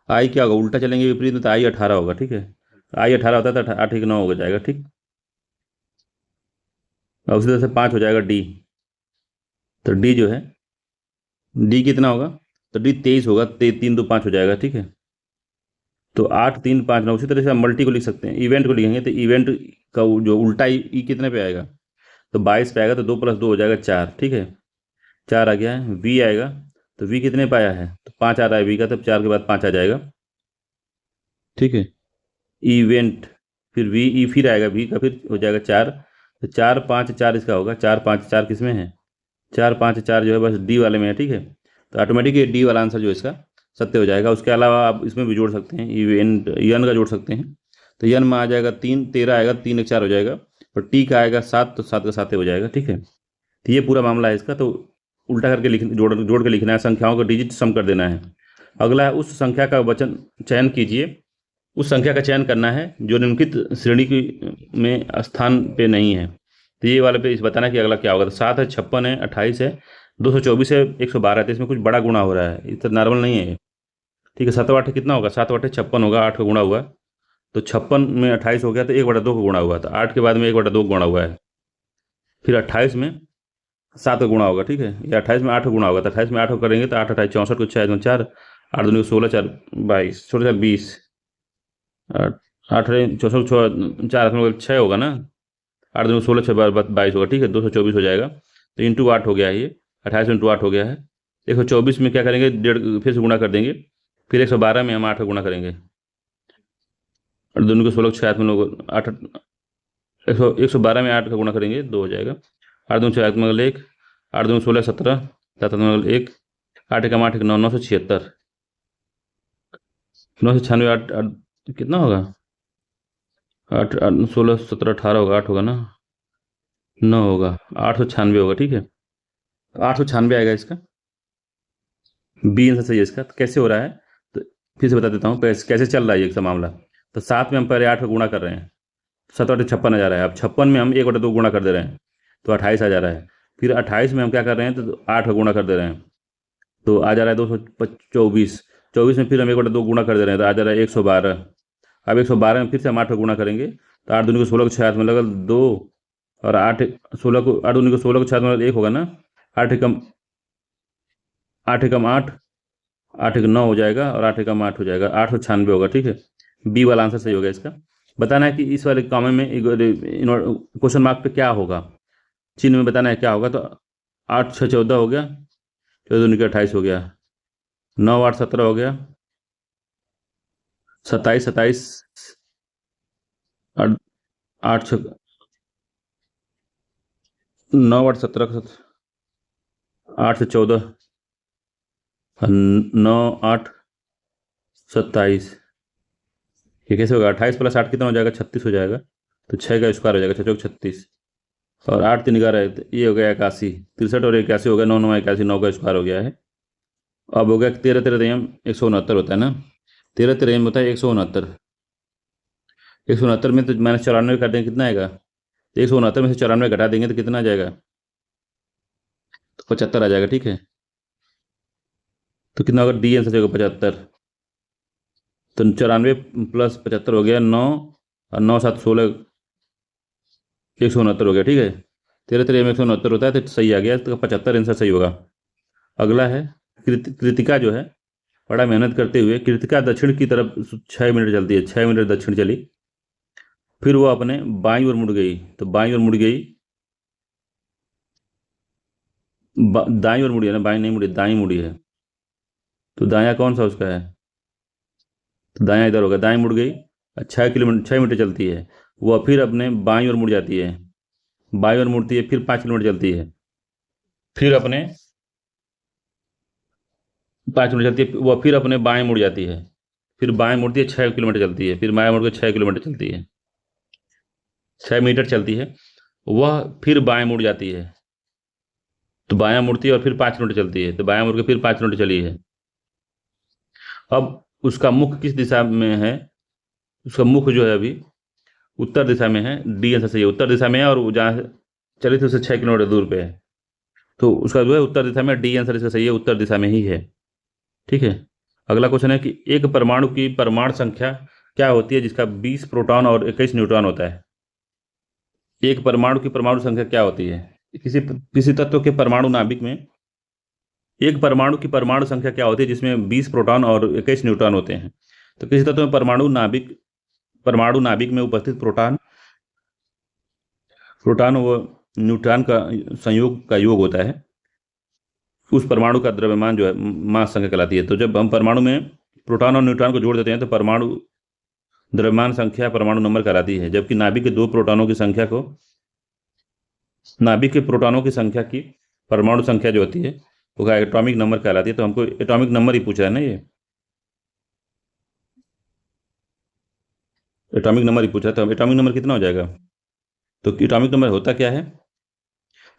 आई क्या होगा? उल्टा चलेंगे विपरीत में तो आई 18 होगा। ठीक है, आई 18 होता है तो 8 9 हो जाएगा। ठीक, और उसी तरह से 5 हो जाएगा डी। तो डी जो है, डी कितना होगा? तो डी 23 होगा, 3 2 5 हो जाएगा। ठीक है, तो 8 3 5 9। उसी तरह से हम मल्टी को लिख सकते हैं, इवेंट को लिखेंगे तो इवेंट का जो उल्टा ई कितने पे आएगा? तो 22 पे आएगा, तो 2 + 2 हो जाएगा 4। ठीक है, 4 आ गया है। वी आएगा, तो वी कितने पे आया है? तो 5 आ रहा है वी का, तब 4 के बाद 5 आ जाएगा। ठीक है, इवेंट, फिर वी ई फिर आएगा, वी का फिर हो जाएगा 4। तो 4 5 4 इसका होगा, 4 5 4 किस में है? 4 5 4 जो है बस डी वाले में है। ठीक है, तो ऑटोमेटिक ये डी वाला आंसर जो इसका सत्य हो जाएगा। उसके अलावा आप इसमें भी जोड़ सकते हैं, इवेंट यन का जोड़ सकते हैं, तो यन में आ जाएगा 3, 13 आएगा, 3 एक 4 हो जाएगा, और टी का आएगा 7, तो 7 का 7 हो जाएगा। ठीक है, तो ये पूरा मामला है इसका। तो उल्टा करके जोड़ के लिखना है, संख्याओं का डिजिट सम कर देना है। अगला है उस संख्या का वचन चयन कीजिए, उस संख्या का चयन करना है जो निम्नलिखित श्रेणी की में स्थान पे नहीं है। तो ये वाले पे इस बताना कि अगला क्या होगा। तो 7 है, 56 है, 28 है, 224 है, 112 है। तो इसमें कुछ बड़ा गुणा हो रहा है, इतना नॉर्मल नहीं है। ठीक है, 7 8 कितना होगा, 7 8 56 होगा, 8 का गुणा हुआ, तो 56 में 28 हो गया, तो 1/2 का गुणा हुआ, तो 8 के बाद में 1/2 का गुणा हुआ है। फिर 28 में 7 का गुणा होगा। ठीक है, या 28 में 8 का गुणा होगा, तो 28 में 8 को करेंगे तो 8 28 64 को 6 4, 8 दूनी को 16 4 22, 16 4 20, 8 64 4 6 होगा ना, 8 दूनी को 16 6 22 होगा। ठीक है, 224 हो जाएगा। तो इंटू 8 हो गया है, ये 28 इंटू 8 हो गया है। 124 में क्या करेंगे, डेढ़ फिर से गुणा कर देंगे, फिर 112 में हम 8 का गुणा करेंगे, और दोनों को 16 6 में लोग 8 112 में 8 का गुणा करेंगे, 2 हो जाएगा। 8 दूनी 6 मगल 1, 8 दूनी 16 17, 7 मगल 1, 8 एक 8 9, 976, 996, 8 कितना होगा, 8 16 17 18 होगा, 8 होगा ना, 9 होगा, 896 होगा। ठीक है, 896 आएगा इसका, बी आंसर सही है इसका। तो कैसे हो रहा है, तो फिर से बता देता हूँ कैसे चल रहा है ये इसका मामला। तो 7 में हम पहले 8 का गुणा कर रहे हैं, 7 8 56 आ जा रहा है। अब 56 में हम 1/2 गुणा कर दे रहे हैं, तो 28 आ जा रहा है। फिर 28 में हम क्या कर रहे हैं, तो 8 का गुणा कर दे रहे हैं, तो आ जा रहा है 224। 24 में फिर हम 1/2 गुणा कर दे रहे हैं, तो आ जा रहा है 112। अब 112 में फिर से हम 8 का गुणा करेंगे, तो 8 दूनी को 16 को 6 में लगल 2, और 8 16 को 8 दूनी को 16 को 6 में 1 होगा ना, 8 एकम 8 8 एक 9 हो जाएगा, और 8 एकम 8 हो जाएगा, 896 होगा। ठीक है, बी वाला आंसर सही होगा इसका। बताना है कि इस वाले कॉमन में क्वेश्चन मार्क पे क्या होगा, चिन्ह में बताना है क्या होगा। तो 8 6 14 हो गया, 14 दूनी के 28 हो गया, 9 8 17 हो गया, 27 27, 8 6 9 8 17, 8 से 14, 9 8 27, ये कैसे होगा, 28 प्लस 8 कितना हो जाएगा, 36 हो जाएगा। तो 6 का स्क्वायर हो जाएगा, 6 चौक 36, और 8 3 11 है, तो ये हो गया 81, 63 और 81 हो गया, 9 9 81, 9 का स्क्वायर हो गया है। अब हो गया 13 13 एम 169 होता है ना, 13 13 एम होता है 169। 169 में तो -94 कर देंगे, कितना आएगा, तो 169 में से 94 घटा देंगे तो कितना आ जाएगा, तो 75 आ जाएगा। ठीक है, तो कितना होगा, डी आंसर होगा 75। तो 94 प्लस 75 हो गया 9, और 9 7 16, 169 हो गया। ठीक है, 13 13 में 169 होता है, तो सही आ गया, तो 75 आंसर सही होगा। अगला है कृतिका जो है, बड़ा मेहनत करते हुए कृतिका दक्षिण की तरफ 6 मिनट चलती है, 6 मिनट दक्षिण चली, फिर वो अपने बाईं ओर मुड़ गई, तो बाईं ओर मुड़ गई, दाईं ओर मुड़ी है ना, बाईं नहीं मुड़ी, दाईं मुड़ी है, तो दायां कौन सा उसका है, तो दायां इधर होगा, दाएं मुड़ गई, 6 मीटर चलती है, वह फिर अपने बाईं ओर मुड़ जाती है, बाईं ओर मुड़ती है, फिर 5 किलोमीटर चलती है, फिर अपने 5 मिनट चलती है, वह फिर अपने बाएं मुड़ जाती है, फिर बाएं मुड़ती है, 6 किलोमीटर चलती है, फिर बाएं मुड़ के 6 किलोमीटर चलती है, 6 मीटर चलती है, वह फिर बाएं मुड़ जाती है, तो बायां मुड़ती है और फिर 5 किलोमीटर चलती है, तो बायां मुड़ के फिर 5 किलोमीटर चली है। अब उसका मुख किस दिशा में है, उसका मुख जो है अभी उत्तर दिशा में है, डी आंसर सही है, उत्तर दिशा में है, और जहाँ चली थी उससे 6 किलोमीटर दूर पे है, तो उसका जो है उत्तर दिशा में, डी आंसर इसका सही है, उत्तर दिशा में ही है। ठीक है, अगला क्वेश्चन है कि एक परमाणु की परमाणु संख्या क्या होती है जिसका 20 प्रोटॉन और 21 न्यूट्रॉन होता है। एक परमाणु की परमाणु संख्या क्या होती है, किसी किसी तत्व के परमाणु नाभिक में एक परमाणु की परमाणु संख्या क्या होती है जिसमें 20 प्रोटॉन और 21 न्यूट्रॉन होते हैं। तो किसी तत्व में परमाणु नाभिक में उपस्थित प्रोटॉन प्रोटॉन व न्यूट्रॉन का संयोग का योग होता है, उस परमाणु का द्रव्यमान जो है मास संख्या कहलाती है। तो जब हम परमाणु में प्रोटॉन और न्यूट्रॉन को जोड़ देते हैं तो परमाणु द्रव्यमान संख्या परमाणु नंबर कहलाती है, जबकि नाभिक के प्रोटॉनों की संख्या की परमाणु संख्या जो होती है वो एटॉमिक नंबर कहलाती है। तो हमको एटॉमिक नंबर ही पूछ रहा है ना, ये एटॉमिक नंबर ही पूछा था, एटॉमिक नंबर कितना हो जाएगा? तो एटॉमिक नंबर होता क्या है?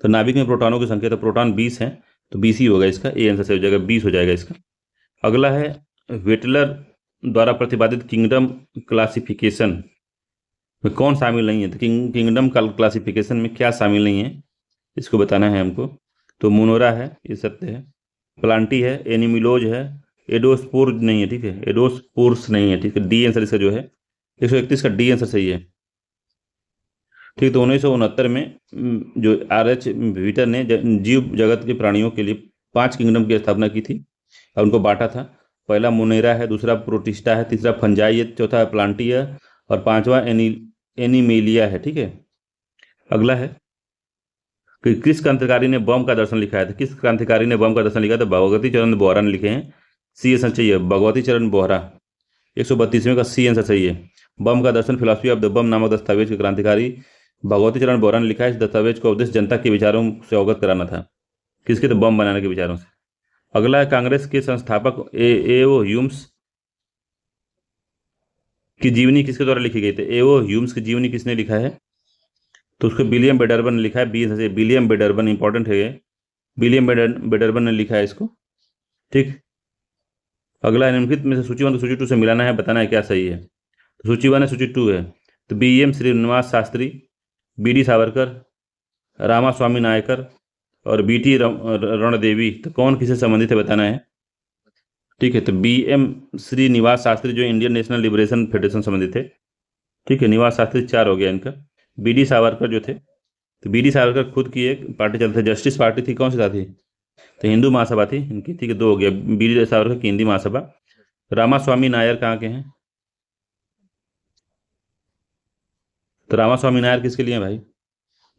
तो नाभिक में प्रोटॉनों की संख्या, तो प्रोटॉन 20 है, तो 20 ही होगा इसका, ए आंसर सही हो जाएगा, 20 हो जाएगा इसका। अगला है वेटलर द्वारा प्रतिपादित किंगडम क्लासिफिकेशन में कौन शामिल नहीं है? तो किंगडम क्लासिफिकेशन में क्या शामिल नहीं है, इसको बताना है हमको। तो मोनोरा है, ये सत्य है। प्लांटी है, एनिमिलोज है, एडोस्पोर नहीं है, ठीक है, एडोस्पोर्स नहीं है, ठीक है, डी आंसर इसका जो है 131 का डी आंसर सही है। ठीक, तो 1969 में जो R.H. व्हीटर ने जीव जगत के प्राणियों के लिए 5 किंगडम की स्थापना की थी और उनको बांटा था। पहला मोनेरा है, दूसरा प्रोटिस्टा है, तीसरा फंजाई है, चौथा प्लांटी है और पांचवा एनिमेलिया है, ठीक है। अगला है कि किस क्रांतिकारी ने बम का दर्शन लिखाया था? किस क्रांतिकारी ने बम का दर्शन लिखा था? भगवती चरण बोहरा ने लिखे हैं, सी आंसर सही है, भगवती चरण बोहरा। 132वें का सी आंसर सही है। बम का दर्शन फिलॉसफी ऑफ द बम नामक दस्तावेज के क्रांतिकारी भगवती चरण बोहरा ने लिखा है। इस दस्तावेज का उद्देश्य जनता के विचारों से अवगत कराना था। किसके? तो बम बनाने के विचारों से। अगला है कांग्रेस के संस्थापक एओ ह्यूम्स की जीवनी किसके द्वारा लिखी गई थी? एओ ह्यूम्स की जीवनी किसने लिखा है? तो उसको विलियम बेडरबन ने लिखा है, बी से विलियम बेडरबन, इंपॉर्टेंट है ये, विलियम बेडरबन ने लिखा है इसको, ठीक। अगला निम्नलिखित में से सूची 1 को सूची 2 से मिलाना है, बताना है क्या सही है। तो सूची 1 है, सूची 2 है, तो BM श्रीनिवास शास्त्री, BD सावरकर, रामा स्वामी नायकर और BT रणदेवी, तो कौन किससे संबंधित है बताना है, ठीक है। तो BM श्रीनिवास शास्त्री जो इंडियन नेशनल लिबरेशन फेडरेशन संबंधित थे, ठीक है, निवास शास्त्री 4 हो गया इनका। BD सावरकर जो थे, तो BD सावरकर खुद की एक पार्टी चलते, जस्टिस पार्टी थी, कौन सी थी? तो हिंदू महासभा थी इनकी, ठीक है, 2 हो गया, BD सावरकर की हिंदी महासभा। रामा स्वामी नायर कहाँ के हैं? तो रामा स्वामी नायर किसके लिए भाई?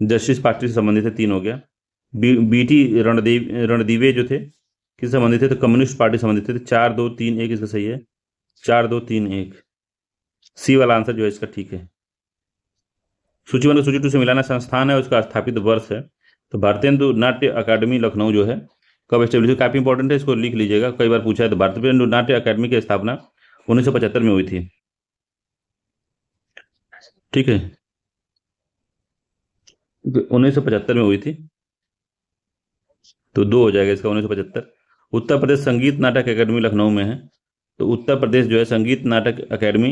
जस्टिस पार्टी से संबंधित है, 3 हो गया। BT रणदीवे जो थे किस संबंधित थे? तो कम्युनिस्ट पार्टी संबंधित थे। 4 2 3 1 इसका सही है, 4 2 3 1, सी वाला आंसर जो है इसका ठीक है। सूची 1 को सूची 2 से मिलाना, संस्थान है उसका स्थापित वर्ष है, तो भारतेंदु नाट्य अकादमी लखनऊ जो है कब एस्टेब्लिश, काफी इंपॉर्टेंट है, इसको लिख लीजिएगा, कई बार पूछा है। तो भारतेंदु नाट्य अकादमी की स्थापना 1975 में हुई थी, ठीक है, 1975 में हुई थी, तो 2 हो जाएगा इसका, 1975। उत्तर प्रदेश संगीत नाटक अकादमी लखनऊ में है, तो उत्तर प्रदेश जो है संगीत नाटक अकादमी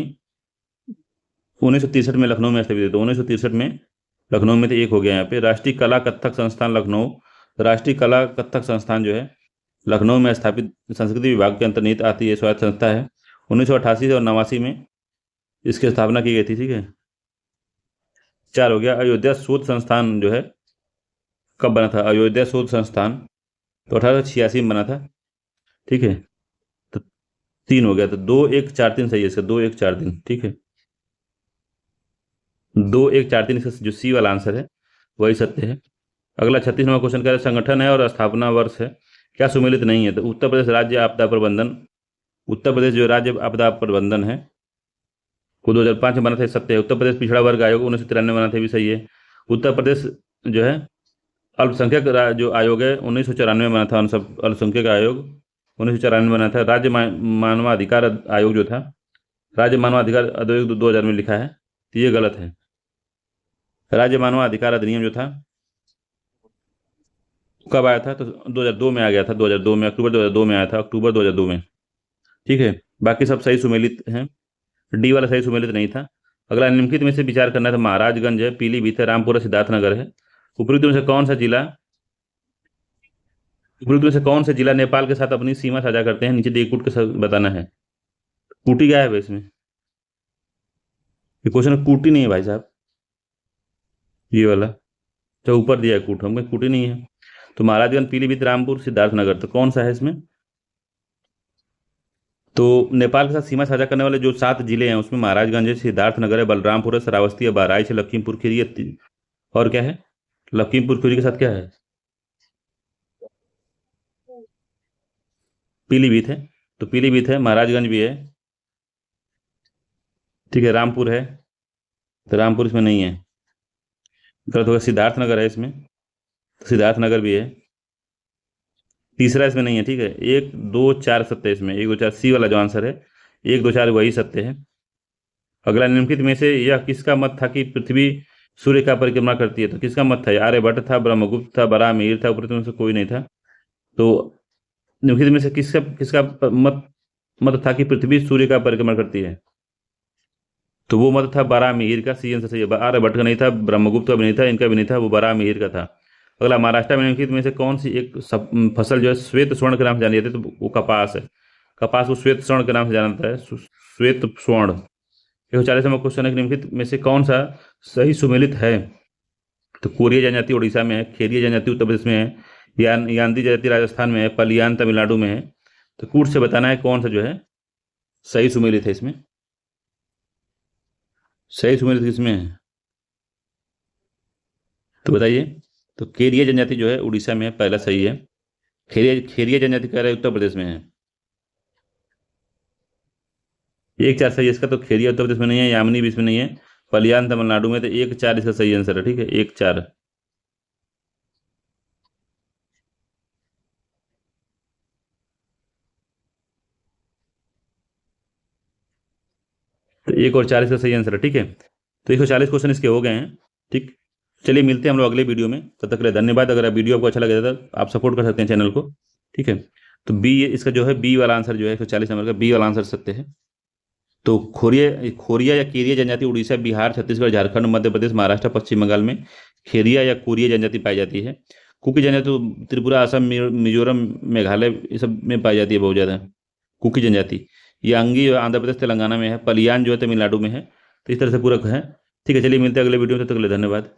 1963 में लखनऊ में स्थापित हुई, तो 1963 में लखनऊ में, तो 1 हो गया यहाँ पे। राष्ट्रीय कला कथक संस्थान लखनऊ, राष्ट्रीय कला कथक संस्थान जो है लखनऊ में स्थापित संस्कृति विभाग के अंतर्निहित आती है, स्वायत्त संस्था है। 1988 और 89 में इसकी स्थापना की गई थी, ठीक है, 4 हो गया। अयोध्या शोध संस्थान जो है कब बना था? अयोध्या शोध संस्थान तो 1886 में बना था, ठीक है, तो 3 हो गया, तो 2 1 4 3 सही है इसका, 2 1 4 3, ठीक है, 2 1 4 3 इसका जो सी वाला आंसर है वही सत्य है। अगला 36वां क्वेश्चन कह रहा है संगठन है और स्थापना वर्ष है, क्या सुमेलित नहीं है? तो उत्तर प्रदेश राज्य आपदा प्रबंधन, उत्तर प्रदेश जो राज्य आपदा प्रबंधन है वो 2005 में बना था, सत्य है। उत्तर प्रदेश पिछड़ा वर्ग आयोग 1993 में बना था, भी सही है। उत्तर प्रदेश जो है अल्पसंख्यक जो आयोग है 1994 में बना था, सब अल्पसंख्यक आयोग 1994 में बना था। राज्य मानवाधिकार आयोग जो था, राज्य मानवाधिकार आयोग 2000 में लिखा है, तो ये गलत है। राज्य मानवाधिकार अधिनियम जो था कब आया था? तो 2002 में आ गया था, 2002 में, अक्टूबर 2002 में आया था, अक्टूबर 2002 में, ठीक है। बाकी सब सही सुमेलित हैं, डी वाला सही सुमेलित नहीं था। अगला निम्नलिखित में से विचार करना था, महाराजगंज है, पीलीभीत है, रामपुर है, सिद्धार्थनगर है। उपरोक्त में से कौन सा जिला, उपरोक्त में से कौन से जिला नेपाल के साथ अपनी सीमा साझा करते हैं? नीचे दिए कूट के साथ बताना है। कूटी क्या है इसमें? ये क्वेश्चन कूटी नहीं है भाई साहब, ये वाला जो ऊपर दिया है कूट, हमको कूटी नहीं है। तो महाराजगंज, पीलीभीत, रामपुर, सिद्धार्थनगर, तो कौन सा है इसमें? तो नेपाल के साथ सीमा साझा करने वाले जो 7 जिले हैं उसमें महाराजगंज है, सिद्धार्थनगर है, बलरामपुर है, श्रावस्ती है, बहराइच है, लखीमपुर खीरी है, और क्या है? लखीमपुर खीरी के साथ क्या है? पीलीभीत है, तो पीलीभीत है, महाराजगंज भी है, ठीक है, रामपुर है, तो रामपुर इसमें नहीं है, गलत होगा। सिद्धार्थनगर है इसमें, तो सिद्धार्थनगर भी है, तीसरा इसमें नहीं है, ठीक है। 1 2 4 सत्य है इसमें, 1 2 4 सी वाला जो आंसर है, 1 2 4 वही सत्य है। अगला, निम्नलिखित में से यह किसका मत था कि पृथ्वी सूर्य का परिक्रमा करती है? तो किसका मत था? आर्यभट्ट था, ब्रह्मगुप्त था, बराहमिहिर था, उपरोक्त में से कोई नहीं था। तो निम्नलिखित में से किसका किसका मत मत था कि पृथ्वी सूर्य का परिक्रमा करती है? तो वो मत था बराहमिहिर का। सी आंसर सही है। आर्यभट्ट का नहीं था, ब्रह्मगुप्त का भी नहीं था, इनका भी नहीं था, वो बराहमिहिर का था। अगला, महाराष्ट्र में निम्नलिखित में से कौन सी एक फसल जो है श्वेत स्वर्ण के नाम से जानी जाती है? तो वो कपास है। कपास को श्वेत स्वर्ण के नाम से जाना जाता है, श्वेत स्वर्ण। 140वां क्वेश्चन है कि निम्नलिखित में से कौन सा सही सुमेलित है? तो कोरिया जनजाति उड़ीसा में है, खेरिया जनजाति उत्तर प्रदेश में है, यान्दी जनजाति राजस्थान में है, पलियान तमिलनाडु में है। तो कूट से बताना है कौन सा जो है सही सुमेलित है इसमें। सही सुमेलित किसमें है तो बताइए। तो खेरिया जनजाति जो है उड़ीसा में है, पहला सही है। खेरिया खेरिया जनजाति कह रहे हैं उत्तर प्रदेश में है। 1-4 सही है इसका। तो खेरिया उत्तर प्रदेश में नहीं है, यामिनी भी इसमें नहीं है, पलियान तमिलनाडु में। तो 1-4 इसका सही आंसर है। ठीक है, 1-4। तो 1 और 4 इसका सही आंसर है। ठीक है, तो 140 क्वेश्चन इसके हो गए हैं। ठीक, चलिए मिलते हैं हम लोग अगले वीडियो में। तब तक के लिए धन्यवाद। अगर वीडियो आपको अच्छा लगे तो आप सपोर्ट कर सकते हैं चैनल को। ठीक है, तो बी इसका जो है बी वाला आंसर जो है 140 नंबर का बी वाला आंसर सत्य है। तो खोरिया खोरिया या केरिया जनजाति उड़ीसा, बिहार, छत्तीसगढ़, झारखंड, मध्य प्रदेश, महाराष्ट्र, पश्चिम बंगाल में खेरिया या कोरिया जनजाति पाई जाती है। कुकी जनजाति तो त्रिपुरा, असम, मिजोरम, मेघालय ये सब में पाई जाती है बहुत ज़्यादा। कुकी जनजाति यांगी आंध्र प्रदेश तेलंगाना में है, पलियान जो है तमिलनाडु में है। तो इस तरह से पूरक है। ठीक है, चलिए मिलते हैं अगले वीडियो में। तब तक के लिए धन्यवाद।